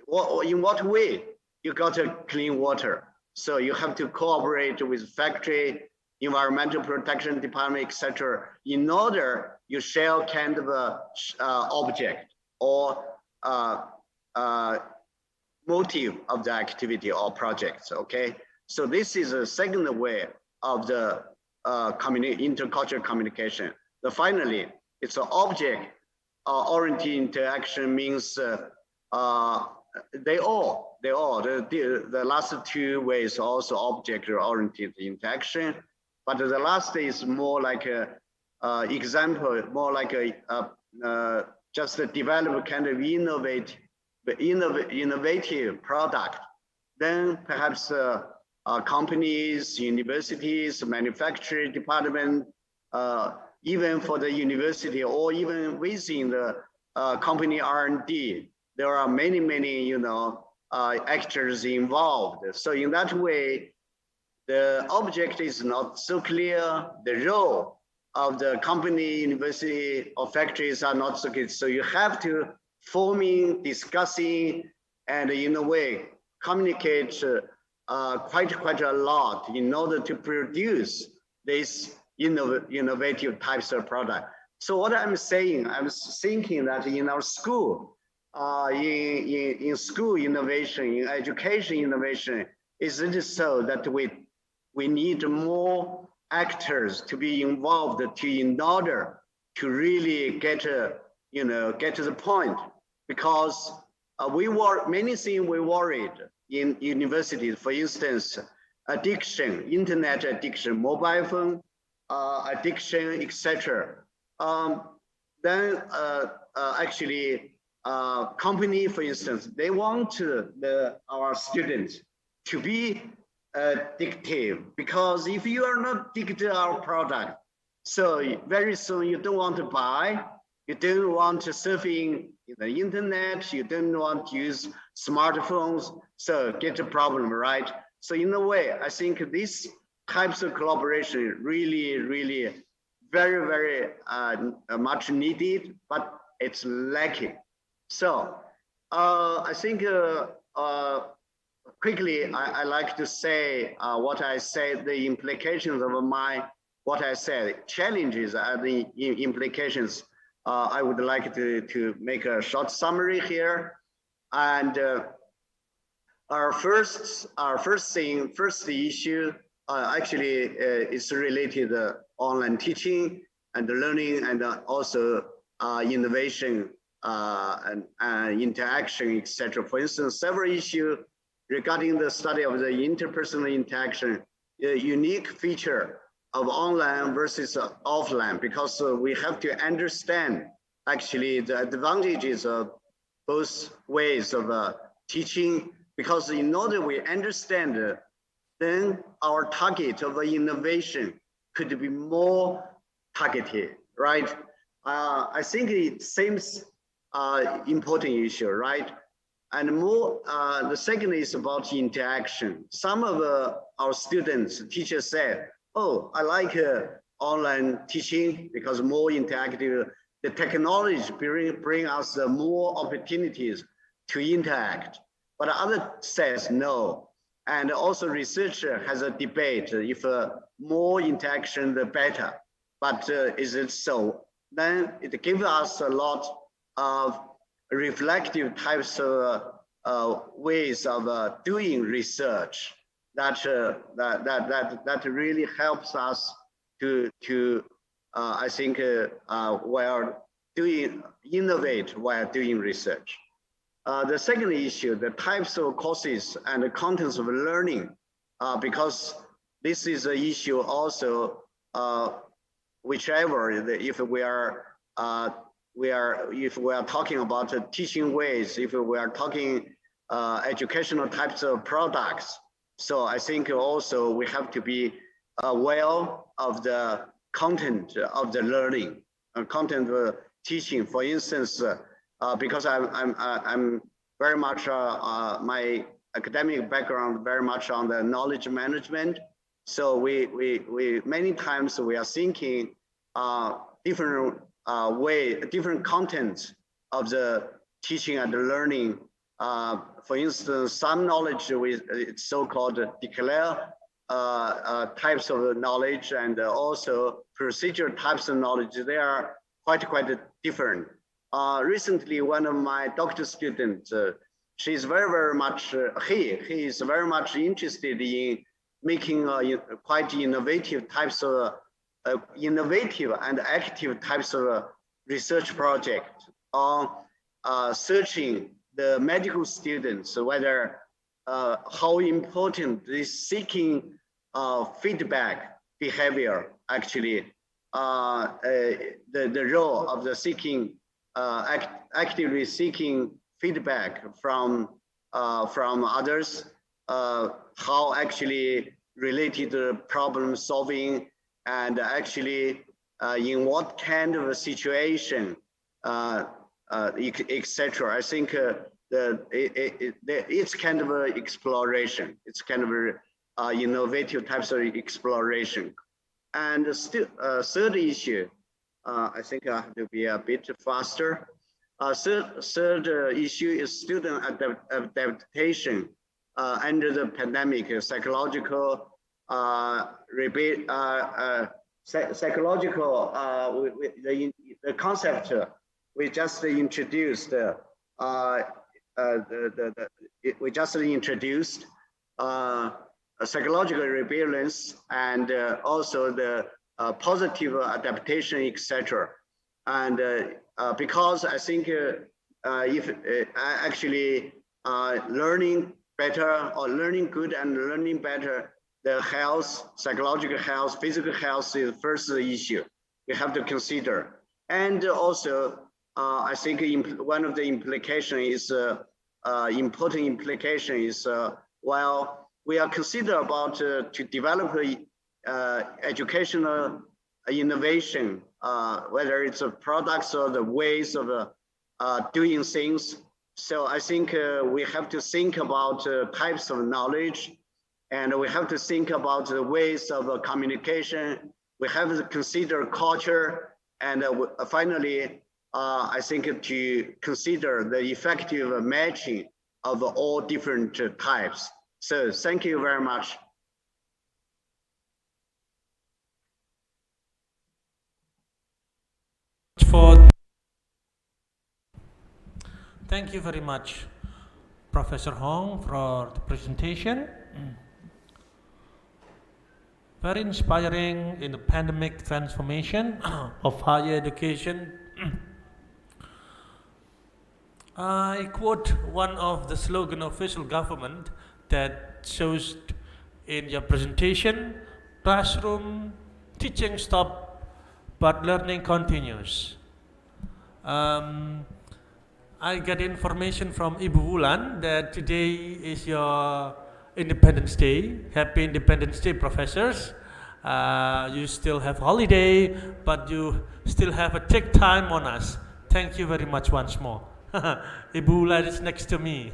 what way you got a clean water? So you have to cooperate with factory, environmental protection department, etc. in order you share kind of a object or motive of the activity or projects, okay? So this is a second way of the intercultural communication. Finally, it's an object oriented interaction means the last two ways also object oriented interaction, but the last is more like a example, more like a just to develop kind of innovative product. Then perhaps companies, universities, manufacturing department, even for the university or even within the company R&D, there are many, actors involved. So in that way, the object is not so clear. The role of the company, university, or factories are not so clear. So you have to forming, discussing, and in a way communicate quite a lot in order to produce this innovative types of product. So what I'm saying, I'm thinking that in our school, in school innovation, in education innovation, is it so that we need more actors to be involved in order to really get to the point? Because many things we worried in universities, for instance, addiction, internet addiction, mobile phone addiction, etc. Then actually, company, for instance, they want our students to be addictive, because if you are not addicted to our product, so very soon you don't want to buy, you don't want to surfing the internet, you don't want to use smartphones, so get a problem, right? So in a way, I think these types of collaboration really very, very much needed, but it's lacking. So I think quickly, I like to say what I said, the implications of what I said, challenges and the implications. I would like to make a short summary here. And our first issue actually is related to online teaching and learning, and also innovation and interaction, etc. For instance, several issues regarding the study of the interpersonal interaction, a unique feature of online versus offline, because we have to understand actually the advantages of both ways of teaching, because in order we understand, then our target of innovation could be more targeted, right? I think it seems important issue, right? And more, the second is about interaction. Some of our students, teachers said, oh, I like online teaching because more interactive. The technology bring us more opportunities to interact. But others says no. And also researcher has a debate if more interaction the better. But is it so? Then it gives us a lot of reflective types of ways of doing research that really helps us to I think while innovate while doing research. The second issue, the types of courses and the contents of learning, because this is an issue also, whichever, if we are talking about teaching ways, if we are talking educational types of products. So I think also we have to be aware of the content of the learning, content of teaching. For instance, because I'm very much my academic background very much on the knowledge management. So we many times we are thinking different different contents of the teaching and the learning. For instance, some knowledge it's so-called declare types of knowledge, and also procedure types of knowledge. They are quite different. Recently, one of my doctor students, she's very much, he is very much interested in making quite innovative types of innovative and active types of research project on searching the medical students, whether how important this seeking feedback behavior actually, the role of the seeking actively seeking feedback from others, how actually related to problem solving, and actually in what kind of a situation, etc. I think it's kind of an exploration. It's kind of a innovative types of exploration. And still, third issue, I think I have to be a bit faster. Third issue is student adaptation under the pandemic, psychological psychological the concept we just introduced we just introduced psychological resilience and also the positive adaptation, etc. And because I think if actually learning better or learning good and learning better, the health, psychological health, physical health is the first issue we have to consider. And also, I think one of the implications is important implication is while we are considered about to develop educational innovation, whether it's products or the ways of doing things. So I think we have to think about types of knowledge, and we have to think about the ways of communication. We have to consider culture, and finally, I think to consider the effective matching of all different types. So thank you very much. Thank you very much, Professor Hong, for the presentation. Very inspiring in the pandemic transformation of higher education. I quote one of the slogan of official government that shows in your presentation: classroom teaching stop, but learning continues. I get information from Ibu Wulan that today is your Independence Day. Happy Independence Day, professors. You still have holiday, but you still have a take time on us. Thank you very much once more. Ibu Wulan is next to me.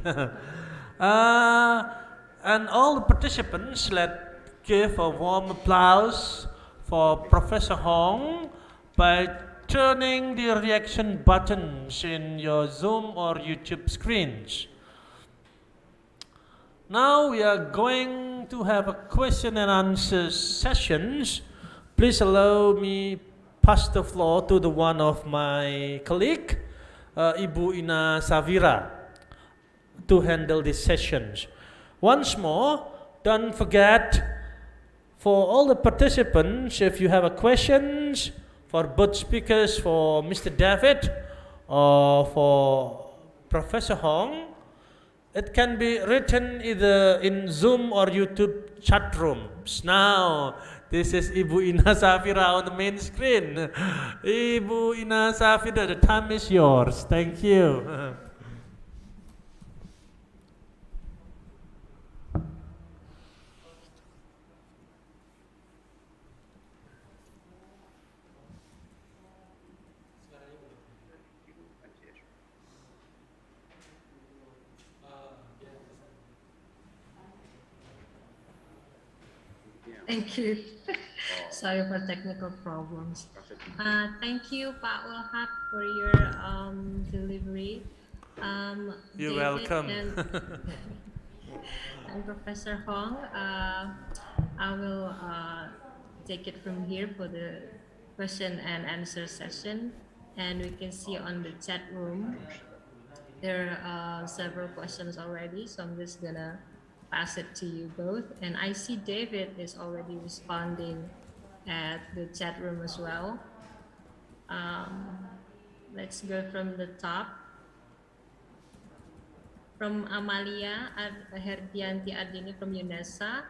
And all the participants, let's give a warm applause for Professor Hong by turning the reaction buttons in your Zoom or YouTube screens. Now we are going to have a question and answer sessions. Please allow me pass the floor to the one of my colleague, Ibu Ina Savira, to handle these sessions. Once more, don't forget, for all the participants, if you have a questions for both speakers, for Mr. David or for Professor Hong, it can be written either in Zoom or YouTube chat rooms. Now, this is Ibu Ina Safira on the main screen. Ibu Ina Safira, the time is yours. Thank you. Thank you. Sorry for technical problems. Thank you, Pak Wilhab, for your delivery. You're David welcome. And Professor Hong, I will take it from here for the question and answer session. And we can see on the chat room, there are several questions already, so I'm just gonna pass it to you both. And I see David is already responding at the chat room as well. Let's go from the top. From Amalia Herdianti Ardini from UNESA.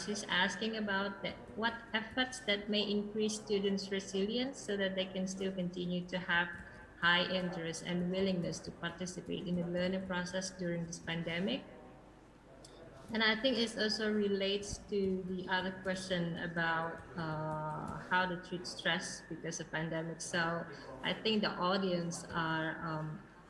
She's asking about what efforts that may increase students' resilience so that they can still continue to have high interest and willingness to participate in the learning process during this pandemic. And I think it also relates to the other question about how to treat stress because of pandemic. So I think the audience are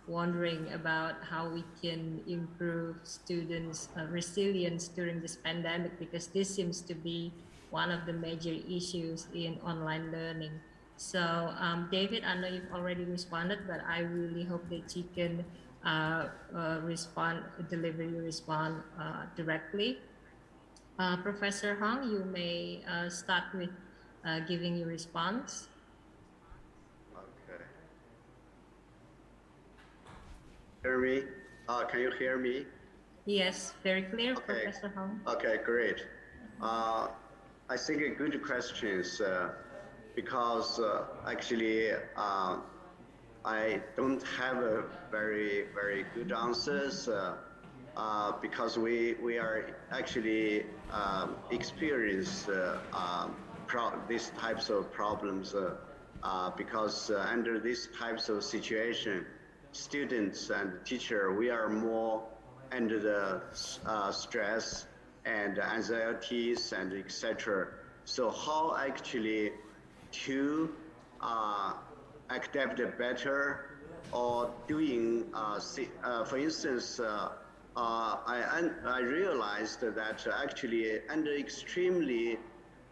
wondering about how we can improve students' resilience during this pandemic, because this seems to be one of the major issues in online learning. So David, I know you've already responded, but I really hope that you can deliver your response directly. Professor Hong, you may start with giving your response. Okay. hear me? Can you hear me? Yes, very clear, Okay. Professor Hong. Okay, great. I think a good questions because actually I don't have a very good answers because we are actually experience these types of problems because under these types of situation, students and teacher, we are more under the stress and anxieties and etc. So how actually to adapt better or doing, for instance, I realized that actually under extremely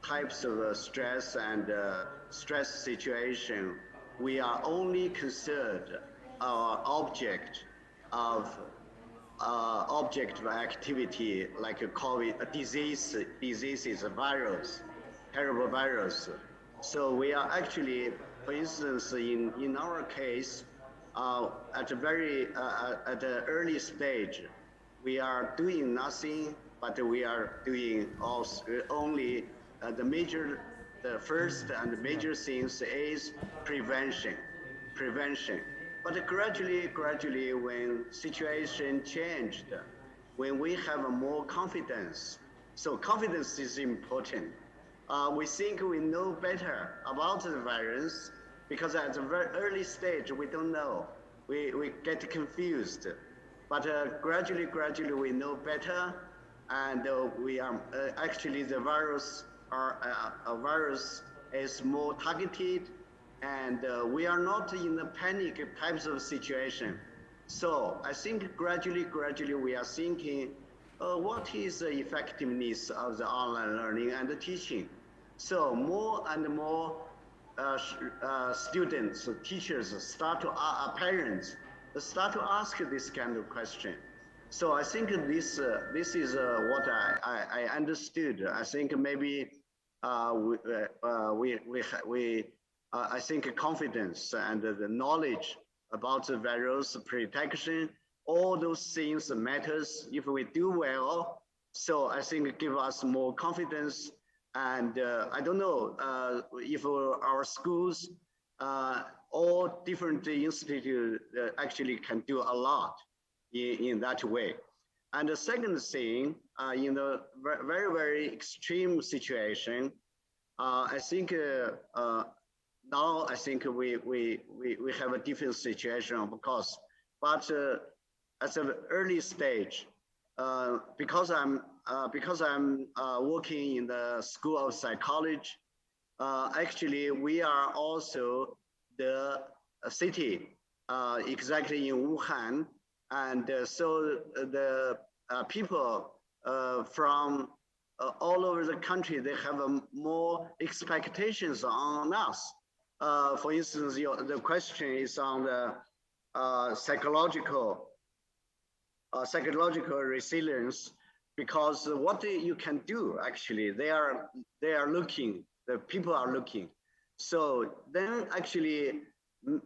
types of stress and stress situation, we are only concerned object of activity like a COVID, a diseases, a virus, terrible virus. So we are actually, for instance, in our case, at a very at an early stage, we are doing nothing, but we are doing also only the first and the major things is prevention. But gradually, when situation changed, when we have more confidence, so confidence is important. We think we know better about the virus because at a very early stage, we don't know. We get confused. But gradually we know better, and we are actually the virus is more targeted, and we are not in a panic types of situation. So I think gradually we are thinking, what is the effectiveness of the online learning and the teaching? So more and more students, teachers parents start to ask this kind of question. So I think this is what I understood. I think maybe I think confidence and the knowledge about the virus protection, all those things matters if we do well. So I think give us more confidence. And I don't know if our schools, all different institutes actually can do a lot in that way. And the second thing, in a very extreme situation, I think now I think we have a different situation, of course, but at an early stage, because I'm working in the School of Psychology. Actually, we are also the city exactly in Wuhan, and so the people from all over the country, they have more expectations on us. For instance, the question is on the psychological resilience, because what you can do actually, they are looking, the people are looking. So then actually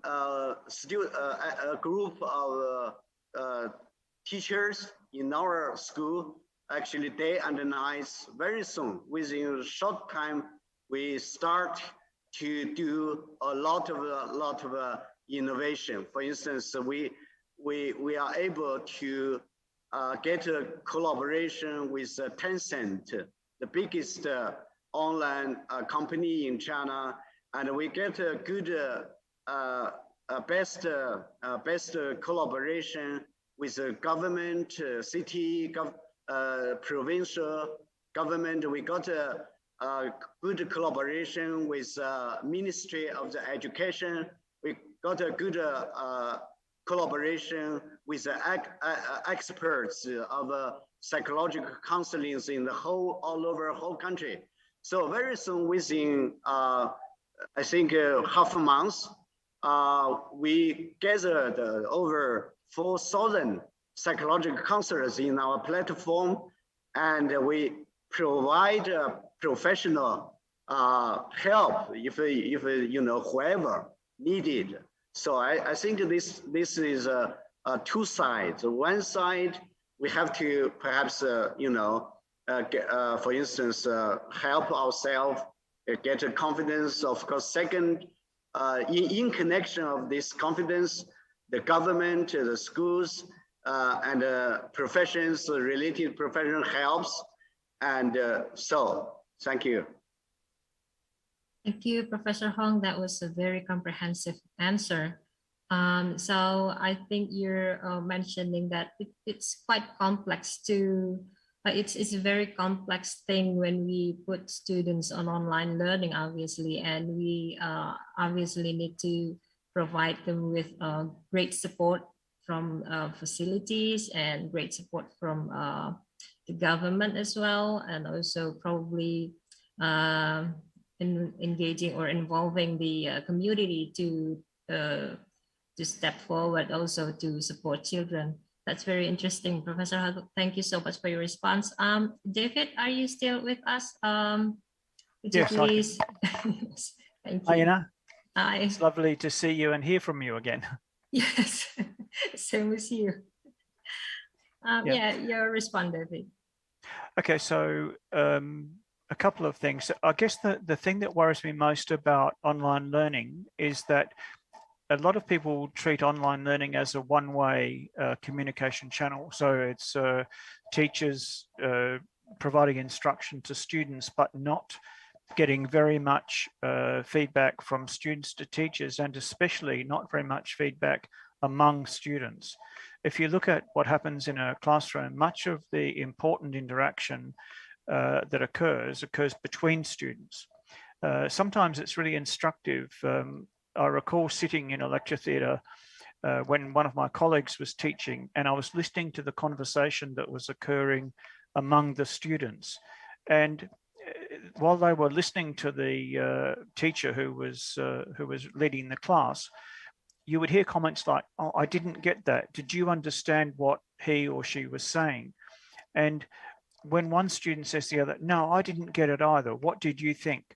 a group of teachers in our school, actually they analyze very soon, within a short time, we start to do a lot of innovation. For instance, we are able to get a collaboration with Tencent, the biggest online company in China, and we get a good best collaboration with the government, city, provincial government. We got a good collaboration with Ministry of the Education. We got a good collaboration with experts of psychological counseling in the all over the whole country. So very soon, within I think half a month, we gathered over 4,000 psychological counselors in our platform, and we provide professional help if you know whoever needed. So I think this is two sides. One side, we have to perhaps, for instance, help ourselves get a confidence. Of course, second, in connection of this confidence, the government, the schools, and professions, related profession helps. And so, thank you. Thank you, Professor Hong. That was a very comprehensive answer. So I think you're mentioning that it's quite complex to, it's a very complex thing when we put students on online learning, obviously, and we obviously need to provide them with great support from facilities and great support from the government as well, and also probably engaging or involving the community to step forward also to support children. That's very interesting, Professor Hung. Thank you so much for your response. David, are you still with us? Would you please? Thank you. Hi. Hi. It's lovely to see you and hear from you again. Yes, same with you. Yeah, your response, David. Okay, so a couple of things. I guess the thing that worries me most about online learning is that a lot of people treat online learning as a one-way communication channel. So it's teachers providing instruction to students, but not getting very much feedback from students to teachers, and especially not very much feedback among students. If you look at what happens in a classroom, much of the important interaction that occurs between students. Sometimes it's really instructive. I recall sitting in a lecture theatre when one of my colleagues was teaching, and I was listening to the conversation that was occurring among the students. And while they were listening to the teacher who was leading the class, you would hear comments like, "Oh, I didn't get that. Did you understand what he or she was saying?" And when one student says to the other, "No, I didn't get it either. What did you think?"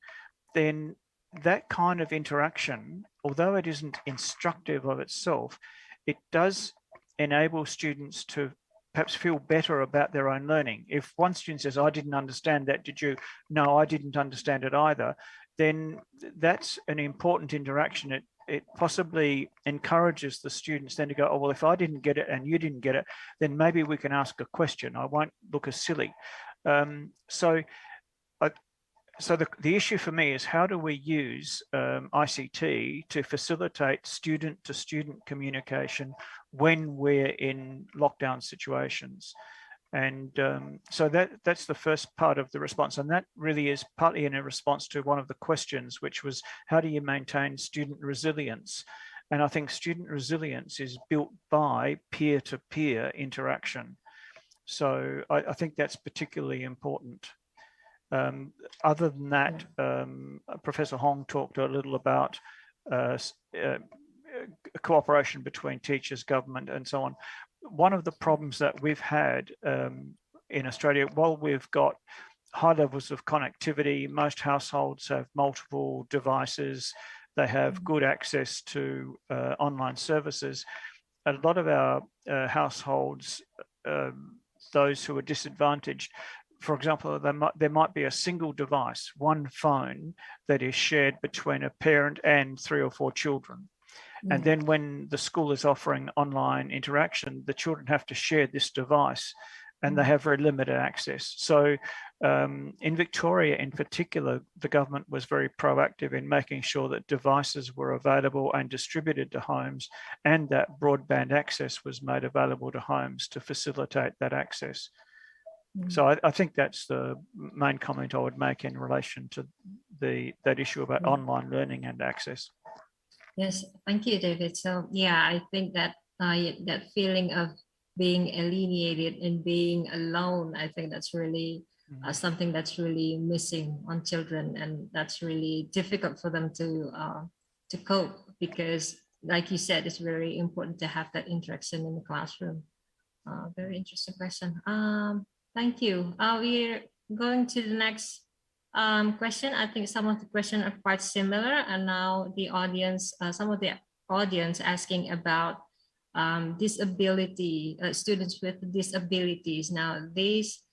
Then that kind of interaction, although it isn't instructive of itself, it does enable students to perhaps feel better about their own learning. If one student says, "I didn't understand that, did you?" "No, I didn't understand it either," then that's an important interaction. It possibly encourages the students then to go, "Oh, well, if I didn't get it and you didn't get it, then maybe we can ask a question. I won't look as silly." So the issue for me is, how do we use ICT to facilitate student-to-student communication when we're in lockdown situations? And so that's the first part of the response. And that really is partly in a response to one of the questions, which was, how do you maintain student resilience? And I think student resilience is built by peer-to-peer interaction. So I think that's particularly important. Other than that, Professor Hong talked a little about cooperation between teachers, government, and so on. One of the problems that we've had in Australia, while we've got high levels of connectivity, most households have multiple devices, they have good access to online services. A lot of our households, those who are disadvantaged, for example, there might be a single device, one phone that is shared between a parent and 3 or 4 children. And then when the school is offering online interaction, the children have to share this device and they have very limited access. So in Victoria in particular, the government was very proactive in making sure that devices were available and distributed to homes, and that broadband access was made available to homes to facilitate that access. So I think that's the main comment I would make in relation to that issue about online learning and access. Yes, thank you, David. So yeah, I think that that feeling of being alienated and being alone, I think that's really something that's really missing on children, and that's really difficult for them to cope, because, like you said, it's very important to have that interaction in the classroom. Very interesting question. Thank you. We're going to the next question. I think some of the questions are quite similar, and now the audience, some of the audience asking about disability, students with disabilities. Now, these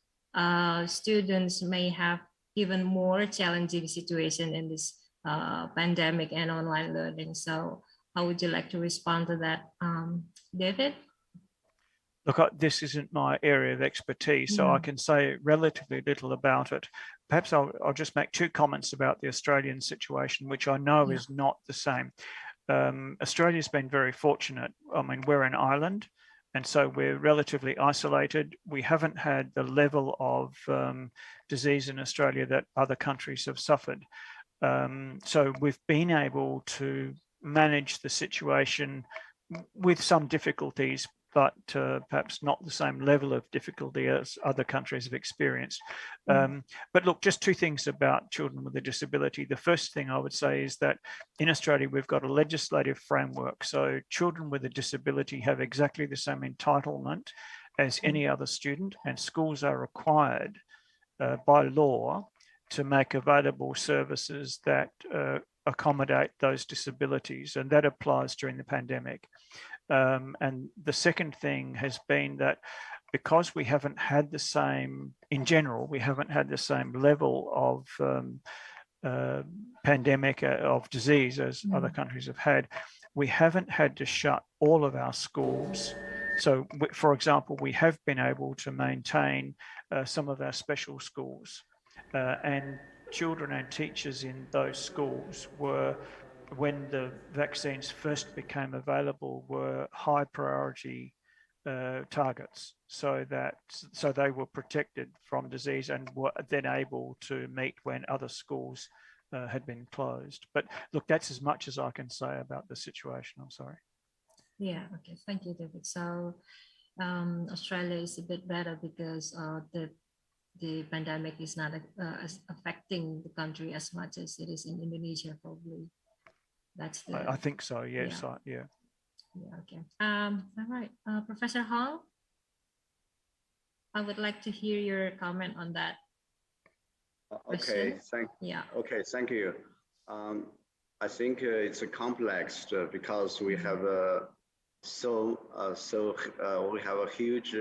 students may have even more challenging situation in this pandemic and online learning. So how would you like to respond to that, David? Look, this isn't my area of expertise, so I can say relatively little about it. Perhaps I'll just make two comments about the Australian situation, which I know is not the same. Australia's been very fortunate. I mean, we're an island, and so we're relatively isolated. We haven't had the level of disease in Australia that other countries have suffered. So we've been able to manage the situation with some difficulties, but perhaps not the same level of difficulty as other countries have experienced. But look, just two things about children with a disability. The first thing I would say is that in Australia, we've got a legislative framework. So children with a disability have exactly the same entitlement as any other student, and schools are required by law to make available services that accommodate those disabilities, and that applies during the pandemic. And the second thing has been that because we haven't had the same, in general, we haven't had the same level of pandemic of disease as other countries have had, we haven't had to shut all of our schools. So, for example, we have been able to maintain some of our special schools, and children and teachers in those schools were, when the vaccines first became available, were high priority targets, so they were protected from disease and were then able to meet when other schools had been closed. But look, that's as much as I can say about the situation. I'm sorry. Yeah, okay, thank you, David. So Australia is a bit better because the pandemic is not affecting the country as much as it is in Indonesia, probably. That's the. I think so. Yes. Yeah. Yeah. Okay. All right, Professor Hong, I would like to hear your comment on that. Okay. Question. Okay. Thank you. I think it's a complex because we have we have a huge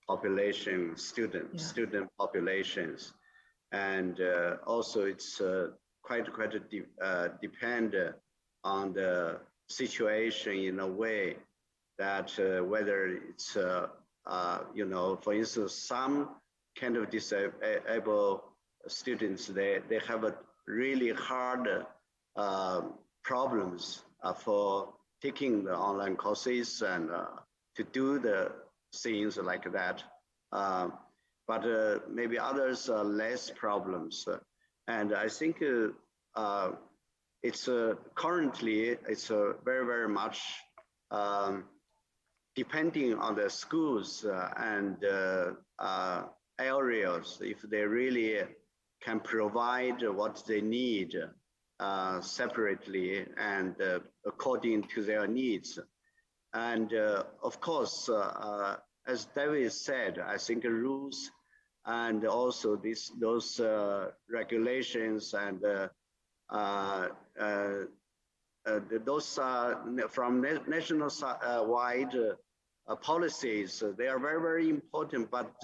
population, student populations, and also it's quite depend on the situation in a way that whether it's for instance, some kind of disabled students, they have a really hard problems for taking the online courses and to do the things like that. But maybe others are less problems. And I think it's currently, it's very, very much depending on the schools and areas, if they really can provide what they need separately and according to their needs. And of course, as David said, I think rules and also those regulations and those from national wide policies, they are very, very important. But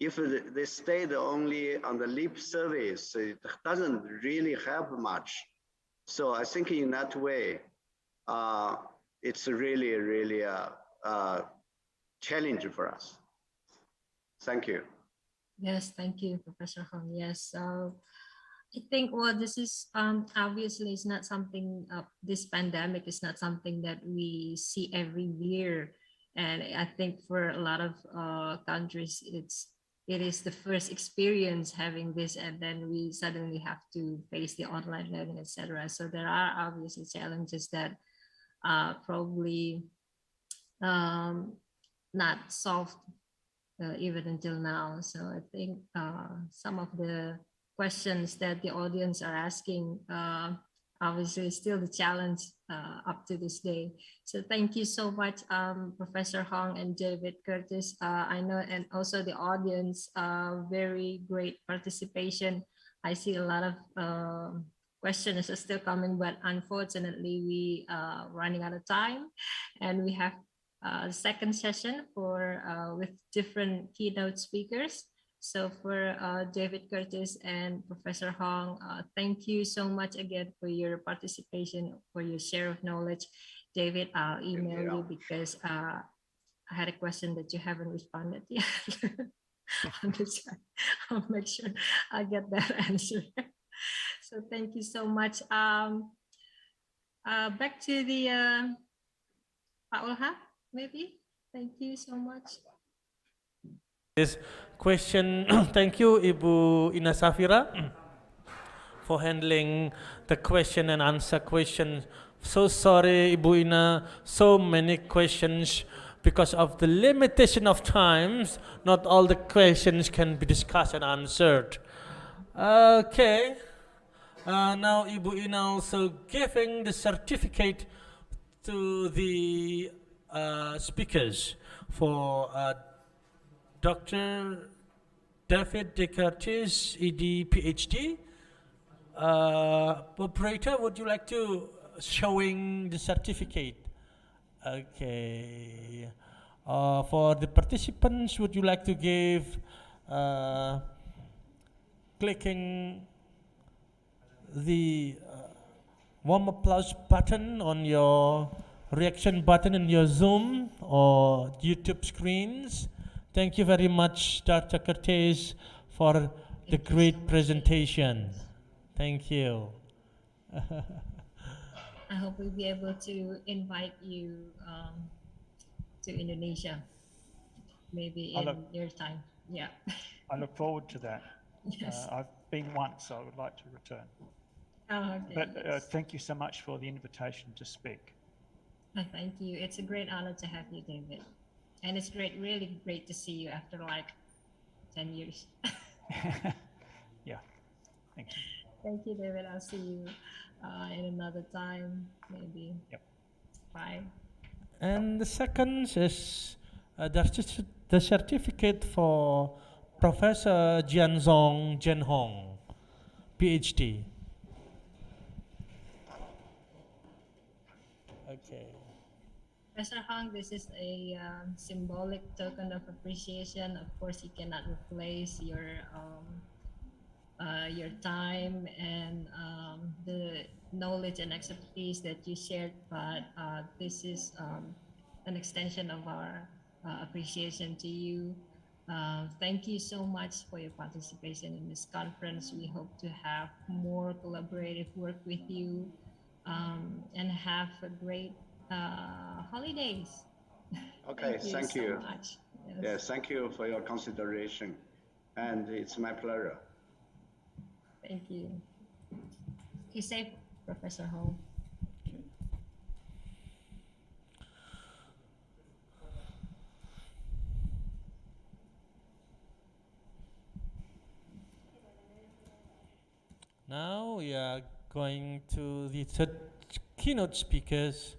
if they stayed only on the lip service, it doesn't really help much. So I think in that way, it's really, really a challenge for us. Thank you. Yes, thank you, Professor Hong. Yes, so I think, well, this is obviously it's not something, this pandemic is not something that we see every year. And I think for a lot of countries, it is the first experience having this, and then we suddenly have to face the online learning, etc. So there are obviously challenges that probably not solved even until now. So I think some of the questions that the audience are asking obviously still the challenge up to this day. So thank you so much, Professor Hong and David Curtis. I know, and also the audience, very great participation. I see a lot of questions are still coming, but unfortunately we are running out of time, and we have a second session for with different keynote speakers. So for David Curtis and Professor Hong, thank you so much again for your participation, for your share of knowledge. David, I'll email you because I had a question that you haven't responded yet. I'll make sure I get that answer. So thank you so much. Back to the Pak Ulha, maybe. Thank you so much. This question, thank you, Ibu Ina Safira, for handling the question and answer question. So sorry, Ibu Ina, so many questions. Because of the limitation of times, not all the questions can be discussed and answered. Okay. Now Ibu Ina also giving the certificate to the speakers for Dr. David De Curtis, ED, PhD. Operator, would you like to showing the certificate? Okay. For the participants, would you like to give clicking the warm applause button on your reaction button in your Zoom or YouTube screens? Thank you very much, Dr. Curtis, for the great presentation. Thank you. I hope we'll be able to invite you to Indonesia, maybe in your time. Yeah. I look forward to that. Yes. I've been once, so I would like to return. Oh, okay. But Yes. thank you so much for the invitation to speak. Thank you. It's a great honor to have you, David. And it's really great to see you after like 10 years. Yeah, thank you. Thank you, David. I'll see you in another time, maybe. Yep. Bye. And the second is the certificate for Professor Jianzong Zhenhong, PhD. Okay. Professor Hong, this is a symbolic token of appreciation. Of course, you cannot replace your time and the knowledge and expertise that you shared, but this is an extension of our appreciation to you. Thank you so much for your participation in this conference. We hope to have more collaborative work with you and have a great holidays. Okay, thank you. So much. Yes, thank you for your consideration. And it's my pleasure. Thank you. Be safe, Professor Ho. Now we are going to the third keynote speakers,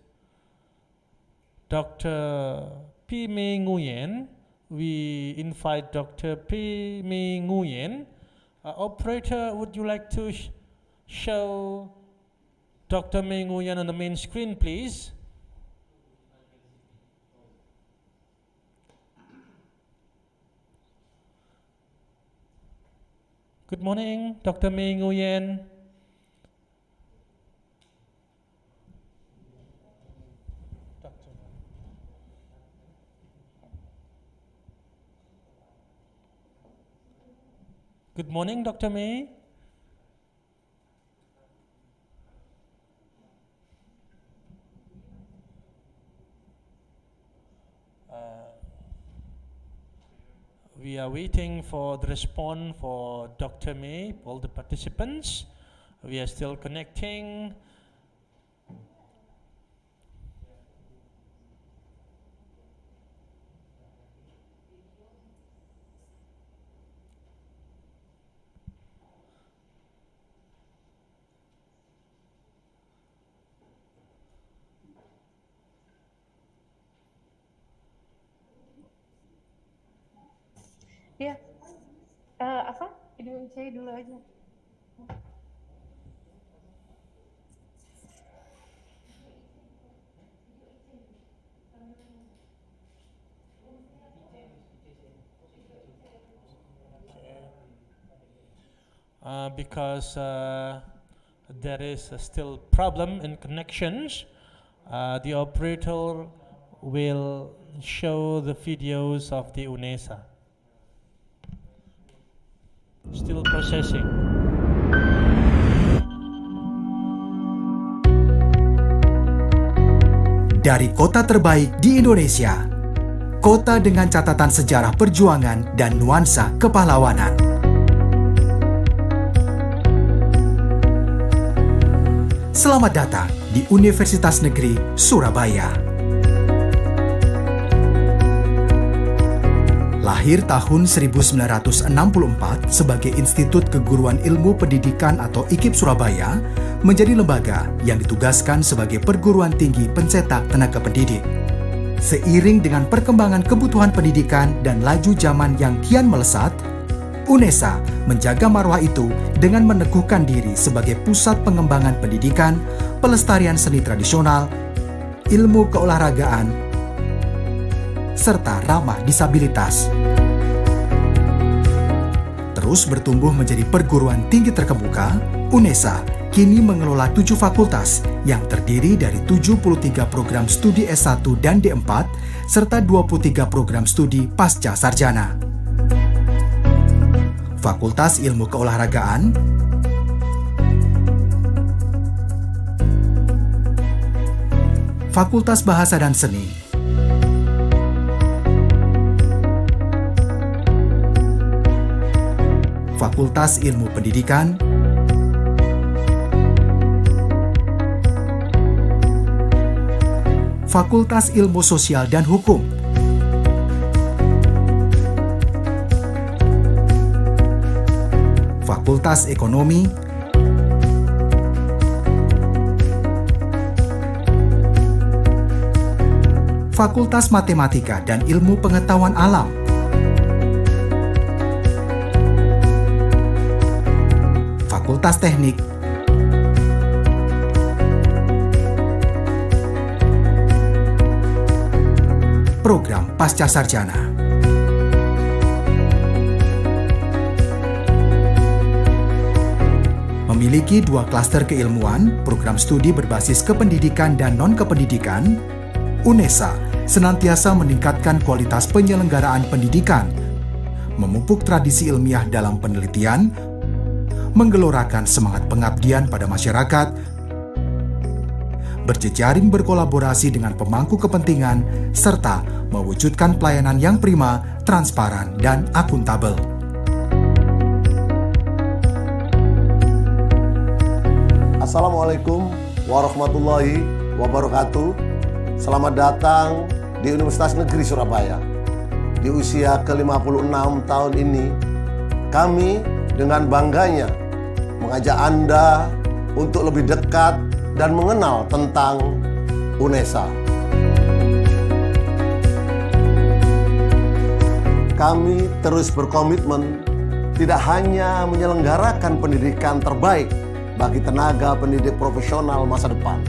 Dr. P. Mei Nguyen. We invite Dr. P. Mei Nguyen. Operator, would you like to show Dr. Mei Nguyen on the main screen, please? Good morning, Dr. Mei Nguyen. Good morning, Dr. Mei. We are waiting for the response for Dr. Mei, all the participants. We are still connecting. Ya, apa? Ibu saya dulu aja. because there is still problem in connections. The operator will show the videos of the UNESA. Still processing. Dari kota terbaik di Indonesia, kota dengan catatan sejarah perjuangan dan nuansa kepahlawanan. Selamat datang di Universitas Negeri Surabaya. Lahir tahun 1964 sebagai Institut Keguruan Ilmu Pendidikan atau IKIP Surabaya, menjadi lembaga yang ditugaskan sebagai perguruan tinggi pencetak tenaga pendidik. Seiring dengan perkembangan kebutuhan pendidikan dan laju zaman yang kian melesat, UNESA menjaga marwah itu dengan meneguhkan diri sebagai pusat pengembangan pendidikan, pelestarian seni tradisional, ilmu keolahragaan, serta ramah disabilitas. Terus bertumbuh menjadi perguruan tinggi terkemuka, UNESA kini mengelola 7 fakultas yang terdiri dari 73 program studi S1 dan D4 serta 23 program studi pasca sarjana. Fakultas Ilmu Keolahragaan, Fakultas Bahasa dan Seni, Fakultas Ilmu Pendidikan, Fakultas Ilmu Sosial dan Hukum, Fakultas Ekonomi, Fakultas Matematika dan Ilmu Pengetahuan Alam, Fakultas Teknik, Program Pasca Sarjana. Memiliki 2 klaster keilmuan, program studi berbasis kependidikan dan non-kependidikan, UNESA senantiasa meningkatkan kualitas penyelenggaraan pendidikan, memupuk tradisi ilmiah dalam penelitian, menggelorakan semangat pengabdian pada masyarakat, berjejaring berkolaborasi dengan pemangku kepentingan, serta mewujudkan pelayanan yang prima, transparan, dan akuntabel. Assalamualaikum warahmatullahi wabarakatuh. Selamat datang di Universitas Negeri Surabaya. Di usia ke-56 tahun ini, kami dengan bangganya mengajak Anda untuk lebih dekat dan mengenal tentang UNESA. Kami terus berkomitmen tidak hanya menyelenggarakan pendidikan terbaik bagi tenaga pendidik profesional masa depan.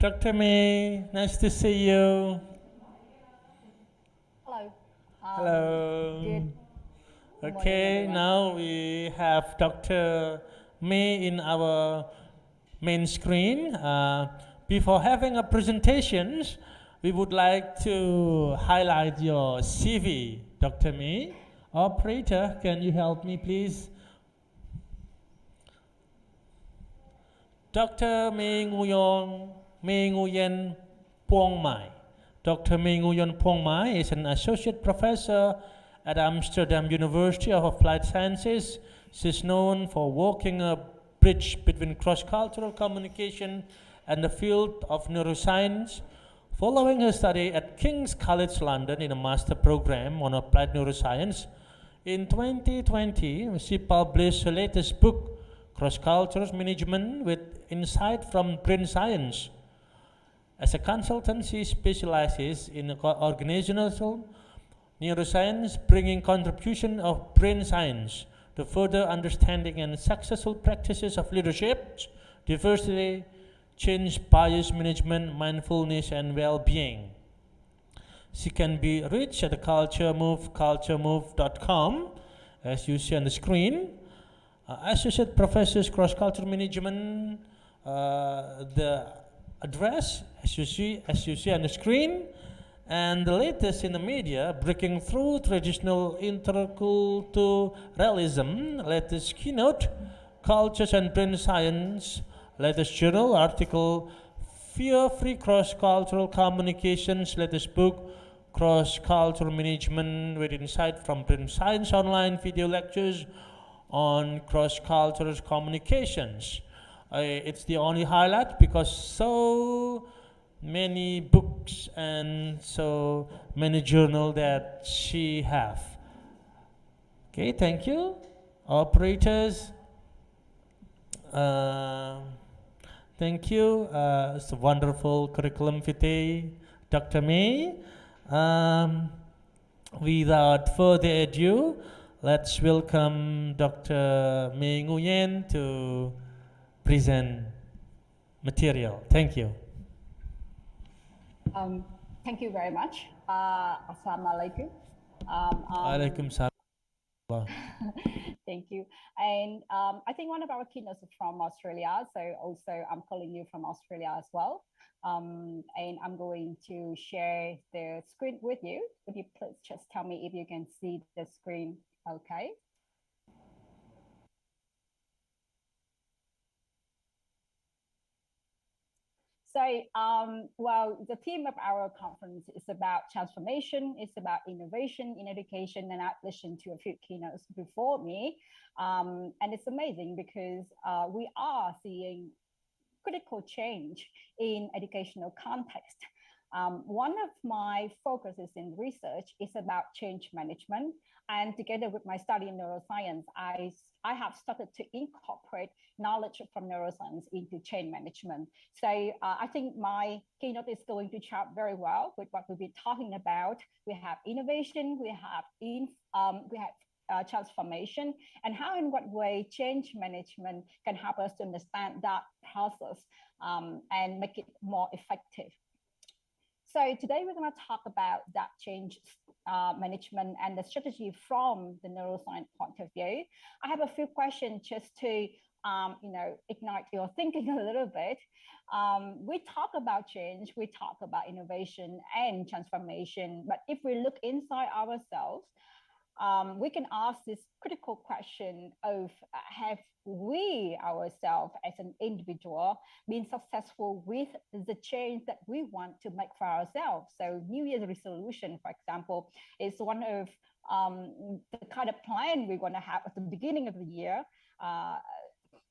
Dr. May, nice to see you. Hello. Hello. Okay, now we have Dr. May in our main screen. Before having a presentation, we would like to highlight your CV, Dr. May. Operator, can you help me, please? Dr. May Nguyen Phuong Mai. Dr. May Nguyen Phuong Mai is an associate professor at Amsterdam University of Applied Sciences. She's known for working a bridge between cross-cultural communication and the field of neuroscience. Following her study at King's College London in a master program on applied neuroscience, in 2020, she published her latest book, Cross-Cultural Management with Insight from Brain Science. As a consultant, she specializes in organizational neuroscience, bringing contribution of brain science to further understanding and successful practices of leadership, diversity, change, bias management, mindfulness, and well-being. She can be reached at the culturemove.com, as you see on the screen. Associate Professors Cross Cultural Management, the address, as you see on the screen, and the latest in the media, breaking through traditional interculturalism, latest keynote, cultures and brain science, latest journal article, fear-free cross-cultural communications, latest book, cross-cultural management with insight from brain science, online video lectures on cross-cultural communications. It's the only highlight because so many books and so many journals that she have. Okay, thank you, operators. Thank you. It's a wonderful curriculum vitae, Dr. May. Without further ado, let's welcome Dr. May Nguyen to present material. Thank you. Thank you very much. Assalamualaikum. Alaikum salam. Thank you. And I think one of our keynotes is from Australia. So also I'm calling you from Australia as well. And I'm going to share the screen with you. Would you please just tell me if you can see the screen? Okay. So, well, the theme of our conference is about transformation, it's about innovation in education, and I've listened to a few keynotes before me. And it's amazing because we are seeing critical change in educational context. One of my focuses in research is about change management. And together with my study in neuroscience, I have started to incorporate knowledge from neuroscience into change management. So I think my keynote is going to chart very well with what we've been talking about. We have innovation, we have transformation, and how in what way change management can help us to understand that process and make it more effective. So today we're going to talk about that change management and the strategy from the neuroscience point of view. I have a few questions just to ignite your thinking a little bit. We talk about change, we talk about innovation and transformation, but if we look inside ourselves, we can ask this critical question of have we ourselves as an individual been successful with the change that we want to make for ourselves? So New Year's resolution, for example, is one of the kind of plan we're going to have at the beginning of the year.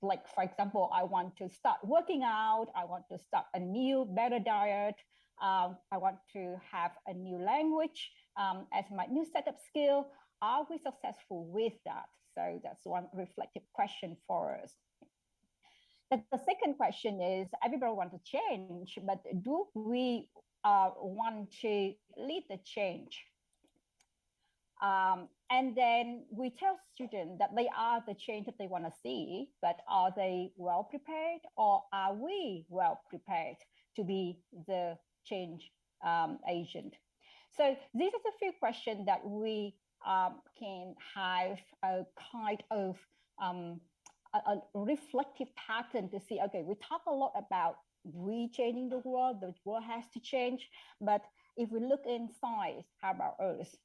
Like, for example, I want to start working out, I want to start a new, better diet, I want to have a new language as my new set of skill. Are we successful with that? So that's one reflective question for us. The second question is, everybody wants to change, but do we want to lead the change? And then we tell students that they are the change that they want to see, but are they well prepared, or are we well prepared to be the change agent? So these are the few questions that we can have a kind of a reflective pattern to see, okay, we talk a lot about we changing the world has to change, but if we look inside, how about us?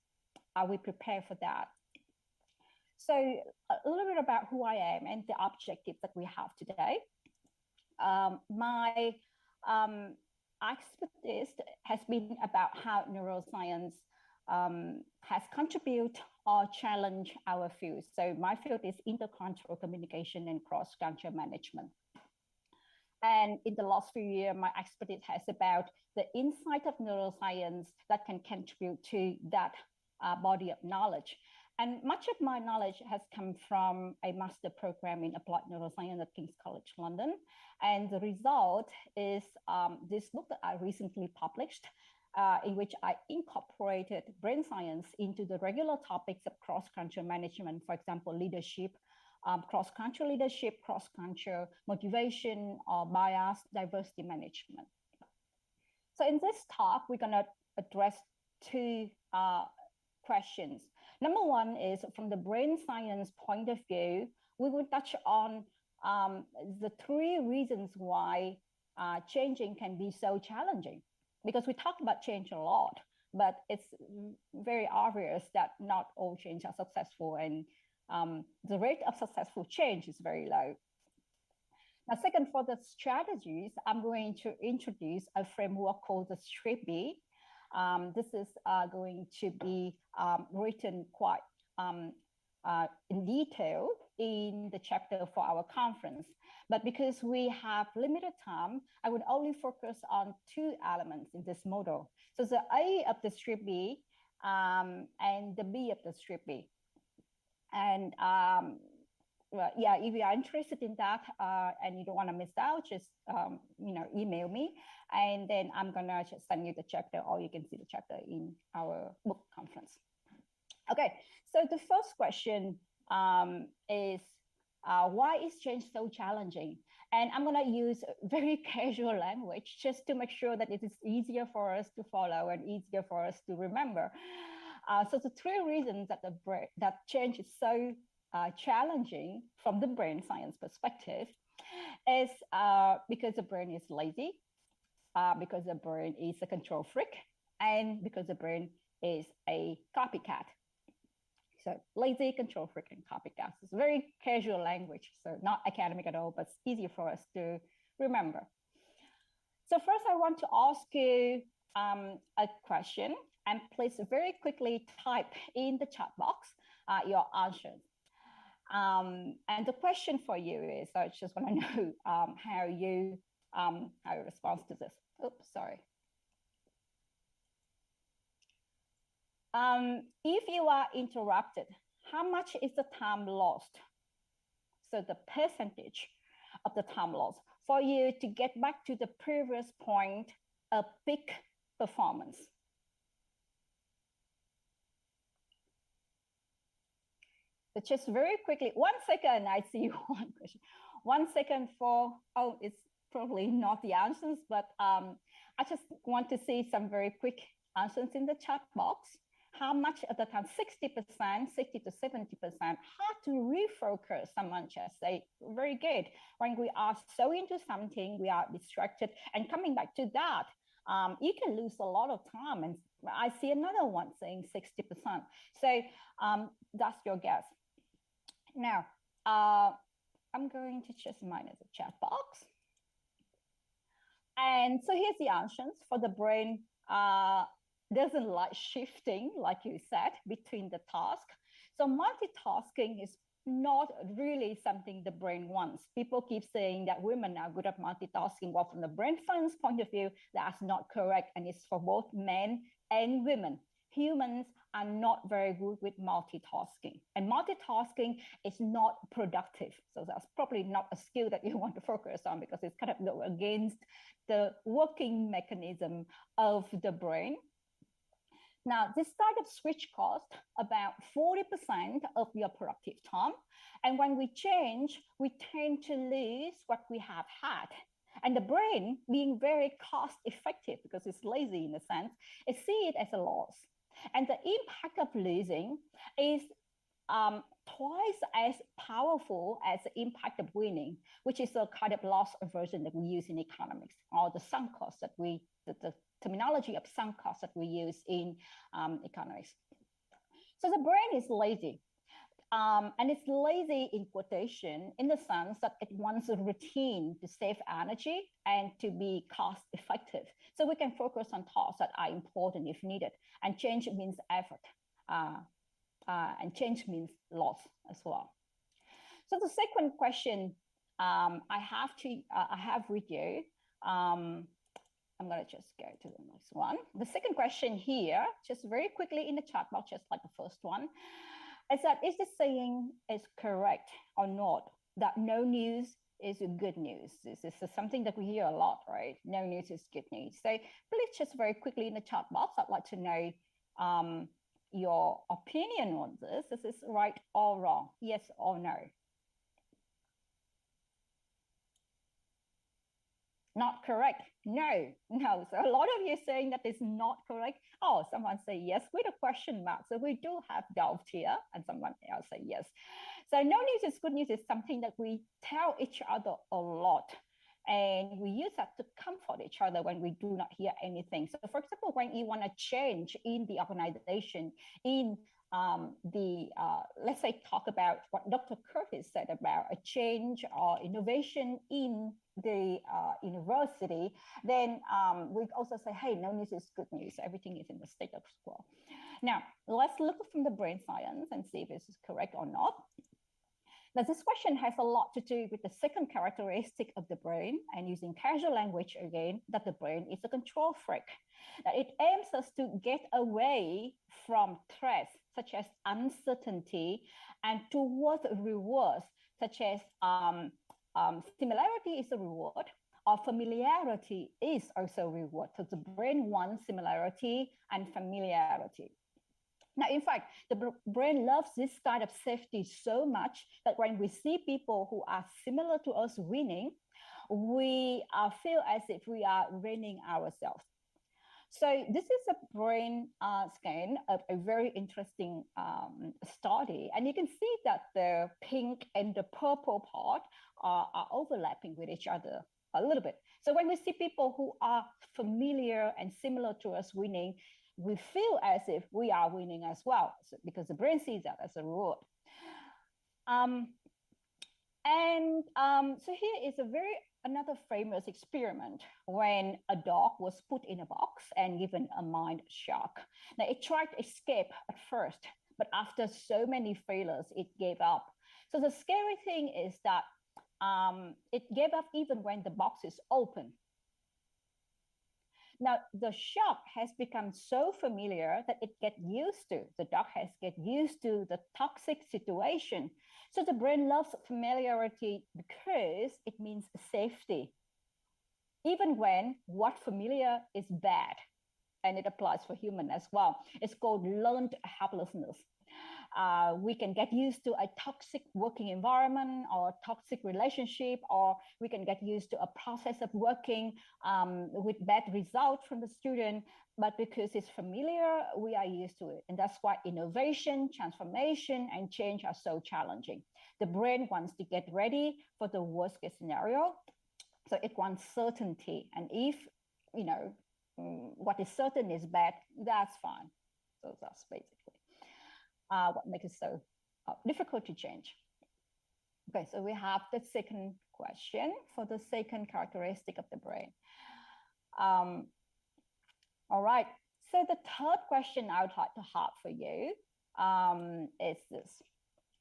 Are we prepared for that? So a little bit about who I am and the objective that we have today. My expertise has been about how neuroscience has contributed or challenged our field. So my field is intercultural communication and cross-cultural management. And in the last few years, my expertise has about the insight of neuroscience that can contribute to that body of knowledge. And much of my knowledge has come from a master program in applied neuroscience at King's College London. And the result is this book that I recently published, in which I incorporated brain science into the regular topics of cross-cultural management, for example, leadership, cross-cultural leadership, cross-cultural motivation, or bias, diversity management. So in this talk, we're going to address two questions. Number one is from the brain science point of view, we will touch on the three reasons why changing can be so challenging. Because we talk about change a lot, but it's very obvious that not all change are successful, and the rate of successful change is very low. Now, second, for the strategies, I'm going to introduce a framework called the 3B. This is going to be written quite in detail in the chapter for our conference. But because we have limited time, I would only focus on two elements in this model. So the A of the 3B and the B of the 3B. And well, yeah, if you are interested in that and you don't want to miss out, just email me, and then I'm gonna just send you the chapter, or you can see the chapter in our book conference. Okay, so the first question is why is change so challenging? And I'm gonna use very casual language just to make sure that it is easier for us to follow and easier for us to remember. So the three reasons that change is so challenging from the brain science perspective is because the brain is lazy, because the brain is a control freak, and because the brain is a copycat. So lazy, control freak, and copycat. It's very casual language, so not academic at all, but it's easier for us to remember. So first I want to ask you a question, and please very quickly type in the chat box your answers. And the question for you is, I just want to know how you respond to this. Oops, sorry. If you are interrupted, how much is the time lost? So the percentage of the time lost for you to get back to the previous point of peak performance. So just very quickly, 1 second, I see one question. 1 second for, oh, it's probably not the answers, but I just want to see some very quick answers in the chat box. How much of the time? 60%, 60 to 70%. How to refocus? Someone just say, very good. When we are so into something, we are distracted, and coming back to that, you can lose a lot of time. And I see another one saying 60%. So that's your guess. Now, I'm going to just minus the chat box. And so here's the answers for the brain. Doesn't like shifting, like you said, between the tasks. So multitasking is not really something the brain wants. People keep saying that women are good at multitasking. Well, from the brain science point of view, that's not correct. And it's for both men and women. Humans are not very good with multitasking. And multitasking is not productive. So that's probably not a skill that you want to focus on, because it's kind of go against the working mechanism of the brain. Now, this startup switch costs about 40% of your productive time. And when we change, we tend to lose what we have had. And the brain, being very cost effective because it's lazy in a sense, it sees it as a loss. And the impact of losing is twice as powerful as the impact of winning, which is a kind of loss aversion that we use in economics, or the sunk cost that the terminology of sunk cost that we use in economics. So the brain is lazy. And it's lazy in quotation in the sense that it wants a routine to save energy and to be cost effective. So we can focus on tasks that are important if needed. And change means effort. And change means loss as well. So the second question I have with you, I'm going to just go to the next one. The second question here, just very quickly in the chat box, just like the first one, is that is this saying is correct or not, that no news is good news? This is something that we hear a lot, right? No news is good news. So please just very quickly in the chat box, I'd like to know your opinion on this. Is this right or wrong? Yes or no? Not correct. No, no. So a lot of you are saying that is not correct. Oh, someone say yes with a question mark. So we do have doubt here, and someone else say yes. So no news is good news is something that we tell each other a lot. And we use that to comfort each other when we do not hear anything. So for example, when you want to change in the organization, in let's say talk about what Dr. Curtis said about a change or innovation in the university, then we also say, hey, no news is good news. Everything is in the status quo. Now, let's look from the brain science and see if this is correct or not. Now, this question has a lot to do with the second characteristic of the brain, and using casual language again, that the brain is a control freak. That it aims us to get away from threats, such as uncertainty, and towards rewards, such as similarity is a reward, or familiarity is also a reward. So the brain wants similarity and familiarity. Now, in fact, the brain loves this kind of safety so much that when we see people who are similar to us winning, we feel as if we are winning ourselves. So this is a brain scan of a very interesting study. And you can see that the pink and the purple part are overlapping with each other a little bit. So when we see people who are familiar and similar to us winning, we feel as if we are winning as well, because the brain sees that as a reward. So here is another famous experiment when a dog was put in a box and given a mind shock. Now it tried to escape at first, but after so many failures, it gave up. So the scary thing is that it gave up even when the box is open. Now, the shock has become so familiar that it gets used to, the dog has get used to the toxic situation. So the brain loves familiarity because it means safety, even when what familiar is bad. And it applies for human as well. It's called learned helplessness. We can get used to a toxic working environment or toxic relationship, or we can get used to a process of working with bad results from the student, but because it's familiar, we are used to it. And that's why innovation, transformation, and change are so challenging. The brain wants to get ready for the worst case scenario. So it wants certainty. And if, what is certain is bad, that's fine. So that's basically what makes it so difficult to change. Okay, so we have the second question for the second characteristic of the brain. All right, so the third question I would like to have for you is this.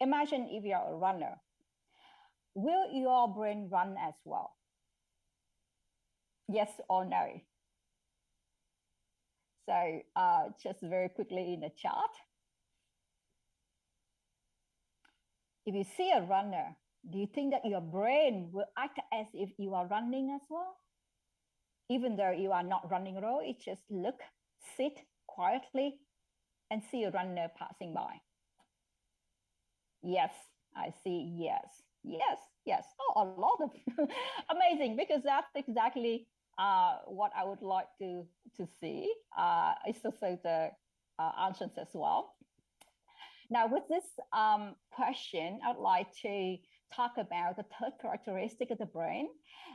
Imagine if you're a runner. Will your brain run as well? Yes or no? So just very quickly in the chart. If you see a runner, do you think that your brain will act as if you are running as well? Even though you are not running at all, it just look, sit quietly and see a runner passing by. Yes, I see yes. Yes, yes. Oh, a lot of amazing, because that's exactly what I would like to see. It's also the answers as well. Now, with this question, I'd like to talk about the third characteristic of the brain,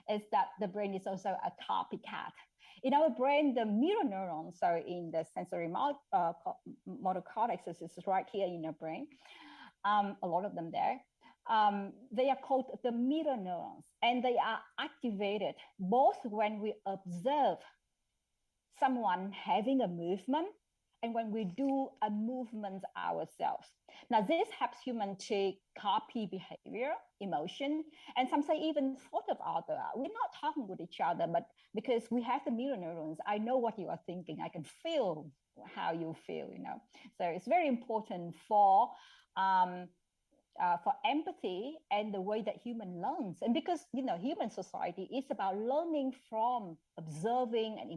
is that the brain is also a copycat. In our brain, the mirror neurons, so in the sensory motor cortex, this is right here in your brain, a lot of them there, they are called the mirror neurons, and they are activated both when we observe someone having a movement and when we do a movement ourselves. Now, this helps humans to copy behavior, emotion, and some say even thought of other. We're not talking with each other, but because we have the mirror neurons, I know what you are thinking. I can feel how you feel, So it's very important for empathy and the way that human learns. And because, human society is about learning from observing and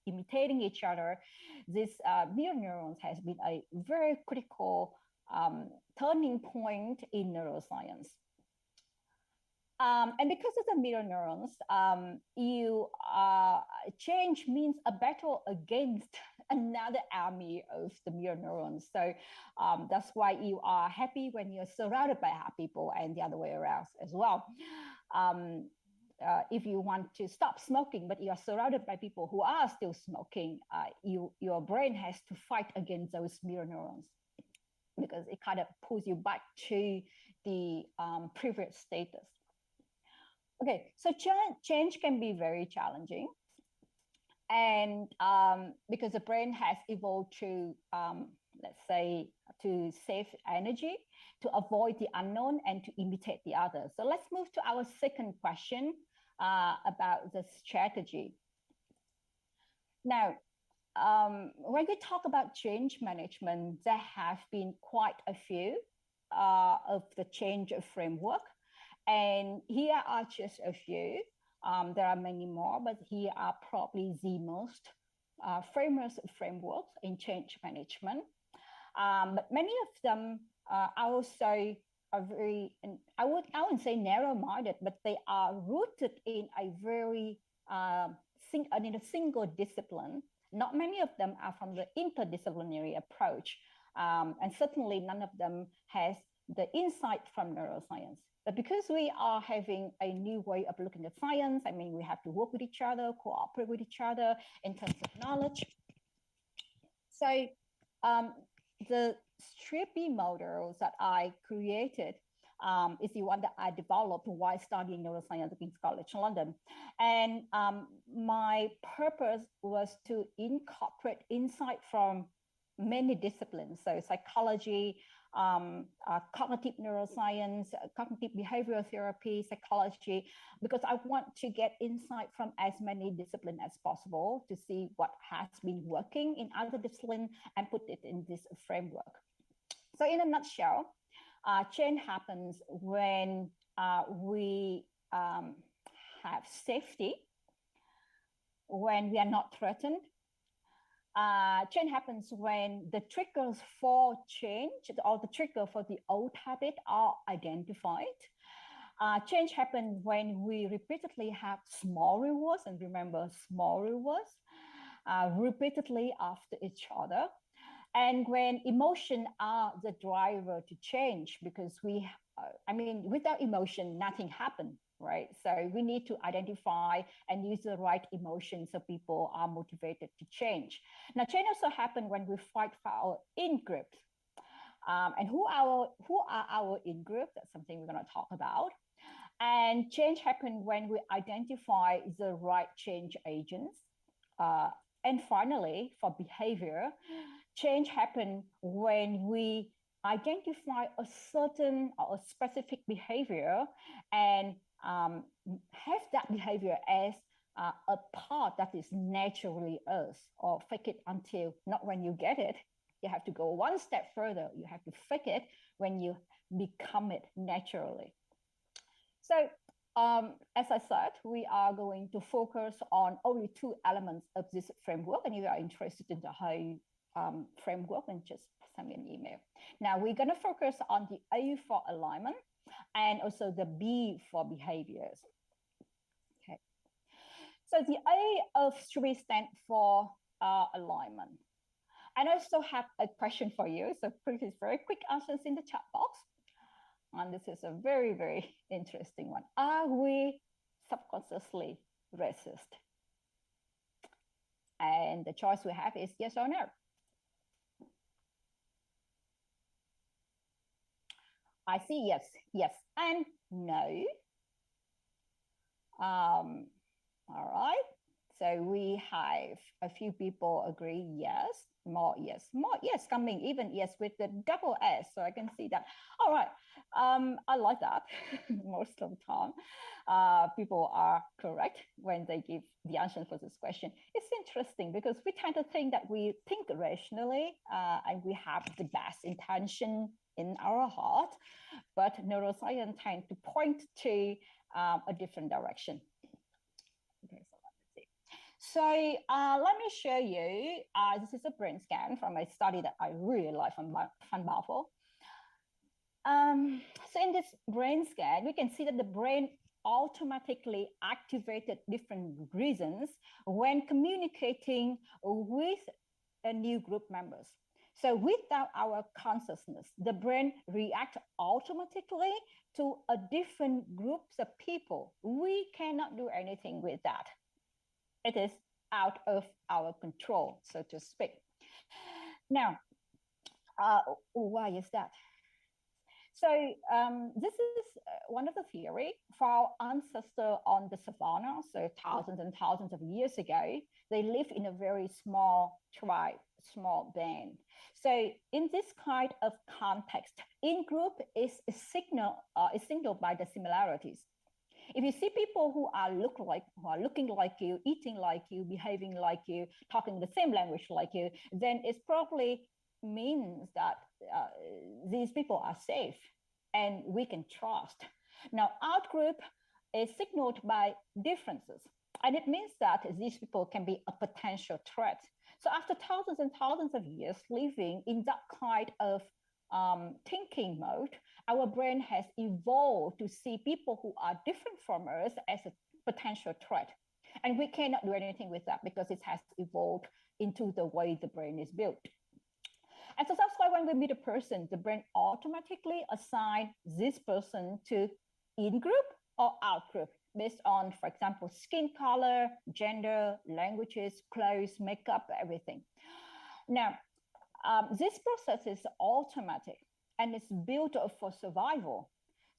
imitating each other, this mirror neurons has been a very critical turning point in neuroscience. And because of the mirror neurons, change means a battle against another army of the mirror neurons. So that's why you are happy when you're surrounded by happy people, and the other way around as well. If you want to stop smoking, but you are surrounded by people who are still smoking, your brain has to fight against those mirror neurons, because it kind of pulls you back to the previous status. Okay, so change can be very challenging. And because the brain has evolved to, let's say, to save energy, to avoid the unknown, and to imitate the others. So let's move to our second question about the strategy. Now, when we talk about change management, there have been quite a few of the change framework. And here are just a few. There are many more, but here are probably the most famous frameworks in change management. But many of them I would say are very, I wouldn't say narrow-minded, but they are rooted in a very in a single discipline. Not many of them are from the interdisciplinary approach, and certainly none of them has the insight from neuroscience. But because we are having a new way of looking at science, I mean, we have to work with each other, cooperate with each other in terms of knowledge. So the Strippy models that I created is the one that I developed while studying neuroscience at King's College London. And my purpose was to incorporate insight from many disciplines, so psychology, cognitive neuroscience, cognitive behavioral therapy, psychology, because I want to get insight from as many disciplines as possible to see what has been working in other disciplines and put it in this framework. So in a nutshell, change happens when we have safety, when we are not threatened. Change happens when the triggers for change or the trigger for the old habit are identified. Change happens when we repeatedly have small rewards, and remember small rewards, repeatedly after each other. And when emotion are the driver to change, because I mean, without emotion, nothing happens, right? So we need to identify and use the right emotions so people are motivated to change. Now, change also happens when we fight for our in-groups. And who are our in-group? That's something we're going to talk about. And change happens when we identify the right change agents. And finally, for behavior, change happens when we identify a certain or a specific behavior and have that behavior as a part that is naturally us, or fake it until not when you get it. You have to go one step further. You have to fake it when you become it naturally. So as I said, we are going to focus on only two elements of this framework. And if you are interested in the whole framework, then just send me an email. Now we're going to focus on the A for alignment and also the B for behaviors. Okay. So the A of STRIBE stands for alignment. And I also have a question for you. So please, very quick answers in the chat box. And this is a very, very interesting one. Are we subconsciously racist? And the choice we have is yes or no. I see yes, yes, and no. All right. So we have a few people agree yes, more yes coming, even yes with the double S. So I can see that. All right. I like that. Most of the time, people are correct when they give the answer for this question. It's interesting because we tend to think that we think rationally and we have the best intention in our heart, but neuroscience tend to point to a different direction. Okay, so let me see. So let me show you, this is a brain scan from a study that I really like from Van Bavel. So in this brain scan, we can see that the brain automatically activated different reasons when communicating with a new group members. So without our consciousness, the brain reacts automatically to a different groups of people. We cannot do anything with that. It is out of our control, so to speak. Now, why is that? So this is one of the theory for our ancestor on the savannah. So thousands and thousands of years ago, they lived in a very small tribe, small band. So in this kind of context, in-group is signaled by the similarities. If you see people who are looking like you, eating like you, behaving like you, talking the same language like you, then it probably means that these people are safe and we can trust. Now, out-group is signaled by differences, and it means that these people can be a potential threat. So after thousands and thousands of years living in that kind of thinking mode, our brain has evolved to see people who are different from us as a potential threat. And we cannot do anything with that because it has evolved into the way the brain is built. And so that's why when we meet a person, the brain automatically assigns this person to in-group or out-group based on, for example, skin color, gender, languages, clothes, makeup, everything. Now, this process is automatic and it's built for survival.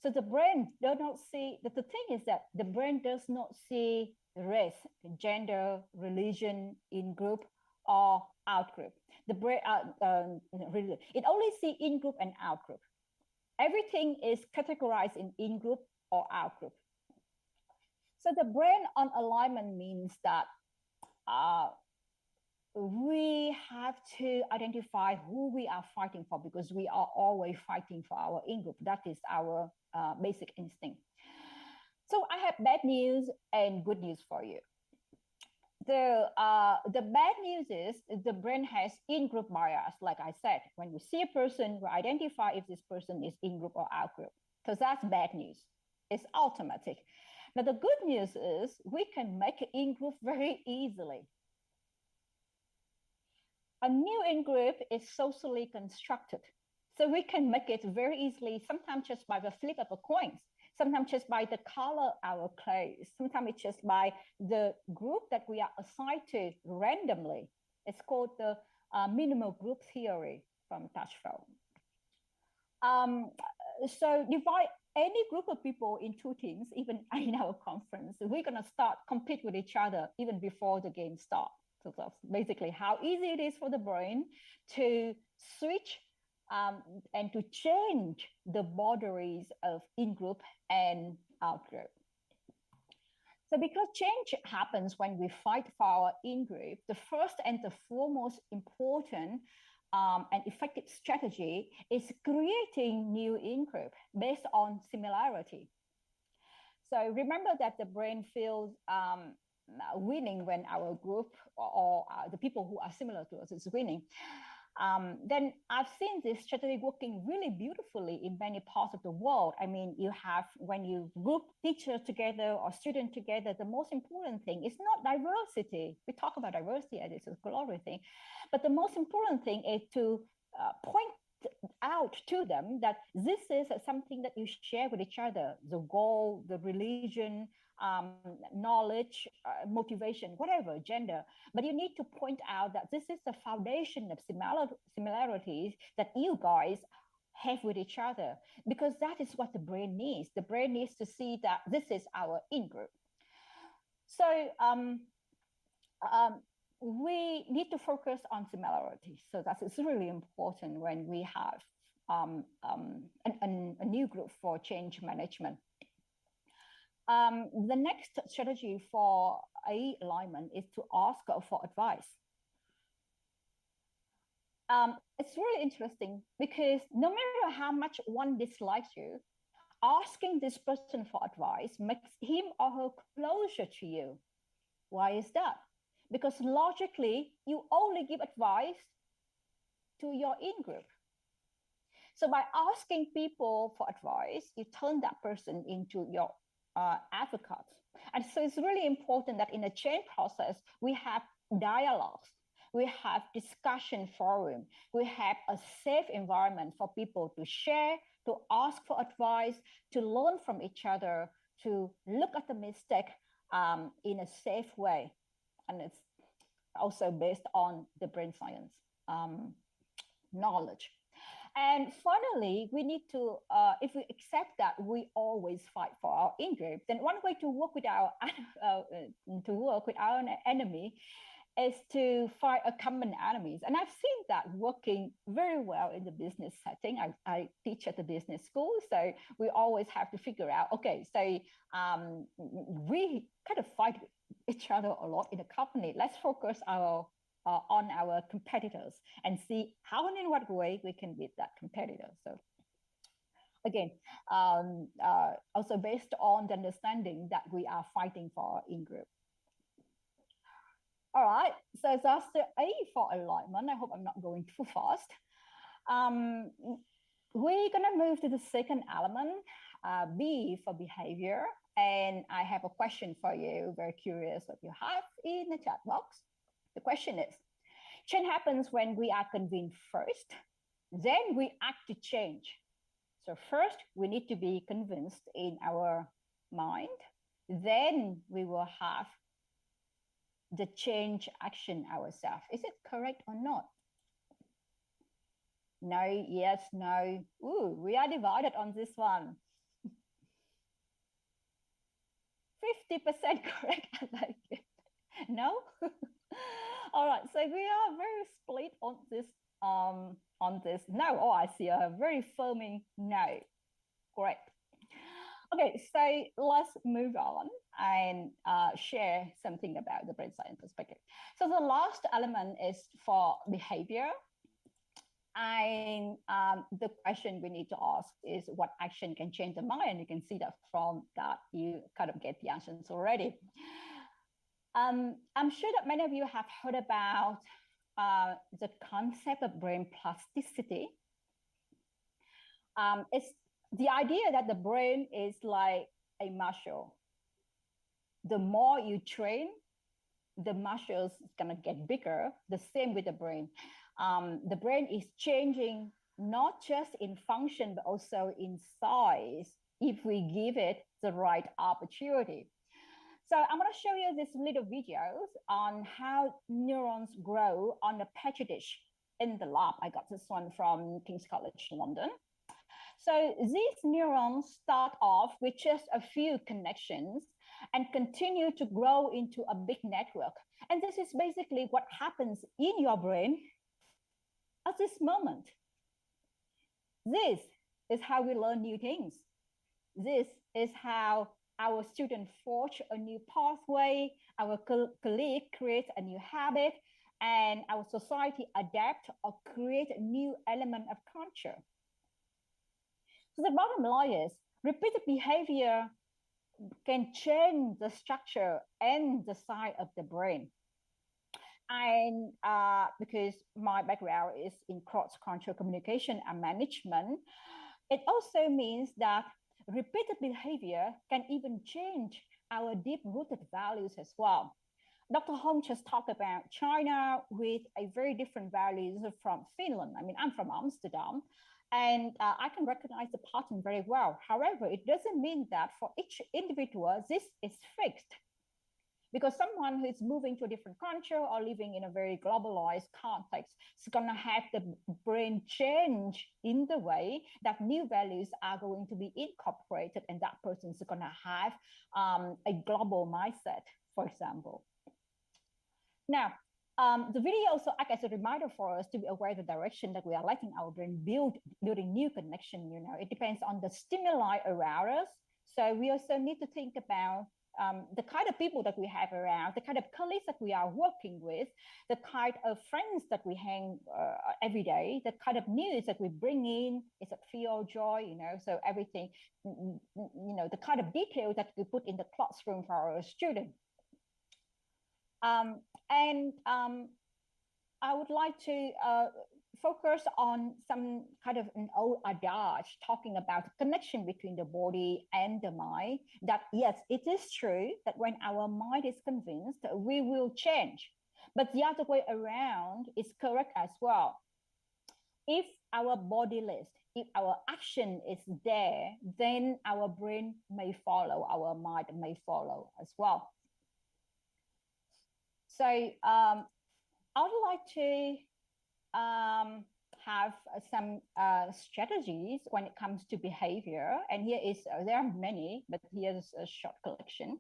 So the brain does not see, the thing is that the brain does not see race, gender, religion, in-group, or out-group. The brain, it only sees in-group and out-group. Everything is categorized in in-group or out-group. So the brain on alignment means that we have to identify who we are fighting for, because we are always fighting for our in-group. That is our basic instinct. So I have bad news and good news for you. The bad news is the brain has in-group bias. Like I said, when we see a person, we identify if this person is in-group or out-group, because that's bad news. It's automatic. Now, the good news is we can make an in-group very easily. A new in-group is socially constructed. So we can make it very easily, sometimes just by the flip of a coin, sometimes just by the color of our clothes, sometimes it's just by the group that we are assigned to randomly. It's called the minimal group theory from Tashfeld. So divide any group of people in two teams, even in our conference, we're gonna start compete with each other even before the game starts. So that's basically how easy it is for the brain to switch and to change the boundaries of in-group and out-group. So because change happens when we fight for our in-group, the first and the foremost important and effective strategy is creating new in-group based on similarity. So remember that the brain feels winning when our group or the people who are similar to us is winning. Then I've seen this strategy working really beautifully in many parts of the world. I mean, you have, when you group teachers together or students together, the most important thing is not diversity. We talk about diversity as it's a glory thing, but the most important thing is to point out to them that this is something that you share with each other, the goal, the religion, knowledge, motivation, whatever, gender. But you need to point out that this is the foundation of similarities that you guys have with each other, because that is what the brain needs. The brain needs to see that this is our in-group. So we need to focus on similarities. So that is really important when we have a new group for change management. The next strategy for alignment is to ask for advice. It's really interesting because no matter how much one dislikes you, asking this person for advice makes him or her closer to you. Why is that? Because logically, you only give advice to your in-group. So by asking people for advice, you turn that person into your advocates. And so it's really important that in the change process, we have dialogues, we have discussion forum, we have a safe environment for people to share, to ask for advice, to learn from each other, to look at the mistake in a safe way. And it's also based on the brain science knowledge. And finally, we need to, if we accept that we always fight for our in-group, then one way to work with our enemy is to fight a common enemies. And I've seen that working very well in the business setting. I teach at the business school, so we always have to figure out, okay, so we kind of fight each other a lot in the company. Let's focus on our competitors and see how and in what way we can beat that competitor. So again, also based on the understanding that we are fighting for our in-group. All right, so that's the A for alignment. I hope I'm not going too fast. We're gonna move to the second element, B for behavior. And I have a question for you, very curious what you have in the chat box. The question is, change happens when we are convinced first, then we act to change. So first, we need to be convinced in our mind, then we will have the change action ourselves. Is it correct or not? No, yes, no. Ooh, we are divided on this one. 50% correct, I like it. No? All right, so we are very split on this. No, oh, I see a very firming no. Correct. Okay, so let's move on and share something about the brain science perspective. So the last element is for behavior. And the question we need to ask is what action can change the mind? You can see that from that, you kind of get the answers already. I'm sure that many of you have heard about the concept of brain plasticity. It's the idea that the brain is like a muscle. The more you train, the muscles is gonna get bigger. The same with the brain. The brain is changing not just in function, but also in size if we give it the right opportunity. So I'm gonna show you these little videos on how neurons grow on a petri dish in the lab. I got this one from King's College London. So these neurons start off with just a few connections and continue to grow into a big network. And this is basically what happens in your brain at this moment. This is how we learn new things. This is how our student forge a new pathway, our colleague creates a new habit, and our society adapt or create a new element of culture. So the bottom line is, repeated behavior can change the structure and the size of the brain. And because my background is in cross-cultural communication and management, it also means that repeated behavior can even change our deep-rooted values as well. Dr. Hong just talked about China with a very different values from Finland. I mean, I'm from Amsterdam, and I can recognize the pattern very well. However, it doesn't mean that for each individual, this is fixed. Because someone who is moving to a different culture or living in a very globalized context is going to have the brain change in the way that new values are going to be incorporated, and that person is going to have a global mindset, for example. Now, the video also acts as a reminder for us to be aware of the direction that we are letting our brain building new connection. You know, it depends on the stimuli around us. So we also need to think about the kind of people that we have around, the kind of colleagues that we are working with, the kind of friends that we hang every day, the kind of news that we bring in, is it fear or joy, you know, so everything, you know, the kind of detail that we put in the classroom for our students. I would like to focus on some kind of an old adage talking about the connection between the body and the mind, that yes, it is true that when our mind is convinced, we will change. But the other way around is correct as well. If our body list, if our action is there, then our brain may follow, our mind may follow as well. So I would like to have some strategies when it comes to behavior. And here is, there are many, but here's a short collection.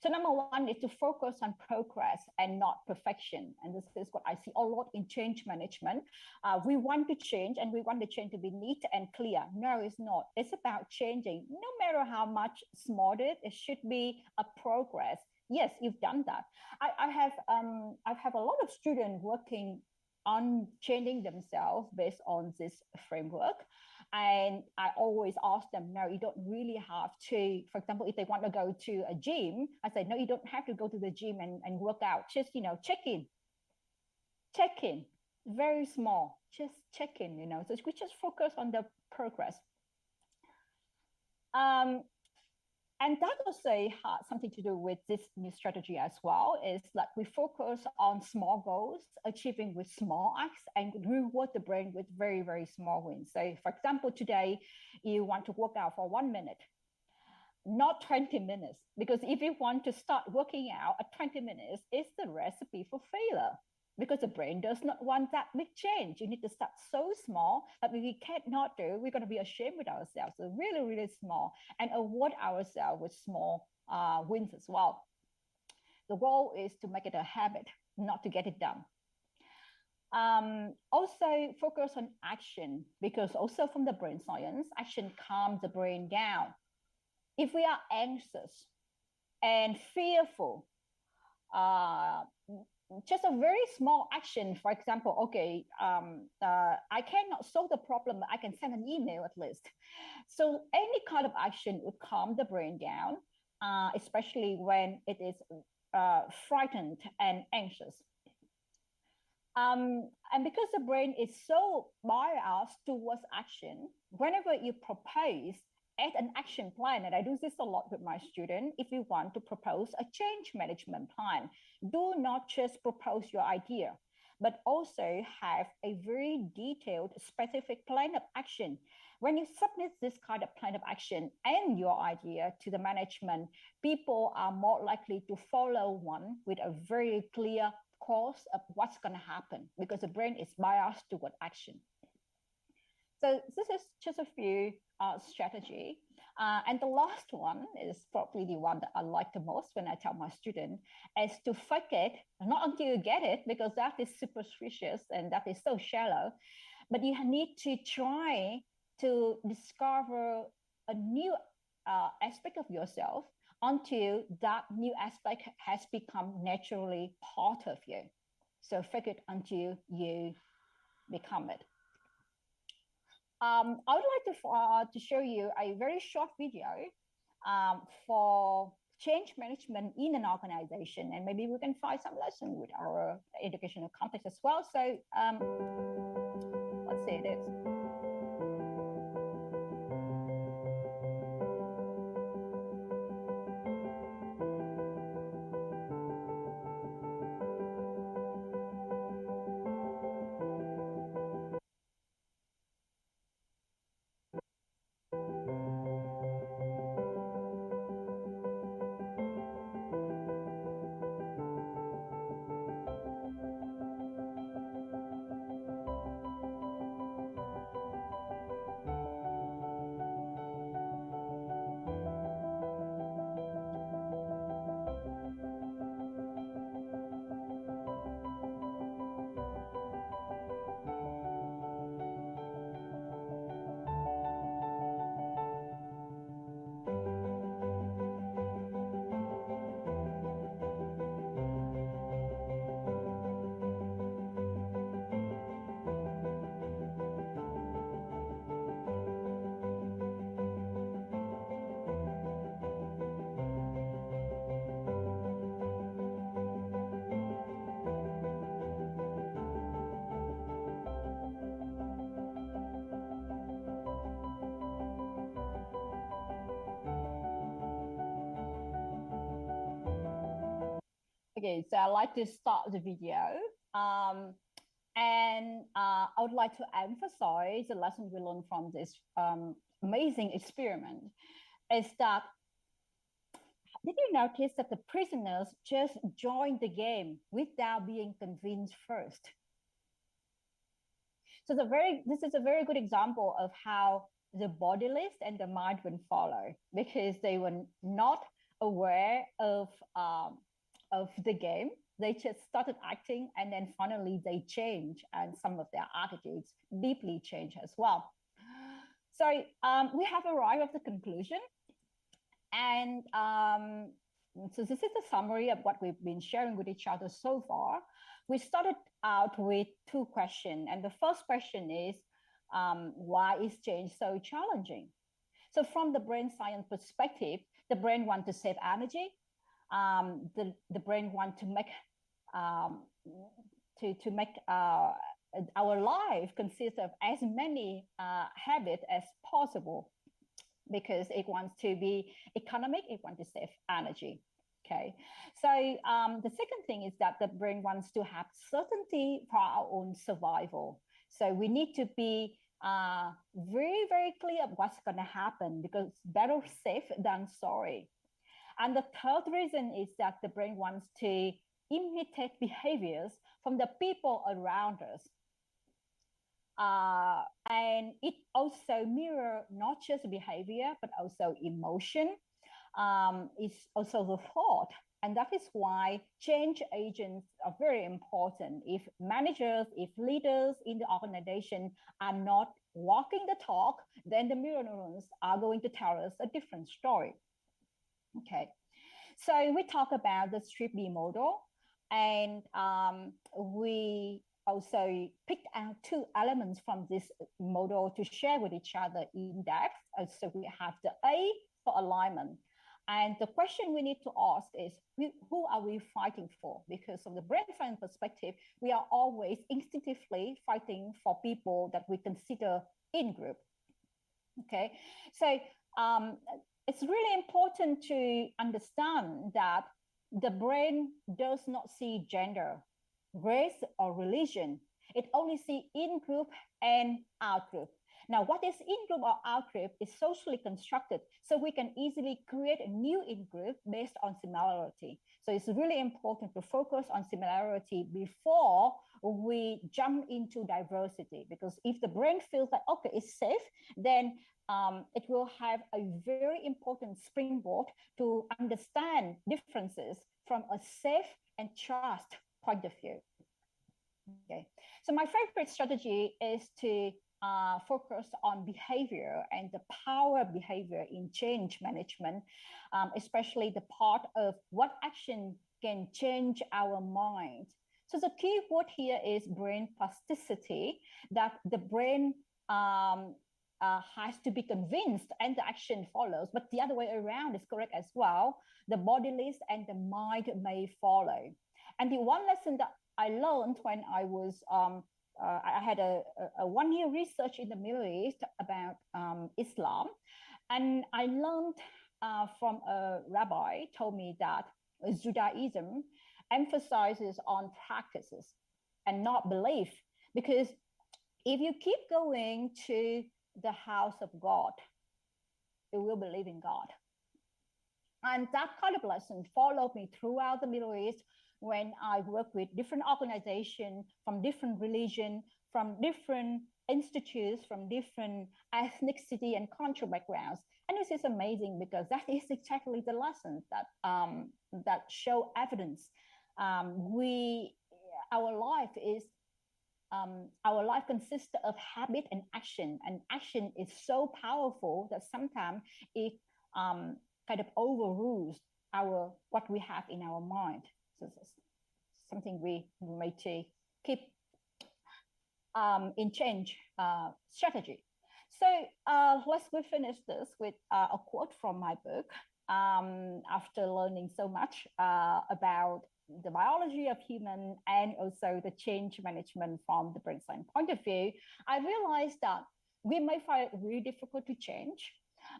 So number one is to focus on progress and not perfection. And this is what I see a lot in change management. We want to change and we want the change to be neat and clear. No, it's not. It's about changing. No matter how much small it should be a progress. Yes, you've done that. I've have a lot of students working on changing themselves based on this framework. And I always ask them, no, you don't really have to, for example, if they want to go to a gym, I say, no, you don't have to go to the gym and work out. Just, check in, very small, just check in, so we just focus on the progress. And that also has something to do with this new strategy as well, is that we focus on small goals, achieving with small acts, and reward the brain with very, very small wins. So for example, today you want to work out for 1 minute, not 20 minutes, because if you want to start working out at 20 minutes, it's the recipe for failure. Because the brain does not want that big change. You need to start so small that we cannot do, we're going to be ashamed with ourselves. So really, really small, and award ourselves with small wins as well. The goal is to make it a habit, not to get it done. Also focus on action, because also from the brain science, action calms the brain down. If we are anxious and fearful, just a very small action, for example, okay, I cannot solve the problem, I can send an email at least. So any kind of action would calm the brain down, especially when it is frightened and anxious. And because the brain is so biased towards action, whenever you propose add an action plan, and I do this a lot with my students. If you want to propose a change management plan, do not just propose your idea, but also have a very detailed, specific plan of action. When you submit this kind of plan of action and your idea to the management, people are more likely to follow one with a very clear course of what's going to happen, because the brain is biased toward action. So this is just a few strategy. And the last one is probably the one that I like the most when I tell my students, is to fake it, not until you get it, because that is superstitious and that is so shallow, but you need to try to discover a new aspect of yourself until that new aspect has become naturally part of you. So fake it until you become it. I would like to show you a very short video for change management in an organization, and maybe we can find some lesson with our educational context as well. So let's see this. Okay, so I'd like to start the video. I would like to emphasize the lesson we learned from this amazing experiment is that, did you notice that the prisoners just joined the game without being convinced first? So this is a very good example of how the body list and the mind will follow, because they were not aware of the game. They just started acting, and then finally they change, and some of their attitudes deeply change as well. So we have arrived at the conclusion, and so this is the summary of what we've been sharing with each other so far. We started out with two questions, and the first question is, why is change so challenging? So from the brain science perspective, the brain wants to save energy. The brain wants to make our life consist of as many habits as possible, because it wants to be economic, it wants to save energy. Okay, so the second thing is that the brain wants to have certainty for our own survival. So we need to be very, very clear of what's going to happen, because better safe than sorry. And the third reason is that the brain wants to imitate behaviors from the people around us. And it also mirrors not just behavior, but also emotion. It's also the thought. And that is why change agents are very important. If managers, if leaders in the organization are not walking the talk, then the mirror neurons are going to tell us a different story. Okay, so we talk about the STRIP-B model, and we also picked out two elements from this model to share with each other in depth. So we have the A for alignment. And the question we need to ask is, who are we fighting for? Because from the brain science perspective, we are always instinctively fighting for people that we consider in group. Okay, so it's really important to understand that the brain does not see gender, race, or religion. It only sees in-group and out-group. Now, what is in-group or out-group is socially constructed, so we can easily create a new in-group based on similarity. So it's really important to focus on similarity before we jump into diversity, because if the brain feels like, okay, it's safe, then it will have a very important springboard to understand differences from a safe and trust point of view. Okay, so my favorite strategy is to focus on behavior and the power of behavior in change management, especially the part of what action can change our mind. So the key word here is brain plasticity, that the brain has to be convinced and the action follows, but the other way around is correct as well. The body list and the mind may follow. And the one lesson that I learned when I was, I had a one-year research in the Middle East about Islam, and I learned from a rabbi told me that Judaism emphasizes on practices and not belief, because if you keep going to the house of God, you will believe in God. And that kind of lesson followed me throughout the Middle East when I work with different organizations from different religion, from different institutes, from different ethnicity and cultural backgrounds. And this is amazing, because that is exactly the lesson that that show evidence. Our life consists of habit and action is so powerful that sometimes it kind of overrules what we have in our mind. So this is something we may keep in change strategy. So let's finish this with a quote from my book. After learning so much about the biology of human and also the change management from the brain science point of view, I realized that we may find it really difficult to change,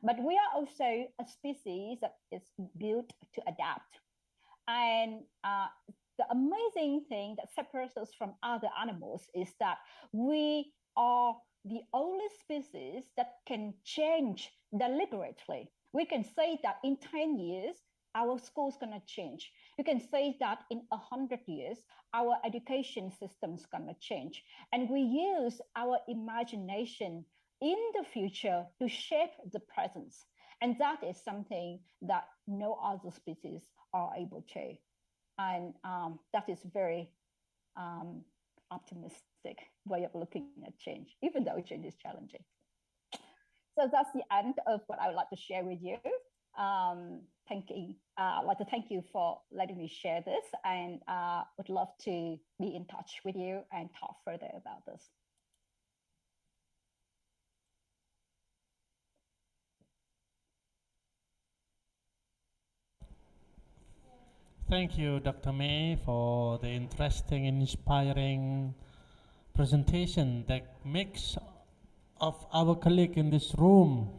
but we are also a species that is built to adapt. And the amazing thing that separates us from other animals is that we are the only species that can change deliberately. We can say that in 10 years, our school's gonna change. You can say that in 100 years, our education system's gonna change. And we use our imagination in the future to shape the present. And that is something that no other species are able to. And that is very optimistic way of looking at change, even though change is challenging. So that's the end of what I would like to share with you. I'd like to thank you for letting me share this, and would love to be in touch with you and talk further about this. Thank you, Dr. May, for the interesting and inspiring presentation that makes of our colleague in this room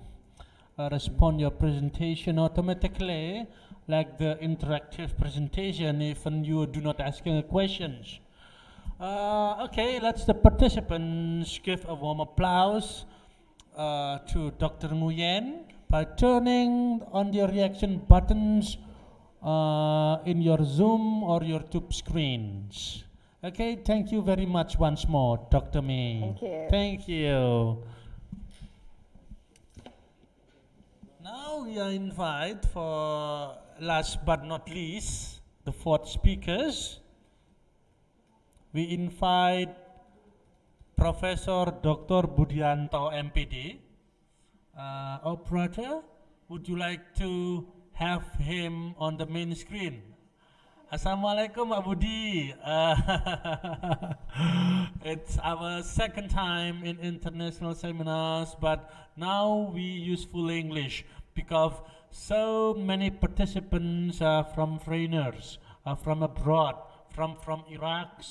respond your presentation automatically, like the interactive presentation, even you do not asking questions. Okay, let's the participants give a warm applause to Dr. Nguyen by turning on the reaction buttons in your Zoom or your Tube screens. Okay, thank you very much once more, Dr. May. Thank you. Thank you. Now we are invite for last but not least, the fourth speakers. We invite Professor Dr. Budianto, MPD. Operator, would you like to have him on the main screen? Assalamualaikum, Pak Budi. It's our second time in international seminars, but now we use full English because so many participants are from foreigners, from abroad, from Iraq,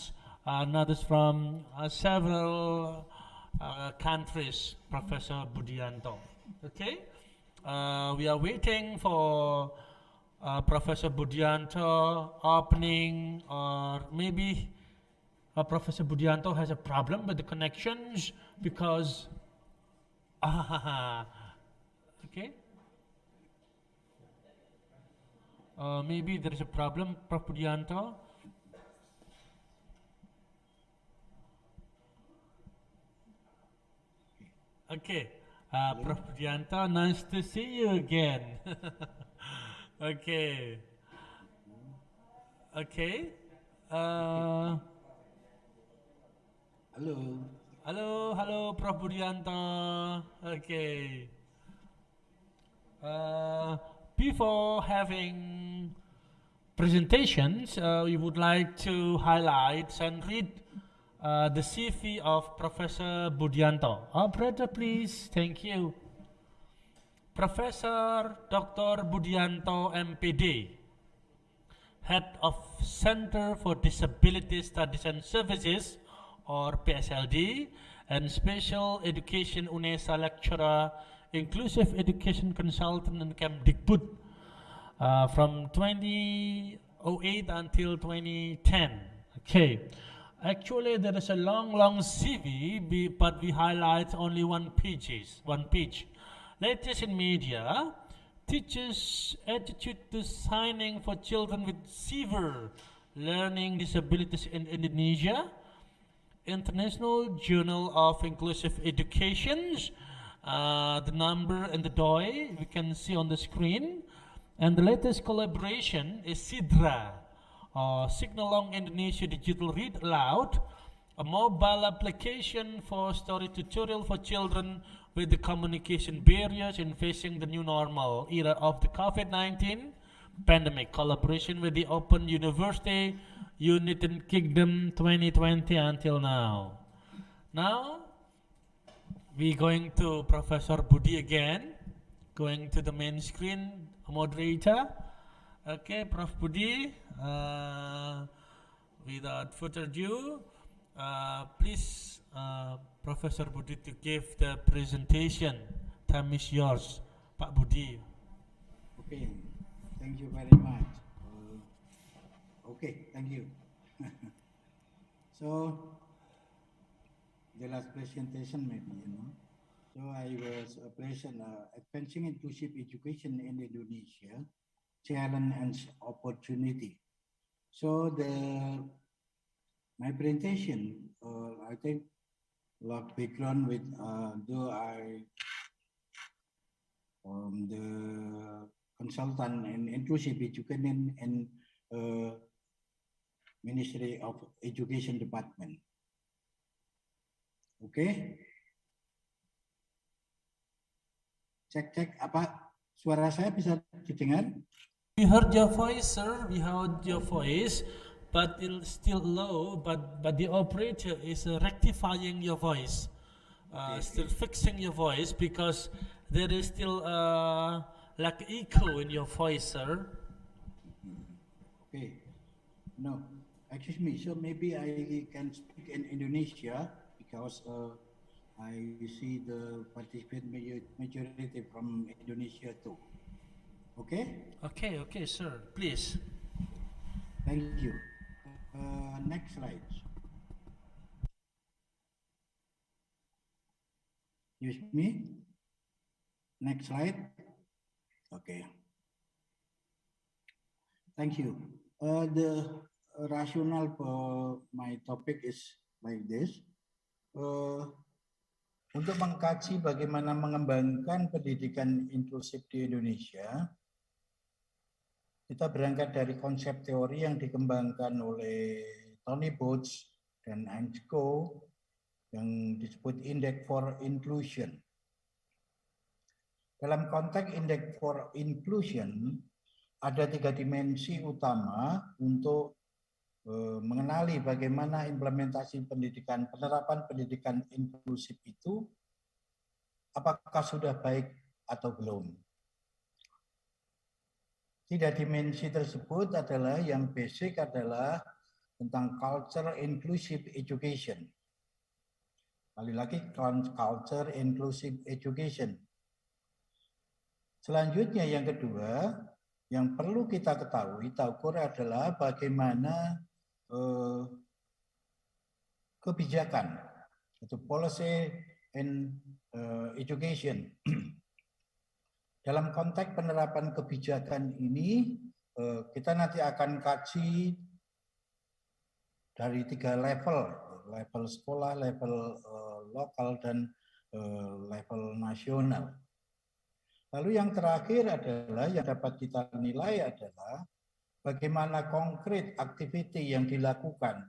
and others from several countries, Professor Budianto. Okay, we are waiting for Professor Budianto opening, or maybe Professor Budianto has a problem with the connections because okay, maybe there is a problem, Prof. Budianto. Okay, Prof. Budianto, nice to see you again. Okay. Okay. Hello. Hello, Prof. Budianto. Okay. Before having presentations, we would like to highlight and read the CV of Professor Budianto. Operator, please. Thank you. Professor Dr. Budianto, MPD, Head of Center for Disability Studies and Services, or PSLD, and Special Education UNESA Lecturer, Inclusive Education Consultant in Kemdikbud from 2008 until 2010. Okay. Actually, there is a long CV, but we highlight only one page. Latest in media, teachers' attitude to signing for children with severe learning disabilities in Indonesia, International Journal of Inclusive Education, the number and the DOI we can see on the screen, and the latest collaboration is SIDRA, Signalong Indonesia Digital Read Aloud, a mobile application for story tutorial for children with the communication barriers in facing the new normal era of the COVID-19 pandemic, collaboration with the Open University, United Kingdom 2020 until now. Now, we're going to Professor Budi again, going to the main screen, moderator. Okay, Prof. Budi, without further ado, please, Professor Budi, to give the presentation. Time is yours, Pak Budi. Okay, thank you very much. Okay, thank you. So the last presentation maybe, So I was a present advancing inclusive education in Indonesia, challenge and opportunity. So my presentation, I think, lot background with though I the consultant in inclusive education and Ministry of Education Department. Oke. Cek apa suara saya bisa didengar? We heard your voice, sir. We heard your voice, but it's still low. But the operator is rectifying your voice, still fixing your voice because there is still like echo in your voice, sir. Okay. No, excuse me. So maybe I can speak in Indonesia because I see the participant majority from Indonesia too. Okay? Okay, sir. Please. Thank you. Next slide. Excuse me. Next slide. Okay. Thank you. The rationale for my topic is like this. Untuk mengkaji bagaimana mengembangkan pendidikan inklusif di Indonesia, kita berangkat dari konsep teori yang dikembangkan oleh Tony Butch dan Ansko yang disebut Index for Inclusion. Dalam konteks Index for Inclusion, ada 3 dimensi utama untuk mengenali bagaimana implementasi pendidikan, penerapan pendidikan inklusif itu apakah sudah baik atau belum. 3 dimensi tersebut adalah yang basic adalah tentang culture inclusive education. Kali lagi culture inclusive education. Selanjutnya yang kedua, yang perlu kita ketahui, ukur adalah bagaimana kebijakan, itu policy and education. Dalam konteks penerapan kebijakan ini, kita nanti akan kaji dari 3 level sekolah, level lokal, dan level nasional. Lalu yang terakhir adalah yang dapat kita nilai adalah bagaimana konkret aktiviti yang dilakukan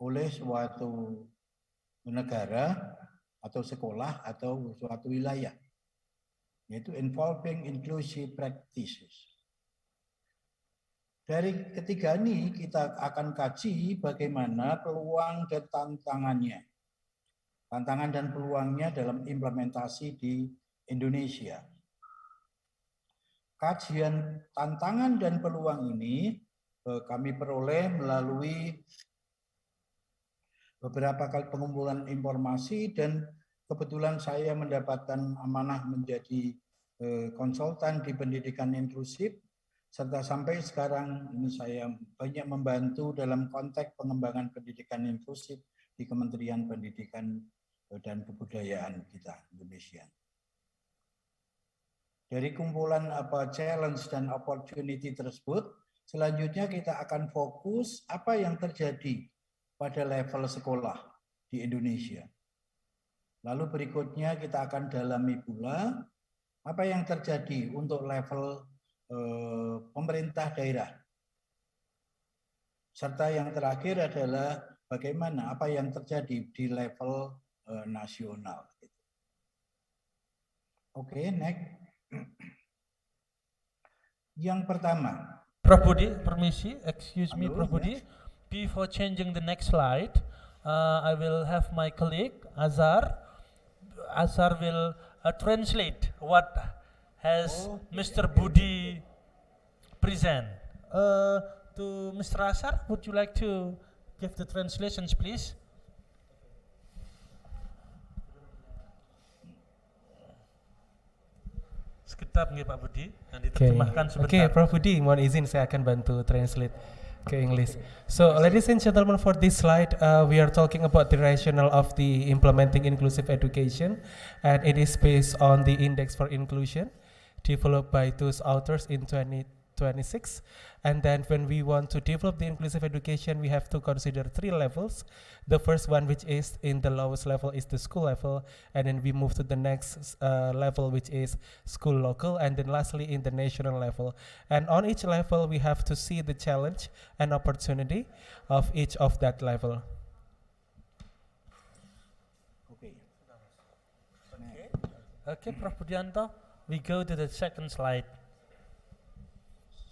oleh suatu negara atau sekolah atau suatu wilayah, yaitu involving inclusive practices. Dari ketiga ini kita akan kaji bagaimana peluang dan tantangannya. Tantangan dan peluangnya dalam implementasi di Indonesia. Kajian tantangan dan peluang ini kami peroleh melalui beberapa kali pengumpulan informasi dan kebetulan saya mendapatkan amanah menjadi konsultan di pendidikan inklusif serta sampai sekarang ini saya banyak membantu dalam konteks pengembangan pendidikan inklusif di Kementerian Pendidikan dan Kebudayaan kita Indonesia. Dari kumpulan challenge dan opportunity tersebut, selanjutnya kita akan fokus apa yang terjadi pada level sekolah di Indonesia. Lalu berikutnya kita akan dalami pula apa yang terjadi untuk level pemerintah daerah. Serta yang terakhir adalah bagaimana apa yang terjadi di level nasional. Oke, next. Yang pertama, Prof Budi, permisi, excuse me, Halo, Prof Budi. Before changing the next slide, I will have my colleague Azhar. Azhar will translate what has Mr. Budi present. To Mr. Azhar, would you like to give the translations, please? Sekitar nih Pak Budi, yang diterjemahkan sebentar. Oke, Prof Budi, mohon izin saya akan bantu translate. Okay, English. So, ladies and gentlemen, for this slide, we are talking about the rationale of the implementing inclusive education, and it is based on the Index for Inclusion, developed by those authors in 2026. And then when we want to develop the inclusive education, we have to consider 3 levels. The first one, which is in the lowest level, is the school level, and then we move to the next level, which is school local, and then lastly in the national level. And on each level, we have to see the challenge and opportunity of each of that level. Okay. Okay, Prof. Budianto, we go to the second slide.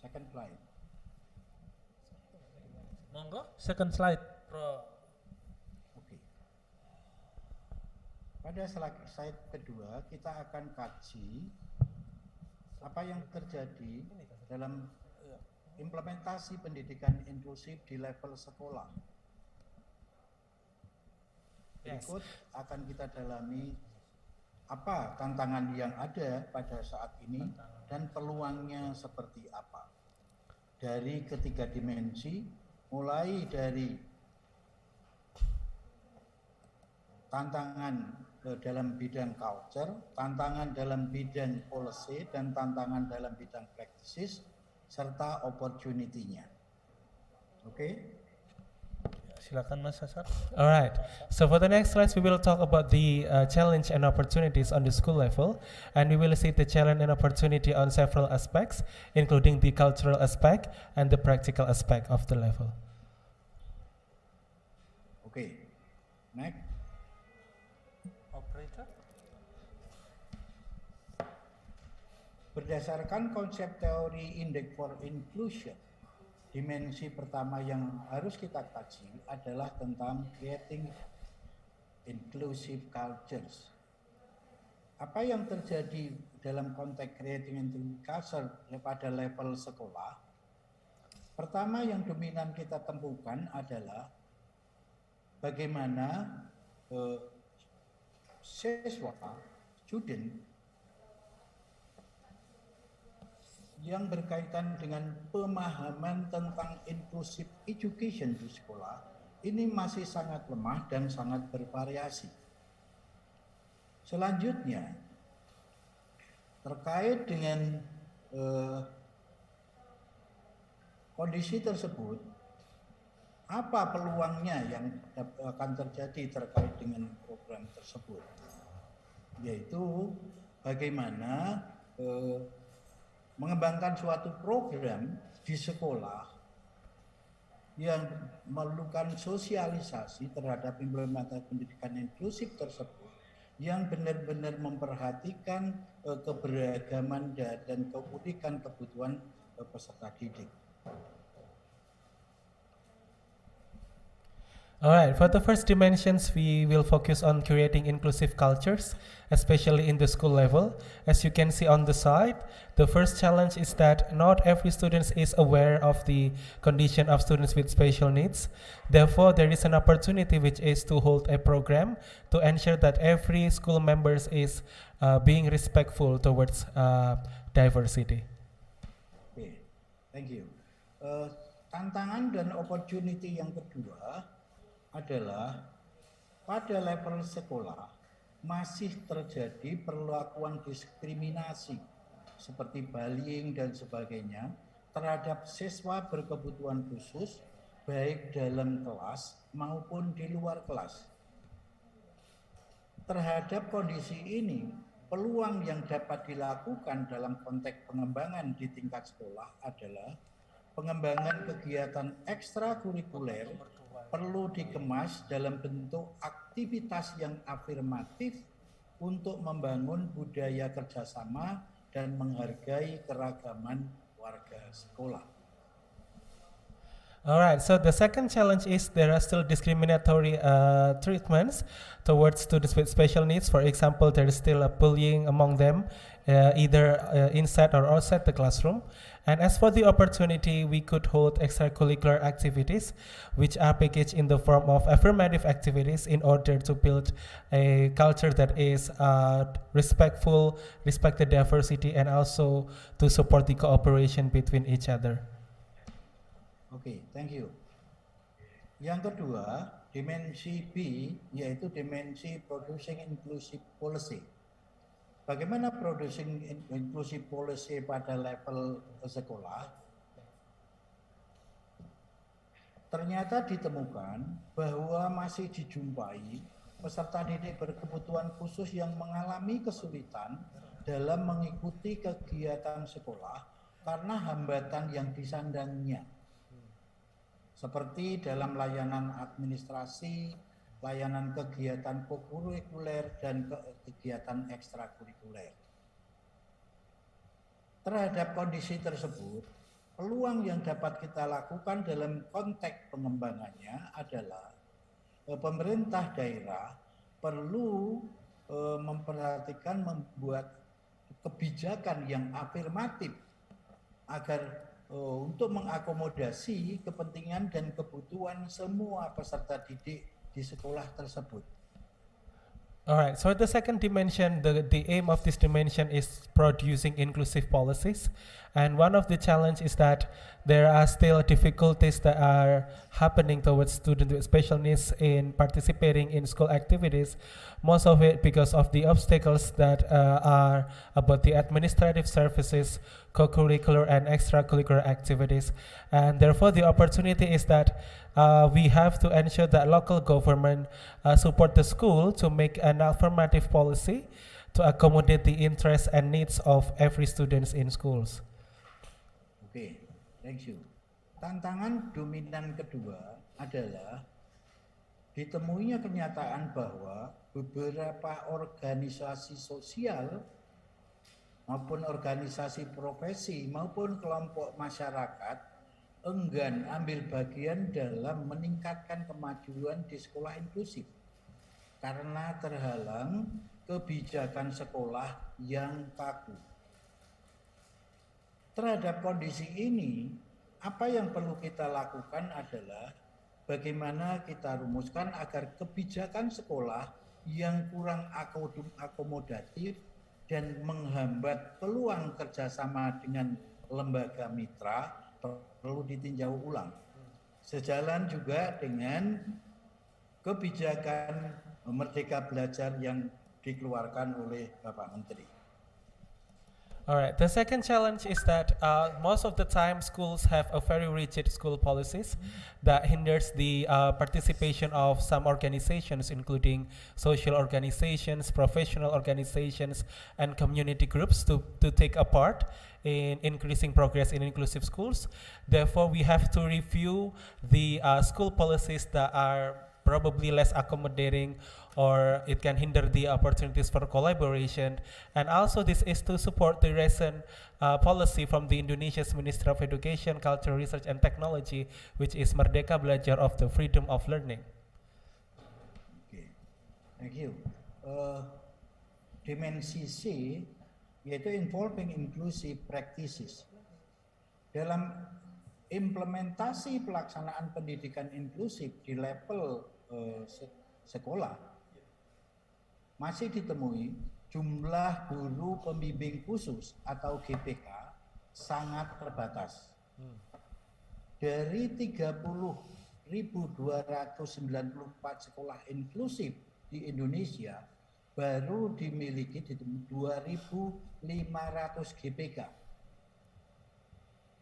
Second slide. Monggo, second slide, Prof. Oke. Pada slide kedua, kita akan kaji apa yang terjadi dalam implementasi pendidikan inklusif di level sekolah. Berikut akan kita dalami apa tantangan yang ada pada saat ini dan peluangnya seperti apa. Dari ketiga dimensi, mulai dari tantangan dalam bidang culture, tantangan dalam bidang policy, dan tantangan dalam bidang practices, serta opportunity-nya. Oke? Silakan Mas Sasar. All right. So for the next slides, we will talk about the challenge and opportunities on the school level, and we will see the challenge and opportunity on several aspects, including the cultural aspect and the practical aspect of the level. Oke. Next. Operator. Berdasarkan konsep teori Index for Inclusion, dimensi pertama yang harus kita kaji adalah tentang creating inclusive cultures. Apa yang terjadi dalam konteks creating inclusive culture pada level sekolah? Pertama yang dominan kita temukan adalah bagaimana siswa, student, yang berkaitan dengan pemahaman tentang inclusive education di sekolah ini masih sangat lemah dan sangat bervariasi. Selanjutnya, terkait dengan kondisi tersebut, apa peluangnya yang akan terjadi terkait dengan program tersebut? Yaitu bagaimana mengembangkan suatu program di sekolah yang memerlukan sosialisasi terhadap implementasi pendidikan inklusif tersebut yang benar-benar memperhatikan keberagaman dan keunikan kebutuhan peserta didik. Alright, for the first dimensions, we will focus on creating inclusive cultures, especially in the school level. As you can see on the side, the first challenge is that not every student is aware of the condition of students with special needs. Therefore, there is an opportunity which is to hold a program to ensure that every school members is being respectful towards diversity. Okay, thank you. Tantangan dan opportunity yang kedua adalah pada level sekolah masih terjadi perlakuan diskriminasi seperti bullying dan sebagainya terhadap siswa berkebutuhan khusus baik dalam kelas maupun di luar kelas. Terhadap kondisi ini, peluang yang dapat dilakukan dalam konteks pengembangan di tingkat sekolah adalah pengembangan kegiatan ekstrakurikuler perlu dikemas dalam bentuk aktivitas yang afirmatif untuk membangun budaya kerjasama dan menghargai keragaman warga sekolah. Alright, so the second challenge is there are still discriminatory treatments towards students with special needs. For example, there is still a bullying among them, either inside or outside the classroom. And as for the opportunity, we could hold extracurricular activities, which are packaged in the form of affirmative activities in order to build a culture that is respectful, respect the diversity, and also to support the cooperation between each other. Oke, thank you. Yang kedua, dimensi B, yaitu dimensi Producing Inclusive Policy. Bagaimana Producing Inclusive Policy pada level sekolah? Ternyata ditemukan bahwa masih dijumpai peserta didik berkebutuhan khusus yang mengalami kesulitan dalam mengikuti kegiatan sekolah karena hambatan yang disandangnya. Seperti dalam layanan administrasi, layanan kegiatan kokurikuler, dan kegiatan ekstrakurikuler. Terhadap kondisi tersebut, peluang yang dapat kita lakukan dalam konteks pengembangannya adalah pemerintah daerah perlu memperhatikan membuat kebijakan yang afirmatif agar untuk mengakomodasi kepentingan dan kebutuhan semua peserta didik di sekolah tersebut. Alright, so the second dimension, the aim of this dimension is producing inclusive policies. And one of the challenge is that there are still difficulties that are happening towards students with special needs in participating in school activities. Most of it because of the obstacles that are about the administrative services, co-curricular and extracurricular activities. And therefore the opportunity is that we have to ensure that local government support the school to make an affirmative policy to accommodate the interests and needs of every students in schools. Oke, thank you. Tantangan dominan kedua adalah ditemuinya kenyataan bahwa beberapa organisasi sosial maupun organisasi profesi maupun kelompok masyarakat enggan ambil bagian dalam meningkatkan kemajuan di sekolah inklusif karena terhalang kebijakan sekolah yang kaku. Terhadap kondisi ini, apa yang perlu kita lakukan adalah bagaimana kita rumuskan agar kebijakan sekolah yang kurang akomodatif dan menghambat peluang kerjasama dengan lembaga mitra perlu ditinjau ulang. Sejalan juga dengan kebijakan Merdeka Belajar yang dikeluarkan oleh Bapak Menteri. Alright, the second challenge is that most of the time schools have a very rigid school policies that hinders the participation of some organizations, including social organizations, professional organizations, and community groups to take a part in increasing progress in inclusive schools. Therefore, we have to review the school policies that are probably less accommodating, or it can hinder the opportunities for collaboration. And also this is to support the recent policy from the Indonesia's Ministry of Education, Culture, Research and Technology, which is Merdeka Belajar of the Freedom of Learning. Okay, thank you. Dimensi C, yaitu involving inclusive practices. Dalam implementasi pelaksanaan pendidikan inklusif di level sekolah, masih ditemui jumlah guru pembimbing khusus atau GPK sangat terbatas. Dari 30.294 sekolah inklusif di Indonesia, baru dimiliki 2.500 GPK.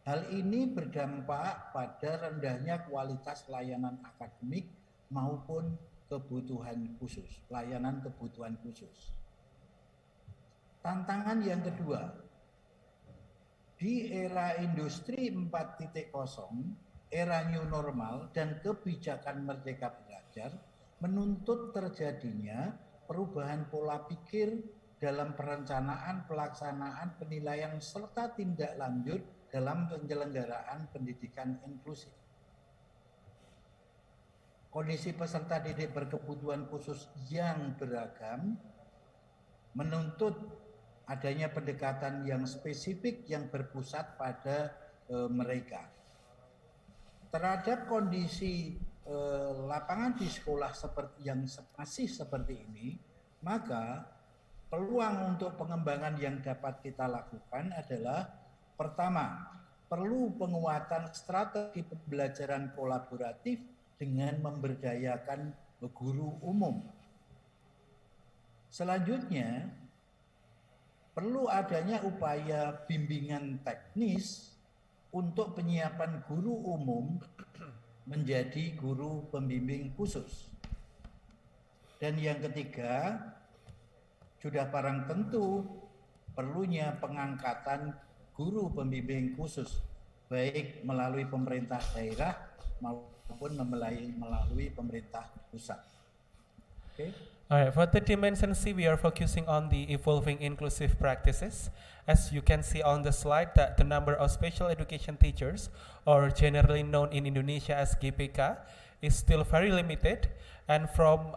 Hal ini berdampak pada rendahnya kualitas layanan akademik maupun kebutuhan khusus, layanan kebutuhan khusus. Tantangan yang kedua, di era industri 4.0, era new normal dan kebijakan Merdeka Belajar menuntut terjadinya perubahan pola pikir dalam perencanaan, pelaksanaan, penilaian, serta tindak lanjut dalam penyelenggaraan pendidikan inklusif. Kondisi peserta didik berkebutuhan khusus yang beragam menuntut adanya pendekatan yang spesifik yang berpusat pada mereka. Terhadap kondisi lapangan di sekolah yang masih seperti ini, maka peluang untuk pengembangan yang dapat kita lakukan adalah pertama, perlu penguatan strategi pembelajaran kolaboratif dengan memberdayakan guru umum. Selanjutnya, perlu adanya upaya bimbingan teknis untuk penyiapan guru umum menjadi guru pembimbing khusus. Dan yang ketiga, sudah barang tentu perlunya pengangkatan guru pembimbing khusus, baik melalui pemerintah daerah maupun melalui pemerintah pusat. Okay. All right, for the dimension C, we are focusing on the evolving inclusive practices. As you can see on the slide, that the number of special education teachers, or generally known in Indonesia as GPK, is still very limited. And from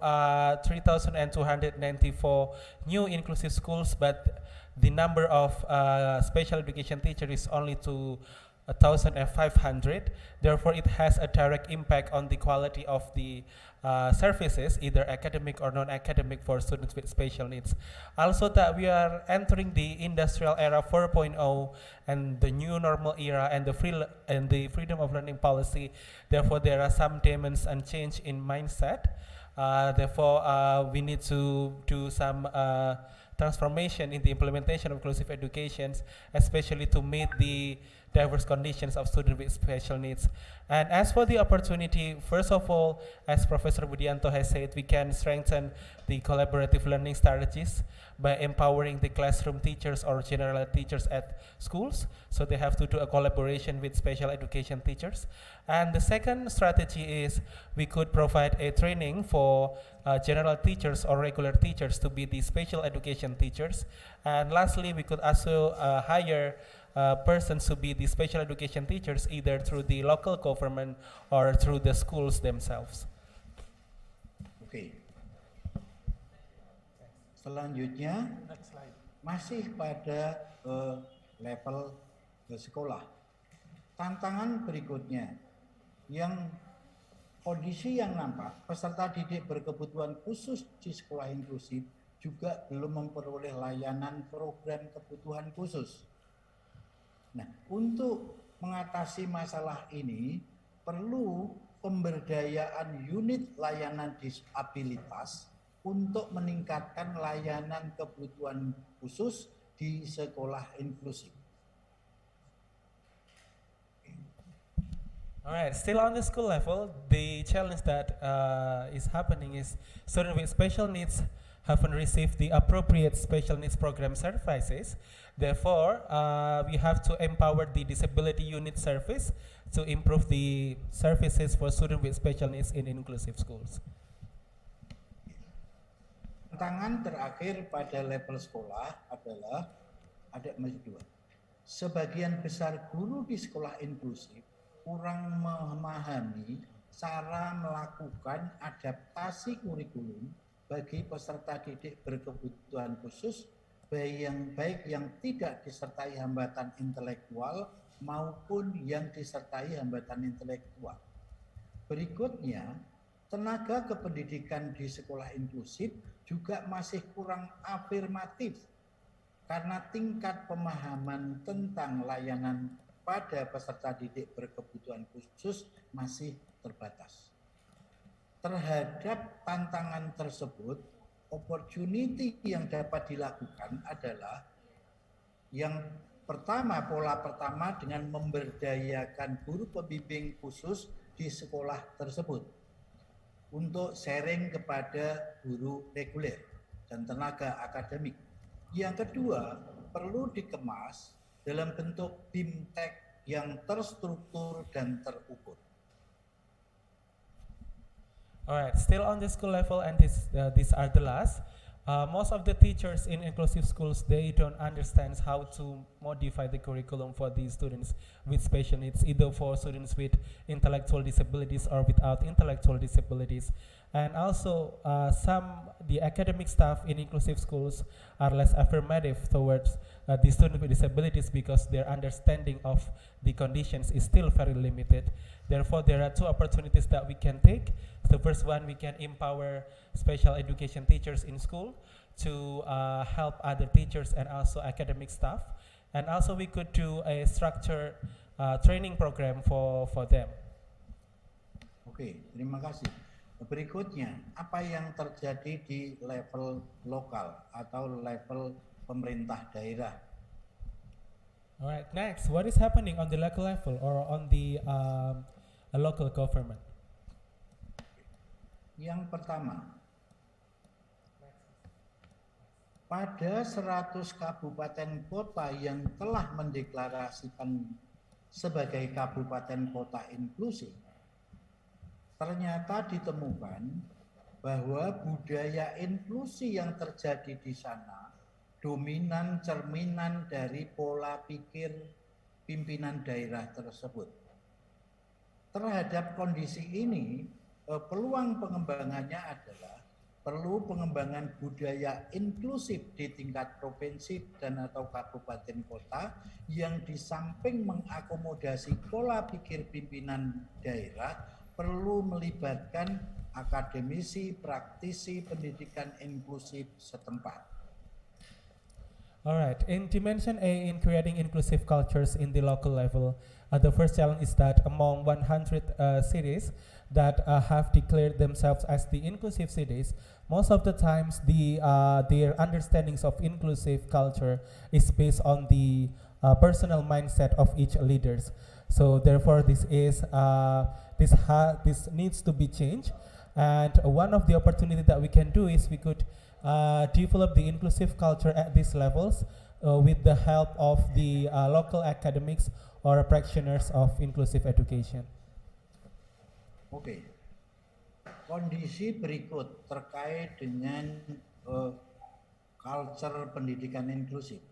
3,294 new inclusive schools, but the number of special education teachers is only to 1,500. Therefore, it has a direct impact on the quality of the services, either academic or non-academic, for students with special needs. Also, that we are entering the industrial era 4.0 and the new normal era and the freedom of learning policy. Therefore, there are some demands and change in mindset. Therefore, we need to do some transformation in the implementation of inclusive education, especially to meet the diverse conditions of students with special needs. And as for the opportunity, first of all, as Professor Budianto has said, we can strengthen the collaborative learning strategies by empowering the classroom teachers or general teachers at schools. So they have to do a collaboration with special education teachers. And the second strategy is we could provide a training for general teachers or regular teachers to be the special education teachers. And lastly, we could also hire persons to be the special education teachers either through the local government or through the schools themselves. Oke. Selanjutnya, masih pada level sekolah. Tantangan berikutnya, yang kondisi yang nampak, peserta didik berkebutuhan khusus di sekolah inklusif juga belum memperoleh layanan program kebutuhan khusus. Nah, untuk mengatasi masalah ini, perlu pemberdayaan unit layanan disabilitas untuk meningkatkan layanan kebutuhan khusus di sekolah inklusif. All right, still on the school level, the challenge that is happening is students with special needs haven't received the appropriate special needs program services. Therefore, we have to empower the disability unit service to improve the services for students with special needs in inclusive schools. Tantangan terakhir pada level sekolah adalah ada dua. Sebagian besar guru di sekolah inklusif kurang memahami cara melakukan adaptasi kurikulum bagi peserta didik berkebutuhan khusus, baik yang tidak disertai hambatan intelektual maupun yang disertai hambatan intelektual. Berikutnya, tenaga kependidikan di sekolah inklusif juga masih kurang afirmatif karena tingkat pemahaman tentang layanan pada peserta didik berkebutuhan khusus masih terbatas. Terhadap tantangan tersebut, opportunity yang dapat dilakukan adalah yang pertama, pola pertama dengan memberdayakan guru pembimbing khusus di sekolah tersebut untuk sharing kepada guru reguler dan tenaga akademik. Yang kedua, perlu dikemas dalam bentuk BIMTEK yang terstruktur dan terukur. Alright, still on the school level, and these are the last. Most of the teachers in inclusive schools, they don't understand how to modify the curriculum for these students with special needs, either for students with intellectual disabilities or without intellectual disabilities. And also, the academic staff in inclusive schools are less affirmative towards the students with disabilities because their understanding of the conditions is still very limited. Therefore, there are two opportunities that we can take. The first one, we can empower special education teachers in school to help other teachers and also academic staff. And also we could do a structured training program for them. Oke, terima kasih. Berikutnya, apa yang terjadi di level lokal atau level pemerintah daerah? Alright, next, what is happening on the local level or on the local government? Yang pertama, pada 100 kabupaten kota yang telah mendeklarasikan sebagai kabupaten kota inklusif, ternyata ditemukan bahwa budaya inklusi yang terjadi di sana dominan cerminan dari pola pikir pimpinan daerah tersebut. Terhadap kondisi ini, peluang pengembangannya adalah perlu pengembangan budaya inklusif di tingkat provinsi dan atau kabupaten kota yang di samping mengakomodasi pola pikir pimpinan daerah perlu melibatkan akademisi, praktisi pendidikan inklusif setempat. Alright, in dimension A, in creating inclusive cultures in the local level, the first challenge is that among 100 cities that have declared themselves as the inclusive cities, most of the times their understandings of inclusive culture is based on the personal mindset of each leaders. So therefore, this needs to be changed. And one of the opportunity that we can do is we could develop the inclusive culture at these levels with the help of the local academics or practitioners of inclusive education. Oke, kondisi berikut terkait dengan culture pendidikan inklusif.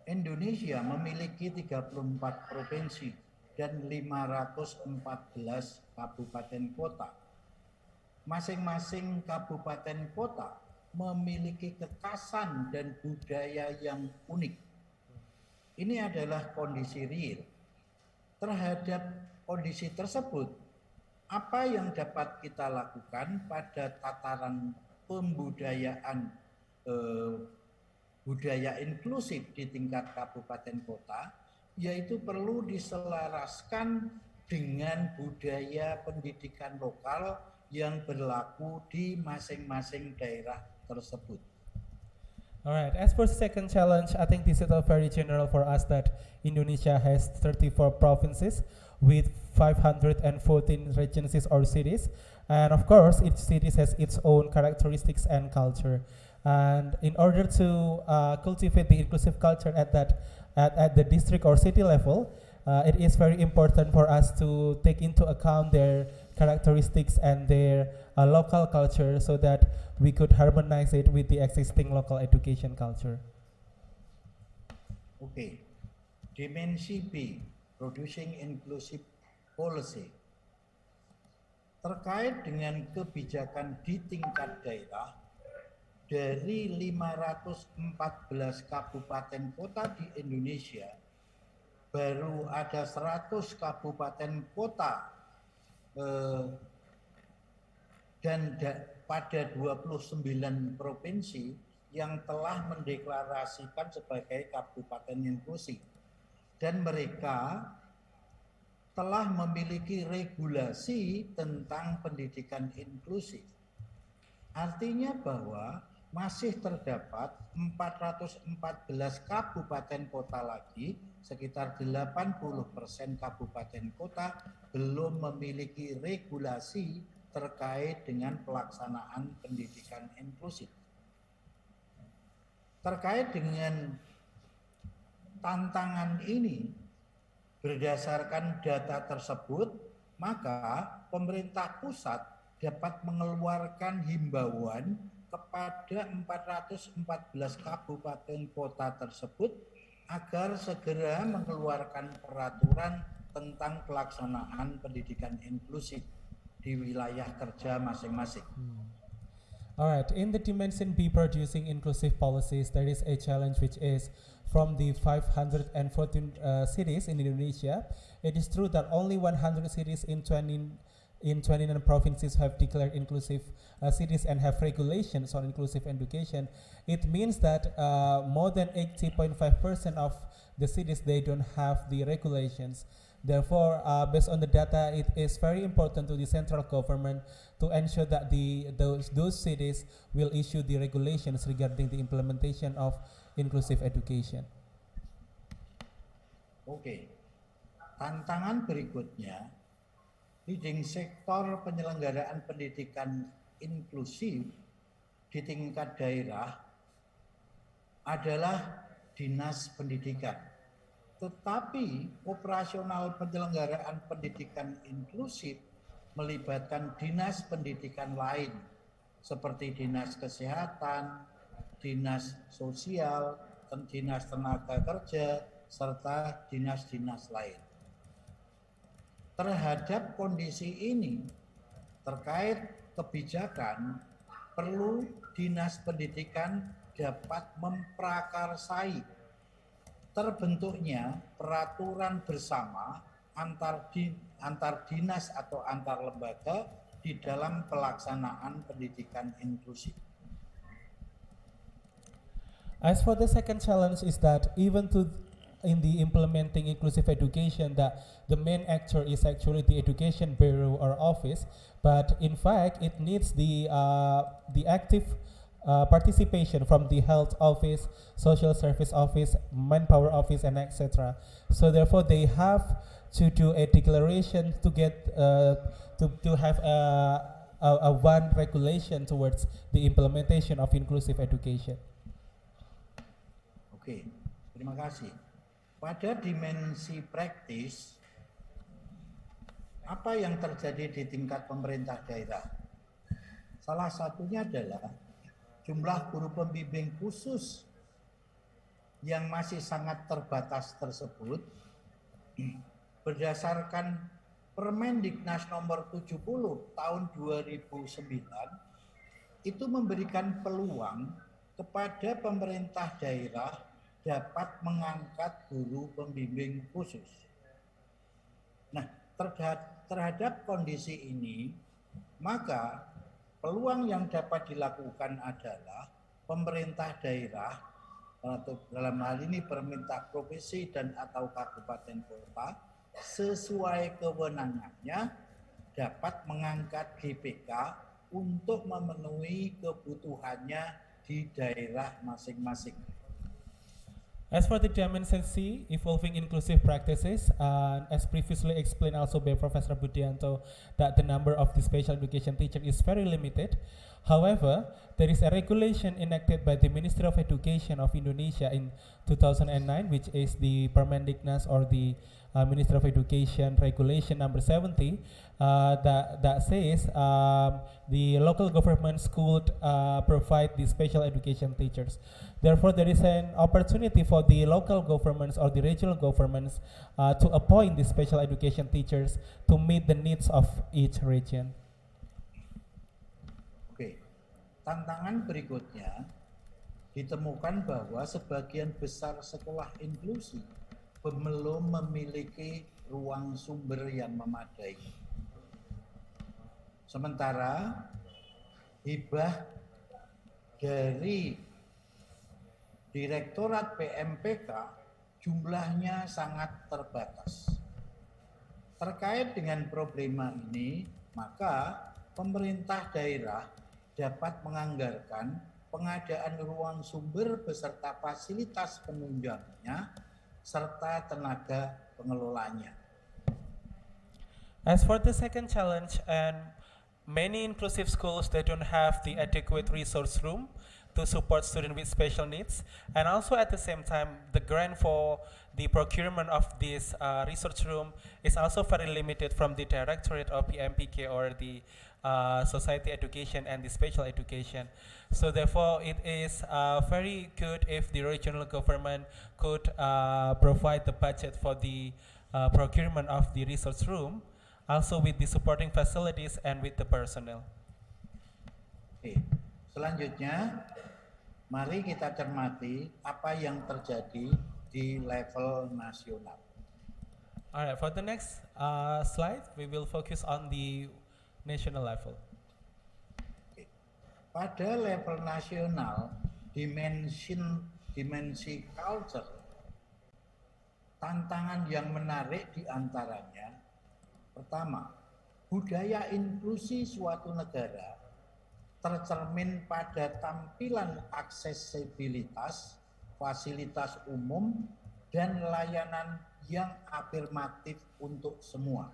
Indonesia memiliki 34 provinsi dan 514 kabupaten kota. Masing-masing kabupaten kota memiliki kekhasan dan budaya yang unik. Ini adalah kondisi real. Terhadap kondisi tersebut, apa yang dapat kita lakukan pada tataran pembudayaan budaya inklusif di tingkat kabupaten kota, yaitu perlu diselaraskan dengan budaya pendidikan lokal yang berlaku di masing-masing daerah tersebut. Alright, as for the second challenge, I think this is a very general for us that Indonesia has 34 provinces with 514 regencies or cities. And of course, each city has its own characteristics and culture. And in order to cultivate the inclusive culture at the district or city level, it is very important for us to take into account their characteristics and their local culture so that we could harmonize it with the existing local education culture. Oke, dimensi B, producing inclusive policy. Terkait dengan kebijakan di tingkat daerah, dari 514 kabupaten kota di Indonesia, baru ada 100 kabupaten kota dan pada 29 provinsi yang telah mendeklarasikan sebagai kabupaten inklusif. Dan mereka telah memiliki regulasi tentang pendidikan inklusif. Artinya bahwa masih terdapat 414 kabupaten kota lagi, sekitar 80% kabupaten kota belum memiliki regulasi terkait dengan pelaksanaan pendidikan inklusif. Terkait dengan tantangan ini, berdasarkan data tersebut, maka pemerintah pusat dapat mengeluarkan himbauan kepada 414 kabupaten kota tersebut agar segera mengeluarkan peraturan tentang pelaksanaan pendidikan inklusif di wilayah kerja masing-masing. Alright, in the dimension B, producing inclusive policies, there is a challenge which is from the 514 cities in Indonesia. It is true that only 100 cities in 29 provinces have declared inclusive cities and have regulations on inclusive education. It means that more than 80.5% of the cities, they don't have the regulations. Therefore, based on the data, it is very important to the central government to ensure that those cities will issue the regulations regarding the implementation of inclusive education. Oke, tantangan berikutnya, leading sektor penyelenggaraan pendidikan inklusif di tingkat daerah adalah dinas pendidikan. Tetapi operasional penyelenggaraan pendidikan inklusif melibatkan dinas pendidikan lain seperti dinas kesehatan, dinas sosial, dinas tenaga kerja, serta dinas-dinas lain. Terhadap kondisi ini, terkait kebijakan, perlu dinas pendidikan dapat memprakarsai terbentuknya peraturan bersama antar dinas atau antar lembaga di dalam pelaksanaan pendidikan inklusif. As for the second challenge is that even in the implementing inclusive education, that the main actor is actually the education bureau or office, but in fact it needs the active participation from the health office, social service office, manpower office, and etc. So therefore, they have to do a declaration to get to have a one regulation towards the implementation of inclusive education. Oke, terima kasih. Pada dimensi praktis, apa yang terjadi di tingkat pemerintah daerah? Salah satunya adalah jumlah guru pembimbing khusus yang masih sangat terbatas tersebut berdasarkan Permendiknas nomor 70 tahun 2009 itu memberikan peluang kepada pemerintah daerah dapat mengangkat guru pembimbing khusus. Nah, terhadap kondisi ini, maka peluang yang dapat dilakukan adalah pemerintah daerah, atau dalam hal ini pemerintah provinsi dan atau kabupaten kota, sesuai kewenangannya dapat mengangkat GPK untuk memenuhi kebutuhannya di daerah masing-masing. As for the dimension evolving inclusive practices, as previously explained also by Professor Budianto, that the number of the special education teacher is very limited. However, there is a regulation enacted by the Ministry of Education of Indonesia in 2009, which is the Permendiknas or the Ministry of Education Regulation number 70, that says the local governments could provide the special education teachers. Therefore, there is an opportunity for the local governments or the regional governments to appoint the special education teachers to meet the needs of each region. Oke, tantangan berikutnya ditemukan bahwa sebagian besar sekolah inklusi belum memiliki ruang sumber yang memadai. Sementara hibah dari Direktorat PMPK jumlahnya sangat terbatas. Terkait dengan problema ini, maka pemerintah daerah dapat menganggarkan pengadaan ruang sumber beserta fasilitas penunjangnya serta tenaga pengelolanya. As for the second challenge, and many inclusive schools, they don't have the adequate resource room to support students with special needs, and also at the same time, the grant for the procurement of this research room is also very limited from the Directorate of PMPK or the Society Education and the Special Education. So therefore, it is very good if the regional government could provide the budget for the procurement of the research room, also with the supporting facilities and with the personnel. Oke, selanjutnya mari kita cermati apa yang terjadi di level nasional. Alright, for the next slide, we will focus on the national level. Oke. Pada level nasional, dimensi culture Tantangan yang menarik diantaranya, pertama, budaya inklusi suatu negara tercermin pada tampilan aksesibilitas, fasilitas umum, dan layanan yang afirmatif untuk semua.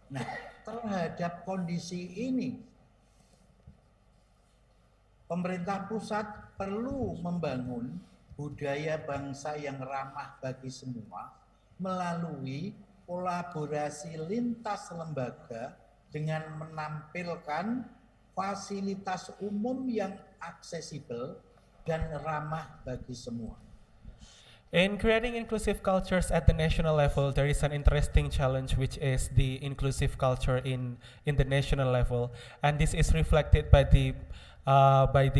Nah, terhadap kondisi ini, pemerintah pusat perlu membangun budaya bangsa yang ramah bagi semua melalui kolaborasi lintas lembaga dengan menampilkan fasilitas umum yang aksesibel dan ramah bagi semua. In creating inclusive cultures at the national level, there is an interesting challenge, which is the inclusive culture in the national level, and this is reflected by the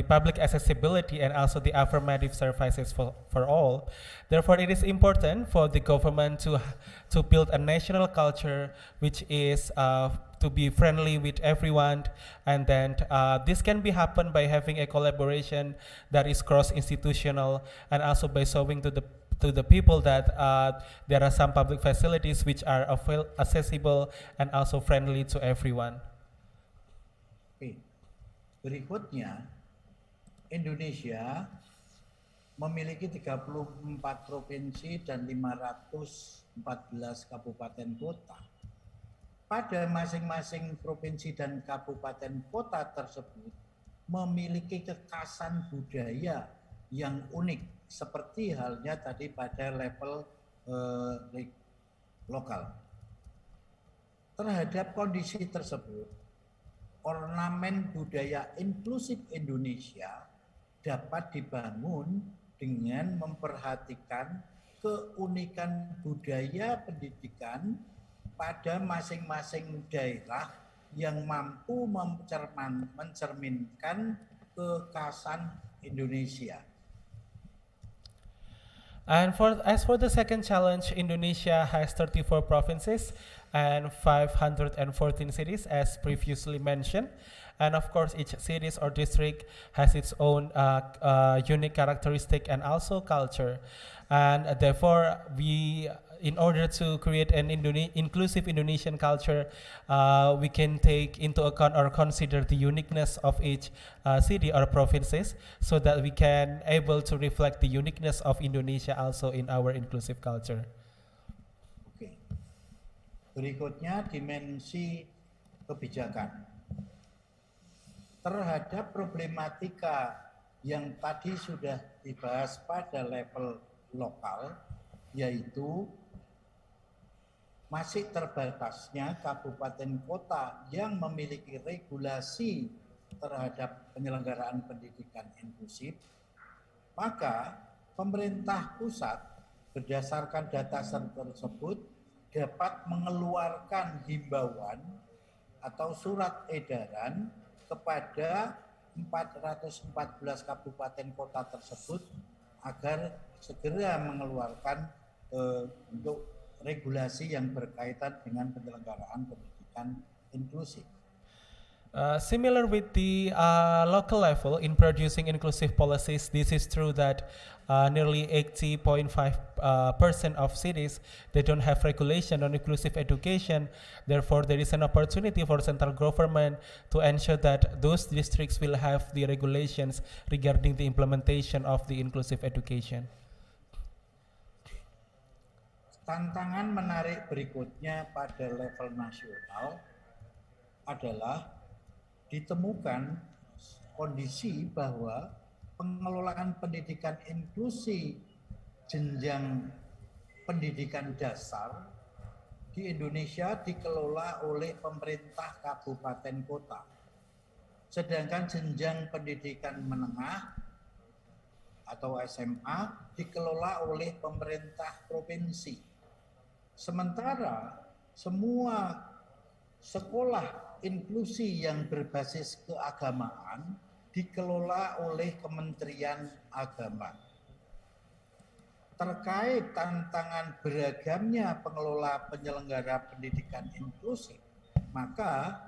public accessibility and also the affirmative services for all. Therefore, it is important for the government to build a national culture which is to be friendly with everyone, and then this can be happen by having a collaboration that is cross-institutional, and also by showing to the people that there are some public facilities which are accessible and also friendly to everyone. Berikutnya, Indonesia memiliki 34 provinsi dan 514 kabupaten kota. Pada masing-masing provinsi dan kabupaten kota tersebut memiliki kekhasan budaya yang unik, seperti halnya tadi pada level lokal. Terhadap kondisi tersebut, ornamen budaya inklusif Indonesia dapat dibangun dengan memperhatikan keunikan budaya pendidikan pada masing-masing daerah yang mampu mencerminkan kekhasan Indonesia. And as for the second challenge, Indonesia has 34 provinces and 514 cities, as previously mentioned. And of course, each city or district has its own unique characteristic and also culture. And therefore, in order to create an inclusive Indonesian culture, we can take into account or consider the uniqueness of each city or provinces, so that we can able to reflect the uniqueness of Indonesia also in our inclusive culture. Oke. Berikutnya dimensi kebijakan. Terhadap problematika yang tadi sudah dibahas pada level lokal, yaitu masih terbatasnya kabupaten kota yang memiliki regulasi terhadap penyelenggaraan pendidikan inklusif, maka pemerintah pusat berdasarkan data tersebut dapat mengeluarkan himbauan atau surat edaran kepada 414 kabupaten kota tersebut agar segera mengeluarkan untuk regulasi yang berkaitan dengan penyelenggaraan pendidikan inklusif. Similar with the local level in producing inclusive policies, this is true that nearly 80.5% of cities, they don't have regulation on inclusive education. Therefore, there is an opportunity for central government to ensure that those districts will have the regulations regarding the implementation of the inclusive education. Tantangan menarik berikutnya pada level nasional adalah ditemukan kondisi bahwa pengelolaan pendidikan inklusi jenjang pendidikan dasar di Indonesia dikelola oleh pemerintah kabupaten kota. Sedangkan jenjang pendidikan menengah atau SMA dikelola oleh pemerintah provinsi. Sementara semua sekolah inklusi yang berbasis keagamaan dikelola oleh Kementerian Agama. Terkait tantangan beragamnya pengelola penyelenggara pendidikan inklusif, maka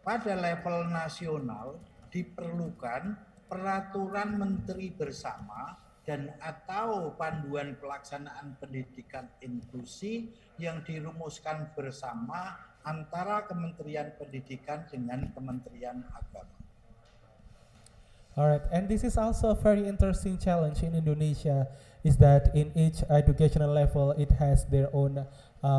pada level nasional diperlukan peraturan menteri bersama dan atau panduan pelaksanaan pendidikan inklusi yang dirumuskan bersama antara Kementerian Pendidikan dengan Kementerian Agama. Alright, and this is also a very interesting challenge in Indonesia, is that in each educational level it has their own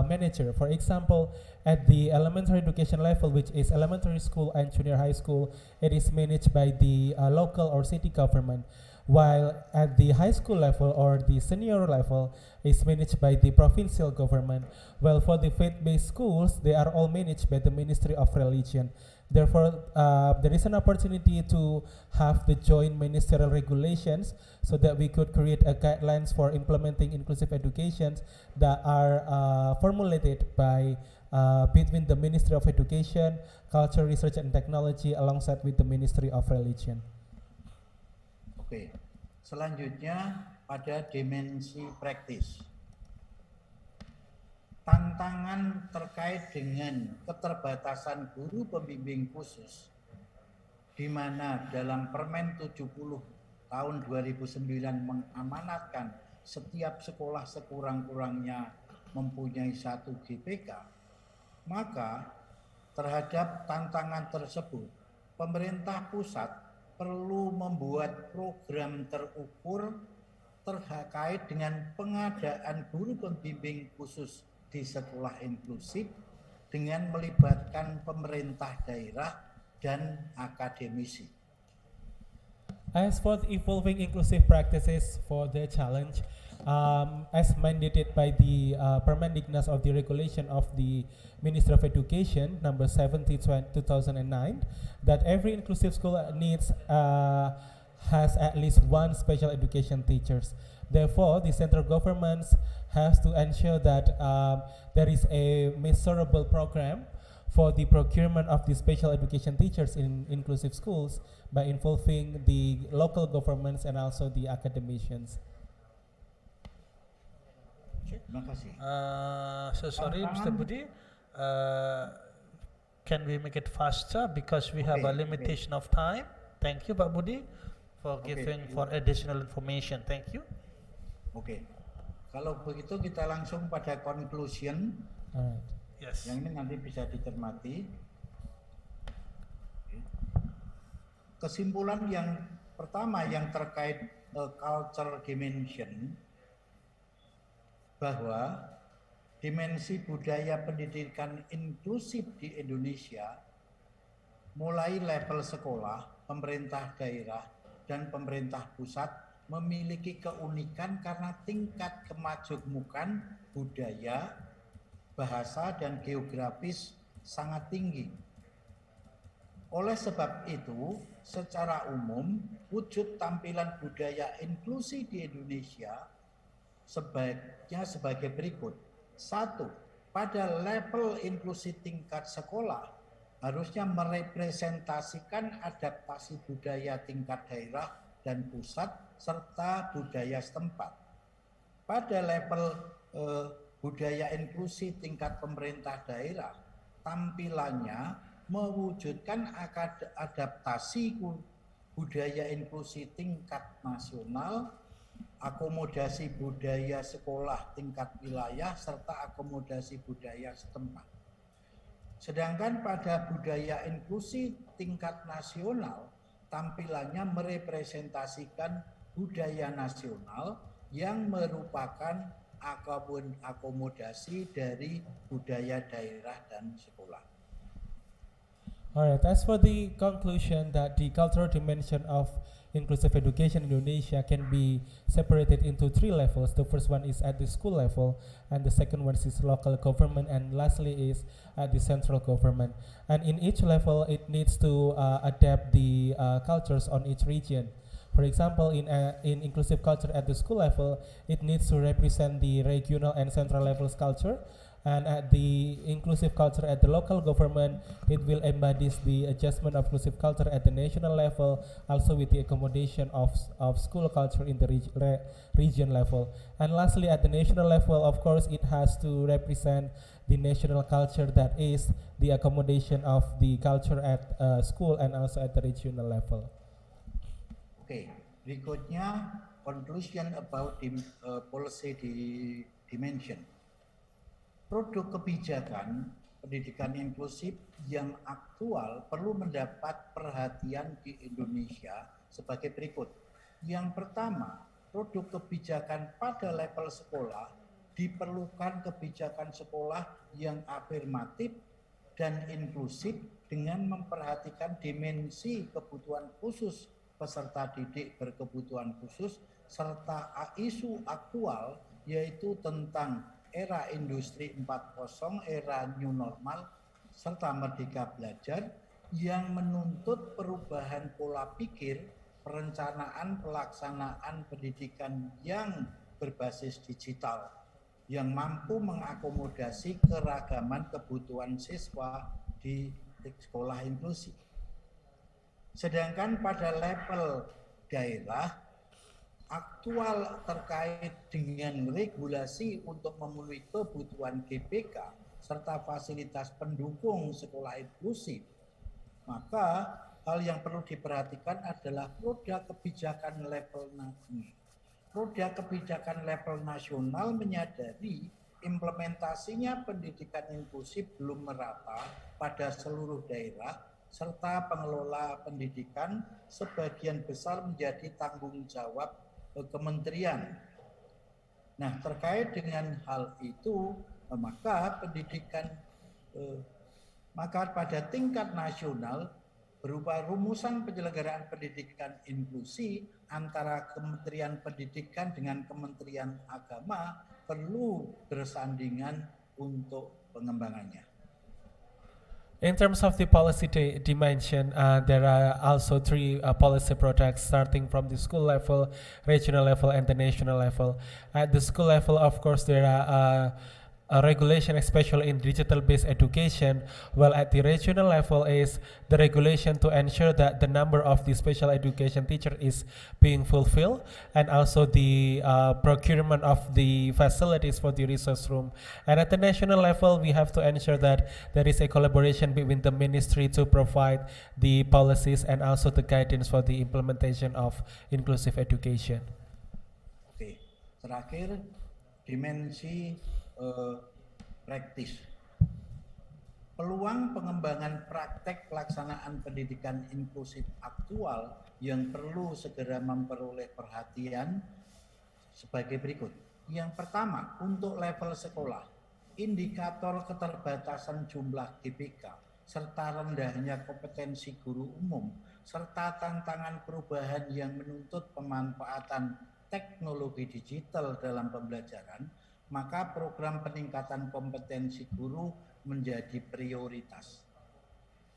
manager. For example, at the elementary education level, which is elementary school and junior high school, it is managed by the local or city government, while at the high school level or the senior level is managed by the provincial government. Well, for the faith-based schools, they are all managed by the Ministry of Religion. Therefore, there is an opportunity to have the joint ministerial regulations so that we could create a guidelines for implementing inclusive education that are formulated by between the Ministry of Education, Culture, Research and Technology alongside with the Ministry of Religion. Oke, selanjutnya pada dimensi praktis. Tantangan terkait dengan keterbatasan guru pembimbing khusus, di mana dalam Permen 70 tahun 2009 mengamanatkan setiap sekolah sekurang-kurangnya mempunyai 1 GPK, maka terhadap tantangan tersebut, pemerintah pusat perlu membuat program terukur terkait dengan pengadaan guru pembimbing khusus di sekolah inklusif dengan melibatkan pemerintah daerah dan akademisi. As for the evolving inclusive practices for the challenge, as mandated by the Permendiknas of the regulation of the Ministry of Education, number 70 2009, that every inclusive school needs has at least 1 special education teachers. Therefore, the central government has to ensure that there is a measurable program for the procurement of the special education teachers in inclusive schools by involving the local governments and also the academicians. Terima kasih. So sorry, Mr. Budi. Can we make it faster because we have a limitation of time? Thank you, Pak Budi, for giving for additional information. Thank you. Oke, kalau begitu kita langsung pada conclusion. Yes. Yang ini nanti bisa dicermati. Kesimpulan yang pertama yang terkait culture dimension, bahwa dimensi budaya pendidikan inklusif di Indonesia mulai level sekolah, pemerintah daerah, dan pemerintah pusat memiliki keunikan karena tingkat kemajemukan budaya, bahasa, dan geografis sangat tinggi. Oleh sebab itu, secara umum, wujud tampilan budaya inklusi di Indonesia sebaiknya sebagai berikut. 1. Pada level inklusi tingkat sekolah, harusnya merepresentasikan adaptasi budaya tingkat daerah dan pusat serta budaya setempat. Pada level budaya inklusi tingkat pemerintah daerah, tampilannya mewujudkan adaptasi budaya inklusi tingkat nasional, akomodasi budaya sekolah tingkat wilayah, serta akomodasi budaya setempat. Sedangkan pada budaya inklusi tingkat nasional, tampilannya merepresentasikan budaya nasional yang merupakan akomodasi dari budaya daerah dan sekolah. Alright, as for the conclusion that the cultural dimension of inclusive education in Indonesia can be separated into 3 levels. The first one is at the school level, and the second one is local government, and lastly is at the central government. And in each level, it needs to adapt the cultures on each region. For example, in inclusive culture at the school level, it needs to represent the regional and central levels culture. And at the inclusive culture at the local government, it will embody the adjustment of inclusive culture at the national level, also with the accommodation of school culture in the region level. And lastly, at the national level, of course, it has to represent the national culture, that is the accommodation of the culture at school and also at the regional level. Oke, berikutnya conclusion about the policy dimension. Produk kebijakan pendidikan inklusif yang aktual perlu mendapat perhatian di Indonesia sebagai berikut. Yang pertama, produk kebijakan pada level sekolah diperlukan kebijakan sekolah yang afirmatif dan inklusif dengan memperhatikan dimensi kebutuhan khusus peserta didik berkebutuhan khusus serta isu aktual yaitu tentang era industri 4.0, era new normal, serta merdeka belajar yang menuntut perubahan pola pikir, perencanaan pelaksanaan pendidikan yang berbasis digital, yang mampu mengakomodasi keragaman kebutuhan siswa di sekolah inklusif. Sedangkan pada level daerah, aktual terkait dengan regulasi untuk memenuhi kebutuhan GBK serta fasilitas pendukung sekolah inklusif, maka hal yang perlu diperhatikan adalah roda kebijakan level nasional. Roda kebijakan level nasional menyadari implementasinya pendidikan inklusif belum merata pada seluruh daerah serta pengelola pendidikan sebagian besar menjadi tanggung jawab kementerian. Nah, terkait dengan hal itu, maka pada tingkat nasional berupa rumusan penyelenggaraan pendidikan inklusi antara Kementerian Pendidikan dengan Kementerian Agama perlu bersandingan untuk pengembangannya. In terms of the policy dimension, there are also three policy projects starting from the school level, regional level, and the national level. At the school level, of course, there are a regulation, especially in digital-based education, while at the regional level is the regulation to ensure that the number of the special education teacher is being fulfilled, and also the procurement of the facilities for the resource room. And at the national level, we have to ensure that there is a collaboration between the ministry to provide the policies and also the guidance for the implementation of inclusive education. Oke, terakhir dimensi praktis. Peluang pengembangan praktek pelaksanaan pendidikan inklusif aktual yang perlu segera memperoleh perhatian sebagai berikut. Yang pertama, untuk level sekolah, indikator keterbatasan jumlah GBK serta rendahnya kompetensi guru umum serta tantangan perubahan yang menuntut pemanfaatan teknologi digital dalam pembelajaran, maka program peningkatan kompetensi guru menjadi prioritas.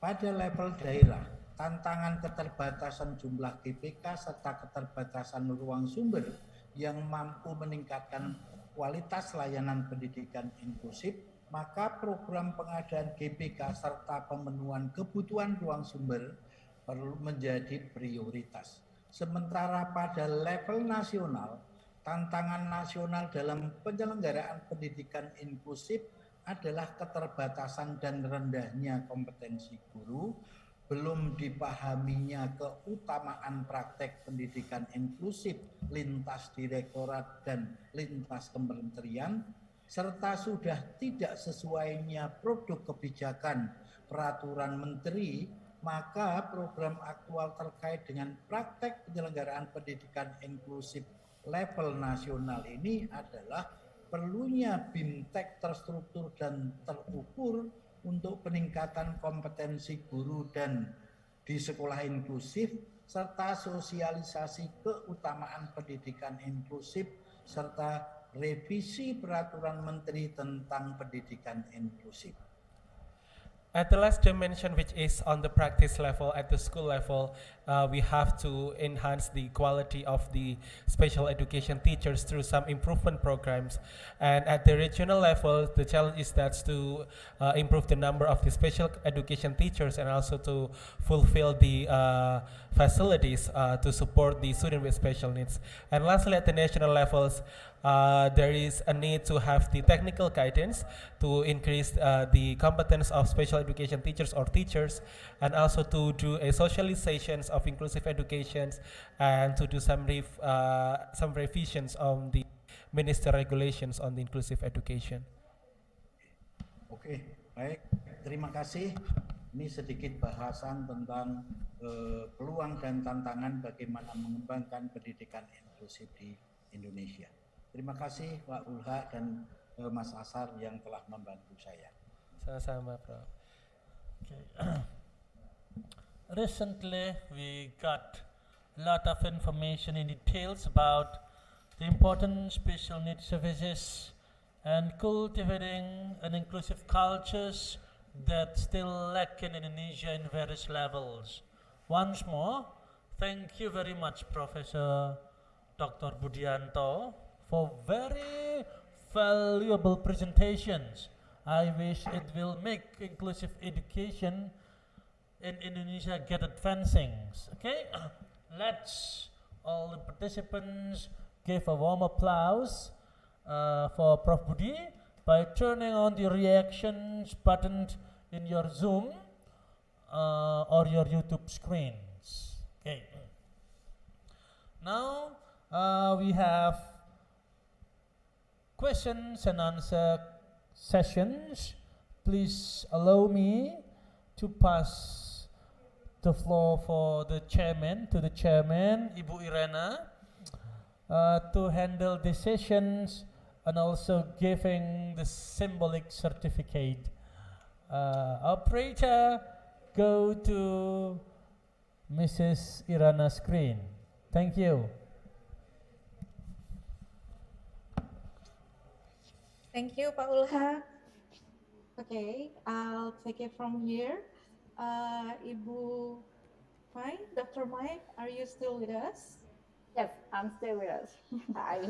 Pada level daerah, tantangan keterbatasan jumlah GBK serta keterbatasan ruang sumber yang mampu meningkatkan kualitas layanan pendidikan inklusif, maka program pengadaan GBK serta pemenuhan kebutuhan ruang sumber perlu menjadi prioritas. Sementara pada level nasional, tantangan nasional dalam penyelenggaraan pendidikan inklusif adalah keterbatasan dan rendahnya kompetensi guru, belum dipahaminya keutamaan praktek pendidikan inklusif lintas direktorat dan lintas kementerian, serta sudah tidak sesuainya produk kebijakan peraturan menteri, maka program aktual terkait dengan praktek penyelenggaraan pendidikan inklusif level nasional ini adalah perlunya BIMTEK terstruktur dan terukur untuk peningkatan kompetensi guru dan di sekolah inklusif serta sosialisasi keutamaan pendidikan inklusif serta revisi peraturan menteri tentang pendidikan inklusif. At the last dimension, which is on the practice level, at the school level, we have to enhance the quality of the special education teachers through some improvement programs. And at the regional level, the challenge is that's to improve the number of the special education teachers and also to fulfill the facilities to support the student with special needs. And lastly, at the national levels, there is a need to have the technical guidance to increase the competence of special education teachers or teachers, and also to do a socializations of inclusive educations, and to do some revisions on the minister regulations on the inclusive education. Oke, baik. Terima kasih. Ini sedikit bahasan tentang peluang dan tantangan bagaimana mengembangkan pendidikan inklusif di Indonesia. Terima kasih Pak Ulha dan Mas Asar yang telah membantu saya. Sama-sama, Prof. Okay. Recently, we got a lot of information in details about the important special needs services and cultivating an inclusive cultures that still lack in Indonesia in various levels. Once more, thank you very much, Professor Dr. Budianto, for very valuable presentations. I wish it will make inclusive education in Indonesia get advancing. Okay, let's all the participants give a warm applause for Prof. Budi by turning on the reactions button in your Zoom or your YouTube screens. Okay. Now we have questions and answer sessions. Please allow me to pass the floor for the chairman, Ibu Irena, to handle the sessions and also giving the symbolic certificate. Operator, go to Mrs. Irana's screen. Thank you. Thank you, Pak Ulha. Okay, I'll take it from here. Ibu Mai, Dr. Mai, are you still with us? Yes, I'm still with us. Hi.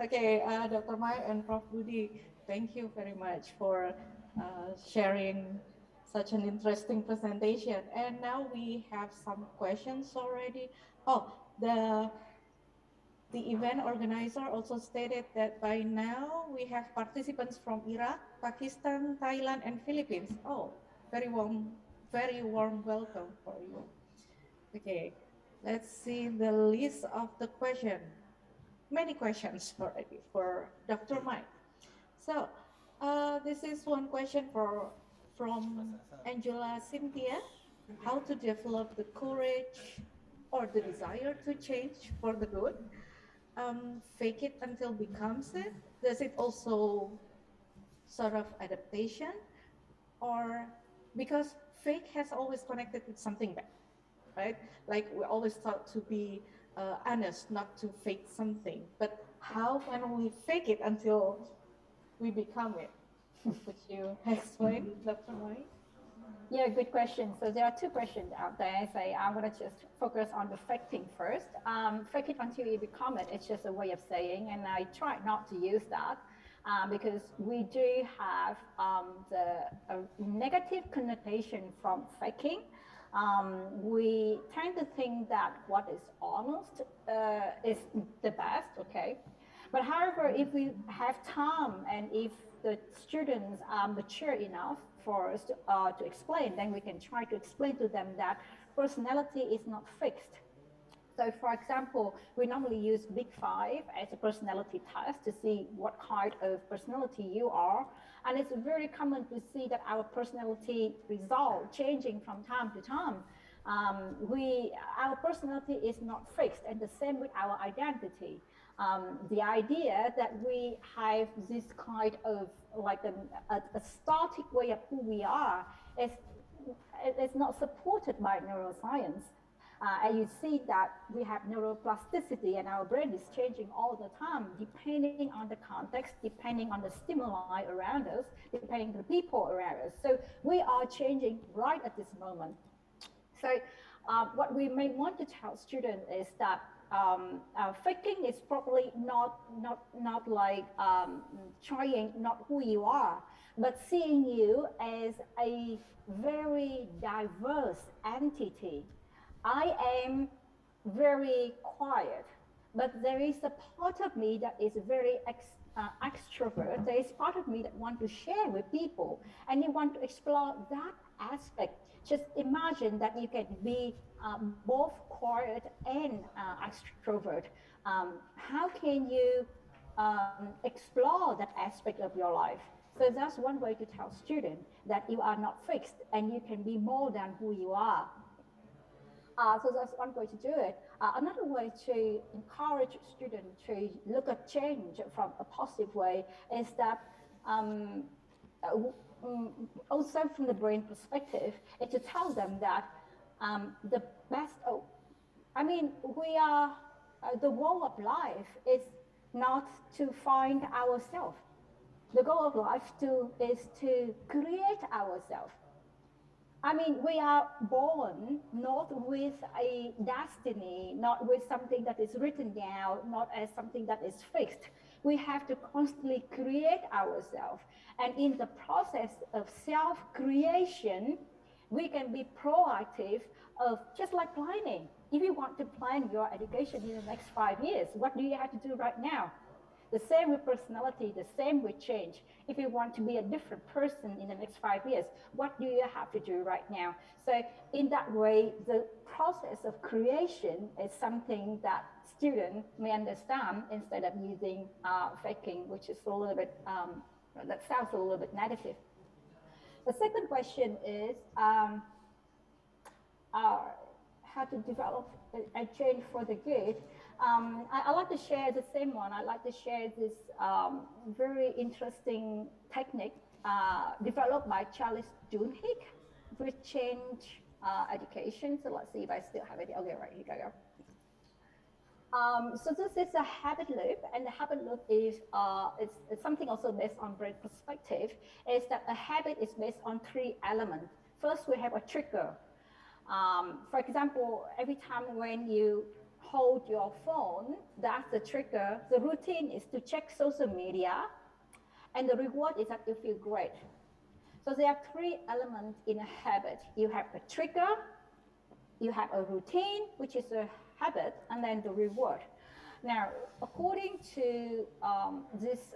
Okay, Dr. Mai and Prof. Budi, thank you very much for sharing such an interesting presentation. And now we have some questions already. Oh, the event organizer also stated that by now we have participants from Iraq, Pakistan, Thailand, and Philippines. Oh, very warm welcome for you. Okay, let's see the list of the question. Many questions already for Dr. Mike. So, this is one question from Angela Cynthia. How to develop the courage or the desire to change for the good? Fake it until becomes it? Does it also sort of adaptation? Or because fake has always connected with something bad, right? Like we always thought to be honest, not to fake something. But how can we fake it until we become it? Could you explain, Dr. Mai? Yeah, good question. So there are two questions out there. So I'm going to just focus on the faking first. Fake it until you become it. It's just a way of saying, and I try not to use that because we do have the negative connotation from faking. We tend to think that what is honest is the best, okay? But however, if we have time and if the students are mature enough for us to explain, then we can try to explain to them that personality is not fixed. So for example, we normally use Big Five as a personality test to see what kind of personality you are. And it's very common to see that our personality result changing from time to time. Our personality is not fixed, and the same with our identity. The idea that we have this kind of like a static way of who we are is not supported by neuroscience. And you see that we have neuroplasticity and our brain is changing all the time, depending on the context, depending on the stimuli around us, depending on the people around us. So we are changing right at this moment. So what we may want to tell students is that faking is probably not like trying not who you are, but seeing you as a very diverse entity. I am very quiet, but there is a part of me that is very extrovert, there is part of me that want to share with people, and you want to explore that aspect. Just imagine that you can be both quiet and extrovert. How can you explore that aspect of your life? So that's one way to tell students that you are not fixed and you can be more than who you are. So that's one way to do it. Another way to encourage students to look at change from a positive way is that also from the brain perspective, is to tell them that the best, we are, the goal of life is not to find ourselves. The goal of life is to create ourselves. We are born not with a destiny, not with something that is written down, not as something that is fixed. We have to constantly create ourselves. And in the process of self-creation, we can be proactive of just like planning. If you want to plan your education in the next 5 years, what do you have to do right now? The same with personality, the same with change. If you want to be a different person in the next 5 years, what do you have to do right now? So in that way, the process of creation is something that students may understand instead of using faking, which is a little bit, that sounds a little bit negative. The second question is how to develop a change for the good. I like to share the same one. I like to share this very interesting technique developed by Charles Duhigg with change education. So let's see if I still have it. Okay, right, here we go. So this is a habit loop, and the habit loop is it's something also based on brain perspective, is that a habit is based on 3 elements. First, we have a trigger. For example, every time when you hold your phone, that's the trigger. The routine is to check social media, and the reward is that you feel great. So there are 3 elements in a habit. You have a trigger, you have a routine, which is a habit, and then the reward. Now, according to this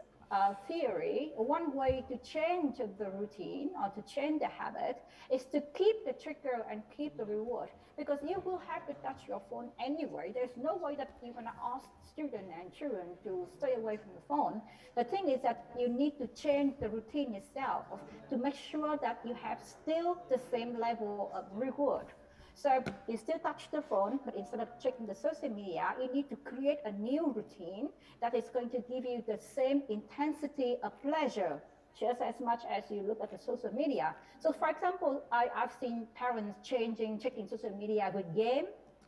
theory, one way to change the routine or to change the habit is to keep the trigger and keep the reward, because you will have to touch your phone anyway. There's no way that you're going to ask students and children to stay away from the phone. The thing is that you need to change the routine itself to make sure that you have still the same level of reward. So you still touch the phone, but instead of checking the social media, you need to create a new routine that is going to give you the same intensity of pleasure, just as much as you look at the social media. So for example, I've seen parents checking social media with game,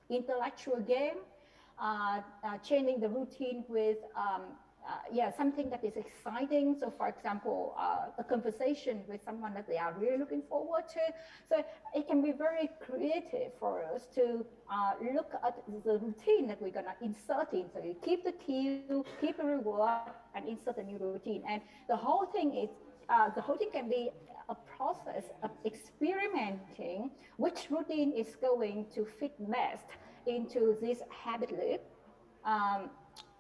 intellectual game, changing the routine with something that is exciting. So for example, a conversation with someone that they are really looking forward to. So it can be very creative for us to look at the routine that we're gonna insert in. So you keep the cue, keep a reward, and insert a new routine. And the whole thing is, the whole thing can be a process of experimenting which routine is going to fit best into this habit loop.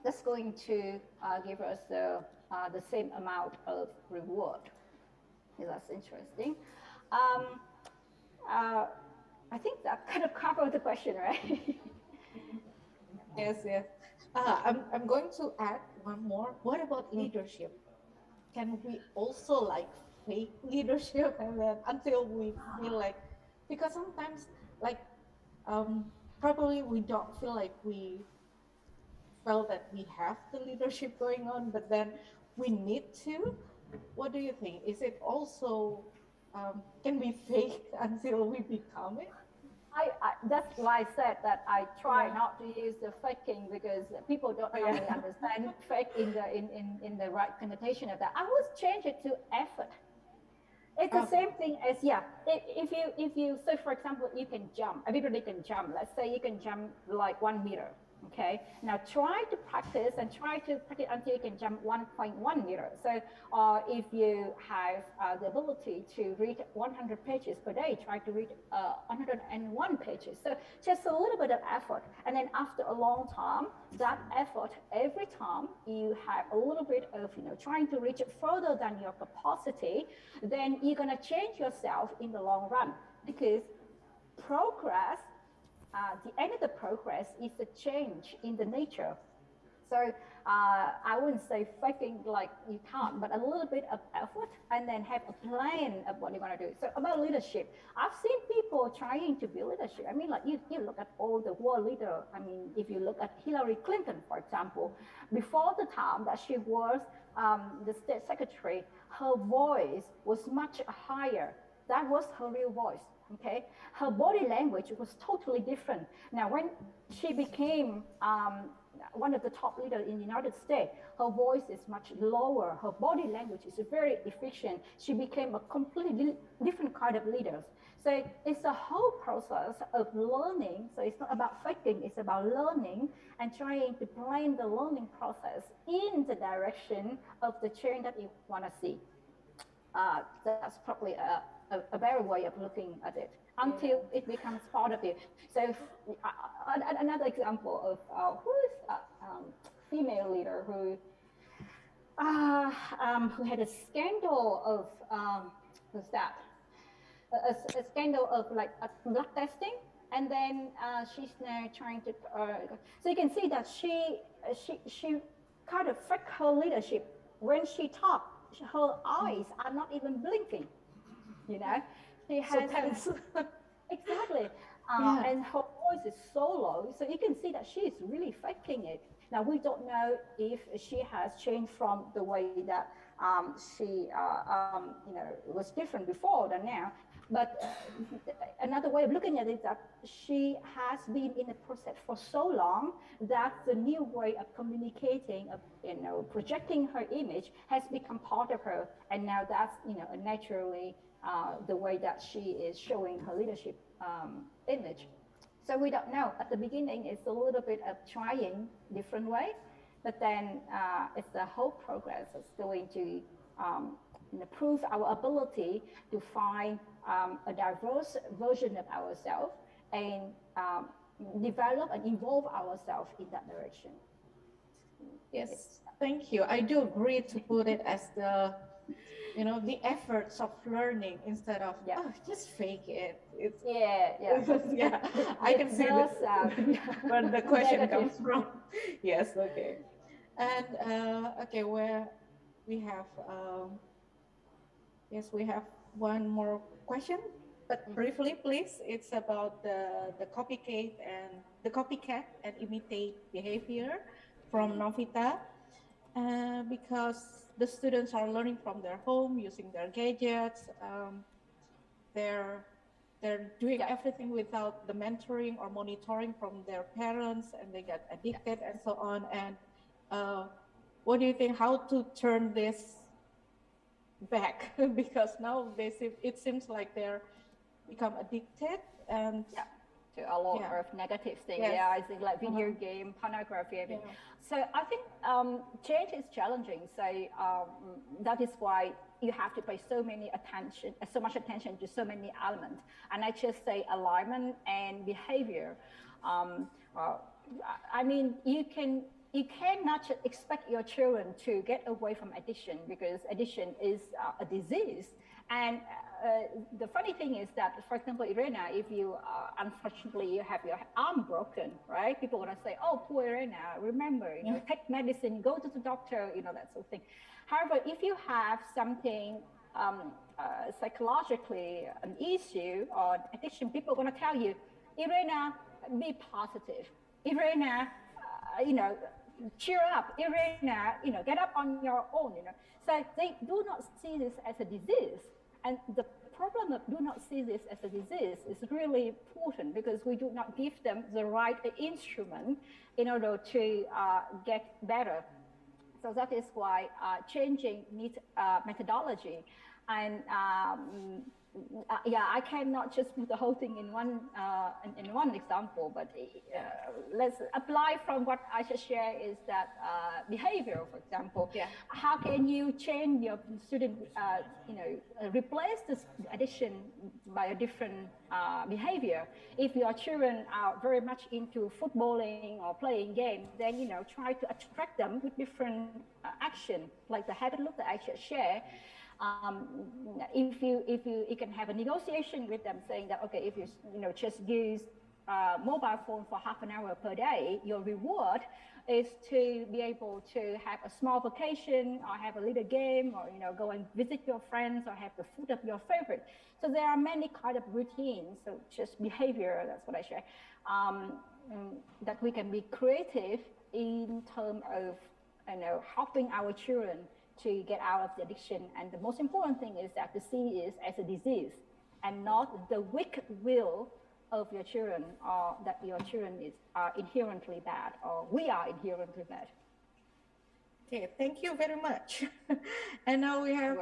That's going to give us the same amount of reward. Yeah, that's interesting. I think that kind of covered the question, right? Yes, yes. I'm going to add one more. What about leadership? Can we also like fake leadership and then until we feel like, because sometimes like probably we don't feel like we felt that we have the leadership going on, but then we need to. What do you think? Is it also, can we fake until we become it? That's why I said that I try not to use the faking, because people don't really understand fake in the right connotation of that. I would change it to effort. It's the same thing as, if you, so for example, you can jump, everybody can jump. Let's say you can jump like 1 meter. Okay, now try to practice and try to practice until you can jump 1.1 meter. So if you have the ability to read 100 pages per day, try to read 101 pages. So just a little bit of effort. And then after a long time, that effort, every time you have a little bit of, trying to reach it further than your capacity, then you're going to change yourself in the long run, because progress, the end of the progress is a change in the nature. So I wouldn't say faking like you can't, but a little bit of effort and then have a plan of what you're going to do. So about leadership, I've seen people trying to be leadership. I mean, like you look at all the world leader. I mean, if you look at Hillary Clinton, for example, before the time that she was the state secretary, her voice was much higher. That was her real voice. Okay, her body language was totally different. Now, when she became one of the top leaders in the United States, her voice is much lower. Her body language is very efficient. She became a completely different kind of leader. So it's a whole process of learning. So it's not about faking, it's about learning and trying to plan the learning process in the direction of the change that you want to see. That's probably a better way of looking at it until it becomes part of you. So another example of who is a female leader who had a scandal of what's that? A scandal of like blood testing, and then she's now trying to. So you can see that she kind of fake her leadership when she talks. Her eyes are not even blinking. She has exactly, and her voice is so low, so you can see that she is really faking it. Now we don't know if she has changed from the way that she was different before than now. But another way of looking at it is that she has been in the process for so long that the new way of communicating, of projecting her image has become part of her, and now that's naturally the way that she is showing her leadership image. So we don't know. At the beginning, it's a little bit of trying different way, but then it's the whole progress that's going to improve our ability to find a diverse version of ourselves and develop and evolve ourselves in that direction. Yes, thank you. I do agree to put it as the efforts of learning instead of just fake it. It's, yeah. I can see where the question comes from. Yes, okay. And okay, where we have we have one more question, but briefly, please. It's about the copycat and imitate behavior from Novita. Because the students are learning from their home, using their gadgets, they're doing everything without the mentoring or monitoring from their parents, and they get addicted and so on. And what do you think, how to turn this back? Because now it seems like they're become addicted and to a lot of negative things. Yes. Yeah, I think like video game, pornography. So I think change is challenging. So that is why you have to pay so much attention to so many elements. And I just say alignment and behavior. I mean, you cannot expect your children to get away from addiction, because addiction is a disease. And the funny thing is that, for example, Irena, if you unfortunately you have your arm broken, right? People are gonna say, "Oh, poor Irena. Remember, take medicine, go to the doctor, that sort of thing." However, if you have something psychologically an issue or addiction, people are gonna tell you, "Irena, be positive. Irena, cheer up. Irena, get up on your own." So they do not see this as a disease. And the problem of do not see this as a disease is really important, because we do not give them the right instrument in order to get better. So that is why changing needs methodology. And yeah, I cannot just put the whole thing in one example, but let's apply from what I just shared is that behavior, for example. Yeah. How can you train your student, replace this addiction by a different behavior? If your children are very much into footballing or playing games, then try to attract them with different action, like the habit loop that I just shared. If you can have a negotiation with them saying that, okay, if you just use mobile phone for half an hour per day, your reward is to be able to have a small vacation or have a little game or go and visit your friends or have the food of your favorite. So there are many kind of routines, so just behavior, that's what I share, that we can be creative in terms of helping our children to get out of the addiction. And the most important thing is that to see it as a disease and not the weak will of your children, or that your children are inherently bad, or we are inherently bad. Okay, thank you very much. And now we have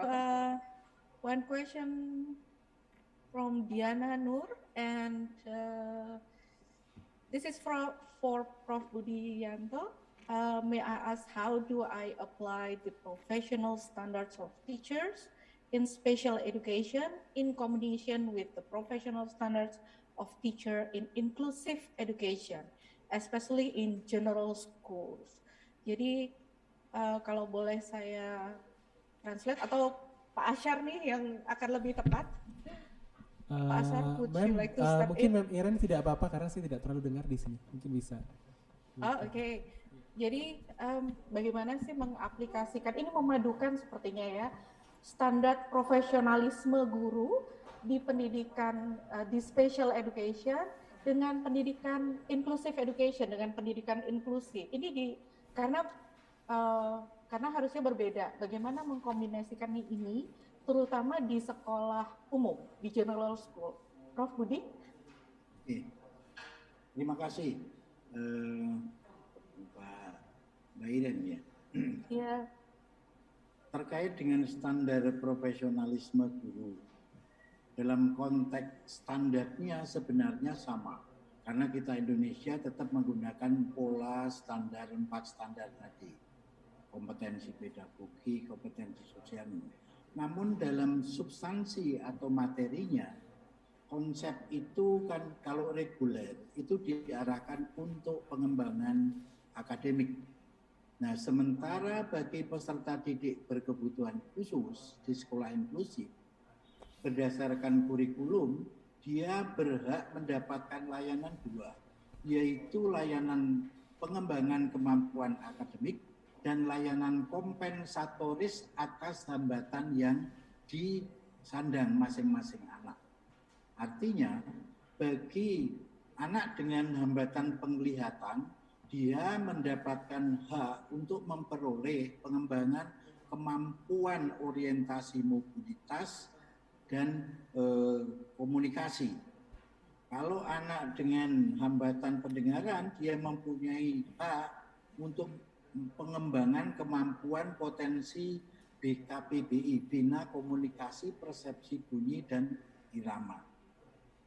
one question from Diana Nur, and this is for Prof. Budiyanto. May I ask, how do I apply the professional standards of teachers in special education in combination with the professional standards of teacher in inclusive education, especially in general schools? Jadi kalau boleh saya translate, atau Pak Asyar nih yang akan lebih tepat. Pak Asyar, would you like to step mungkin in? Ma'am Iren tidak apa-apa karena saya tidak terlalu dengar di sini. Mungkin bisa. Oke. Jadi bagaimana sih mengaplikasikan, ini memadukan sepertinya ya, standar profesionalisme guru di pendidikan di special education dengan pendidikan inclusive education, dengan pendidikan inklusif. Ini karena harusnya berbeda. Bagaimana mengkombinasikan ini, terutama di sekolah umum, di general school. Prof. Budi? Oke. Terima kasih. Mbak Iren ya. Iya. Terkait dengan standar profesionalisme guru, dalam konteks standarnya sebenarnya sama, karena kita Indonesia tetap menggunakan pola standar 4 standar tadi, kompetensi pedagogi, kompetensi sosial. Namun dalam substansi atau materinya, konsep itu kan kalau reguler itu diarahkan untuk pengembangan akademik. Nah, sementara bagi peserta didik berkebutuhan khusus di sekolah inklusif, berdasarkan kurikulum, dia berhak mendapatkan layanan 2, yaitu layanan pengembangan kemampuan akademik dan layanan kompensatoris atas hambatan yang disandang masing-masing anak. Artinya, bagi anak dengan hambatan penglihatan, dia mendapatkan hak untuk memperoleh pengembangan kemampuan orientasi mobilitas dan komunikasi. Kalau anak dengan hambatan pendengaran, dia mempunyai hak untuk pengembangan kemampuan potensi BKPBI, Bina Komunikasi, Persepsi Bunyi, dan Irama.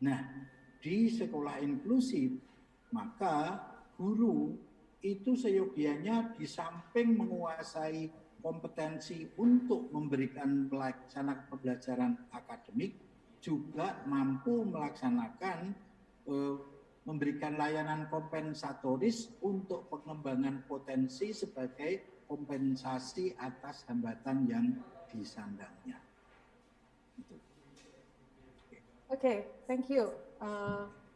Nah, di sekolah inklusif, maka guru itu seyogianya di samping menguasai kompetensi untuk memberikan pelaksanaan pembelajaran akademik, juga mampu melaksanakan memberikan layanan kompensatoris untuk pengembangan potensi sebagai kompensasi atas hambatan yang disandangnya. Okay, thank you.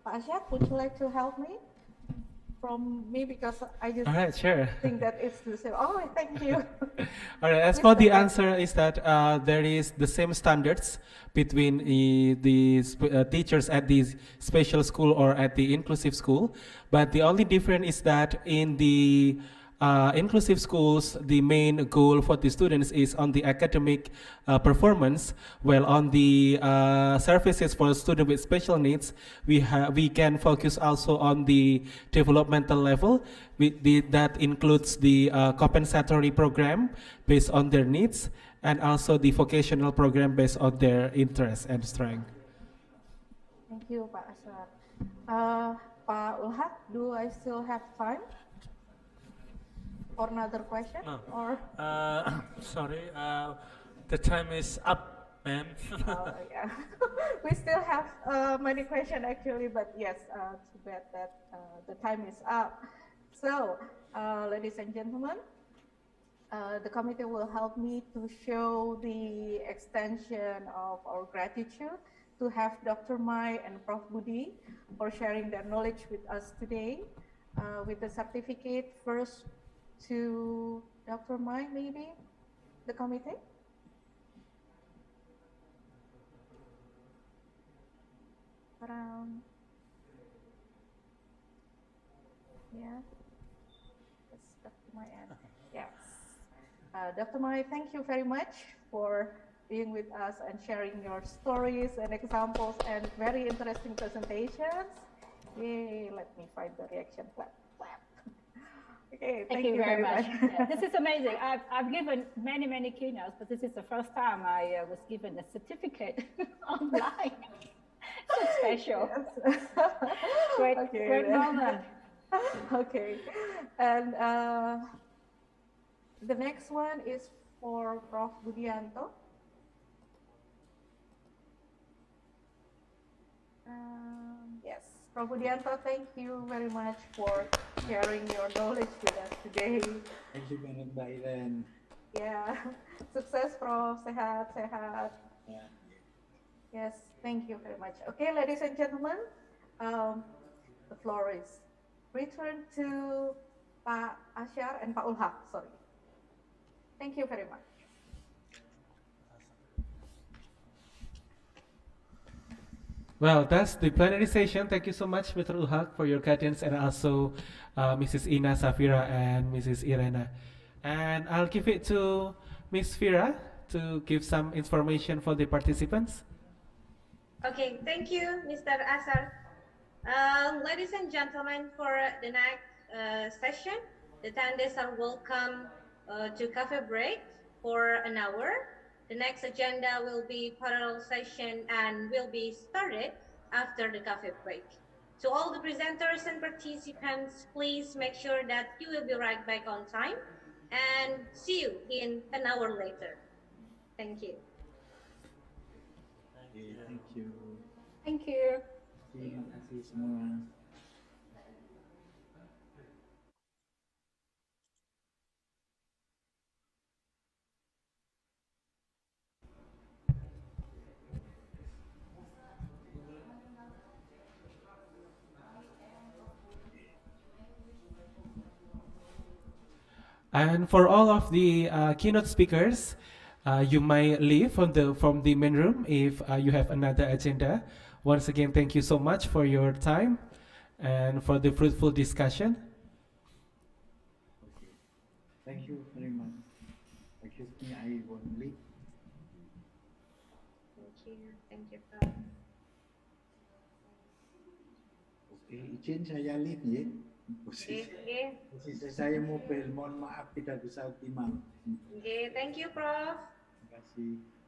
Pak Asyad, would you like to help me? From me, because I just All right, sure. think that it's the same. Oh, thank you. All right, as for the answer is that there is the same standards between the teachers at the special school or at the inclusive school, but the only difference is that in the inclusive schools, the main goal for the students is on the academic performance, while on the services for students with special needs, we can focus also on the developmental level. That includes the compensatory program based on their needs, and also the vocational program based on their interest and strength. Thank you, Pak Asar. Pak Ulhak, do I still have time for another question? Or Sorry, the time is up, ma'am. yeah, we still have many questions actually, but yes, too bad that the time is up. So, ladies and gentlemen, the committee will help me to show the extension of our gratitude to have Dr. Mai and Prof. Budi for sharing their knowledge with us today. With the certificate, first to Dr. Mai, maybe, the committee? Around, yeah, that's Dr. Mai and, yes. Dr. Mai, thank you very much for being with us and sharing your stories and examples and very interesting presentations. Yay, let me find the reaction clap. Okay, Thank you very much. Yeah, this is amazing. I've given many keynotes, but this is the first time I was given a certificate online. So special. Yes. Great moment. Okay, and the next one is for Prof. Budianto. Yes, Prof. Budianto, thank you very much for sharing your knowledge with us today. Thank you banget Mbak Iren. Yeah, sukses Prof, sehat. Ya. Yes, thank you very much. Okay, ladies and gentlemen, the floor is returned to Pak Asyar and Pak Ulhak, sorry. Thank you very much. Well, that's the plenary session. Thank you so much, Mr. Ulhak, for your guidance, and also Mrs. Ina Safira and Mrs. Irena. And I'll give it to Ms. Fira to give some information for the participants. Okay, thank you, Mr. Asar. Ladies and gentlemen, for the next session, the attendees are welcome to cafe break for an hour. The next agenda will be parallel session and will be started after the cafe break. To all the presenters and participants, please make sure that you will be right back on time and see you in an hour later. Thank you. Thank you. Thank you. Terima kasih semua. And for all of the keynote speakers, you might leave from the main room if you have another agenda. Once again, thank you so much for your time and for the fruitful discussion. Okay. Thank you very much. Excuse me, I won't leave. Thank you, Prof. Oke, izin saya leave ya. Posisi saya mobil, mohon maaf tidak bisa optimal. Okay, thank you, Prof. Terima kasih.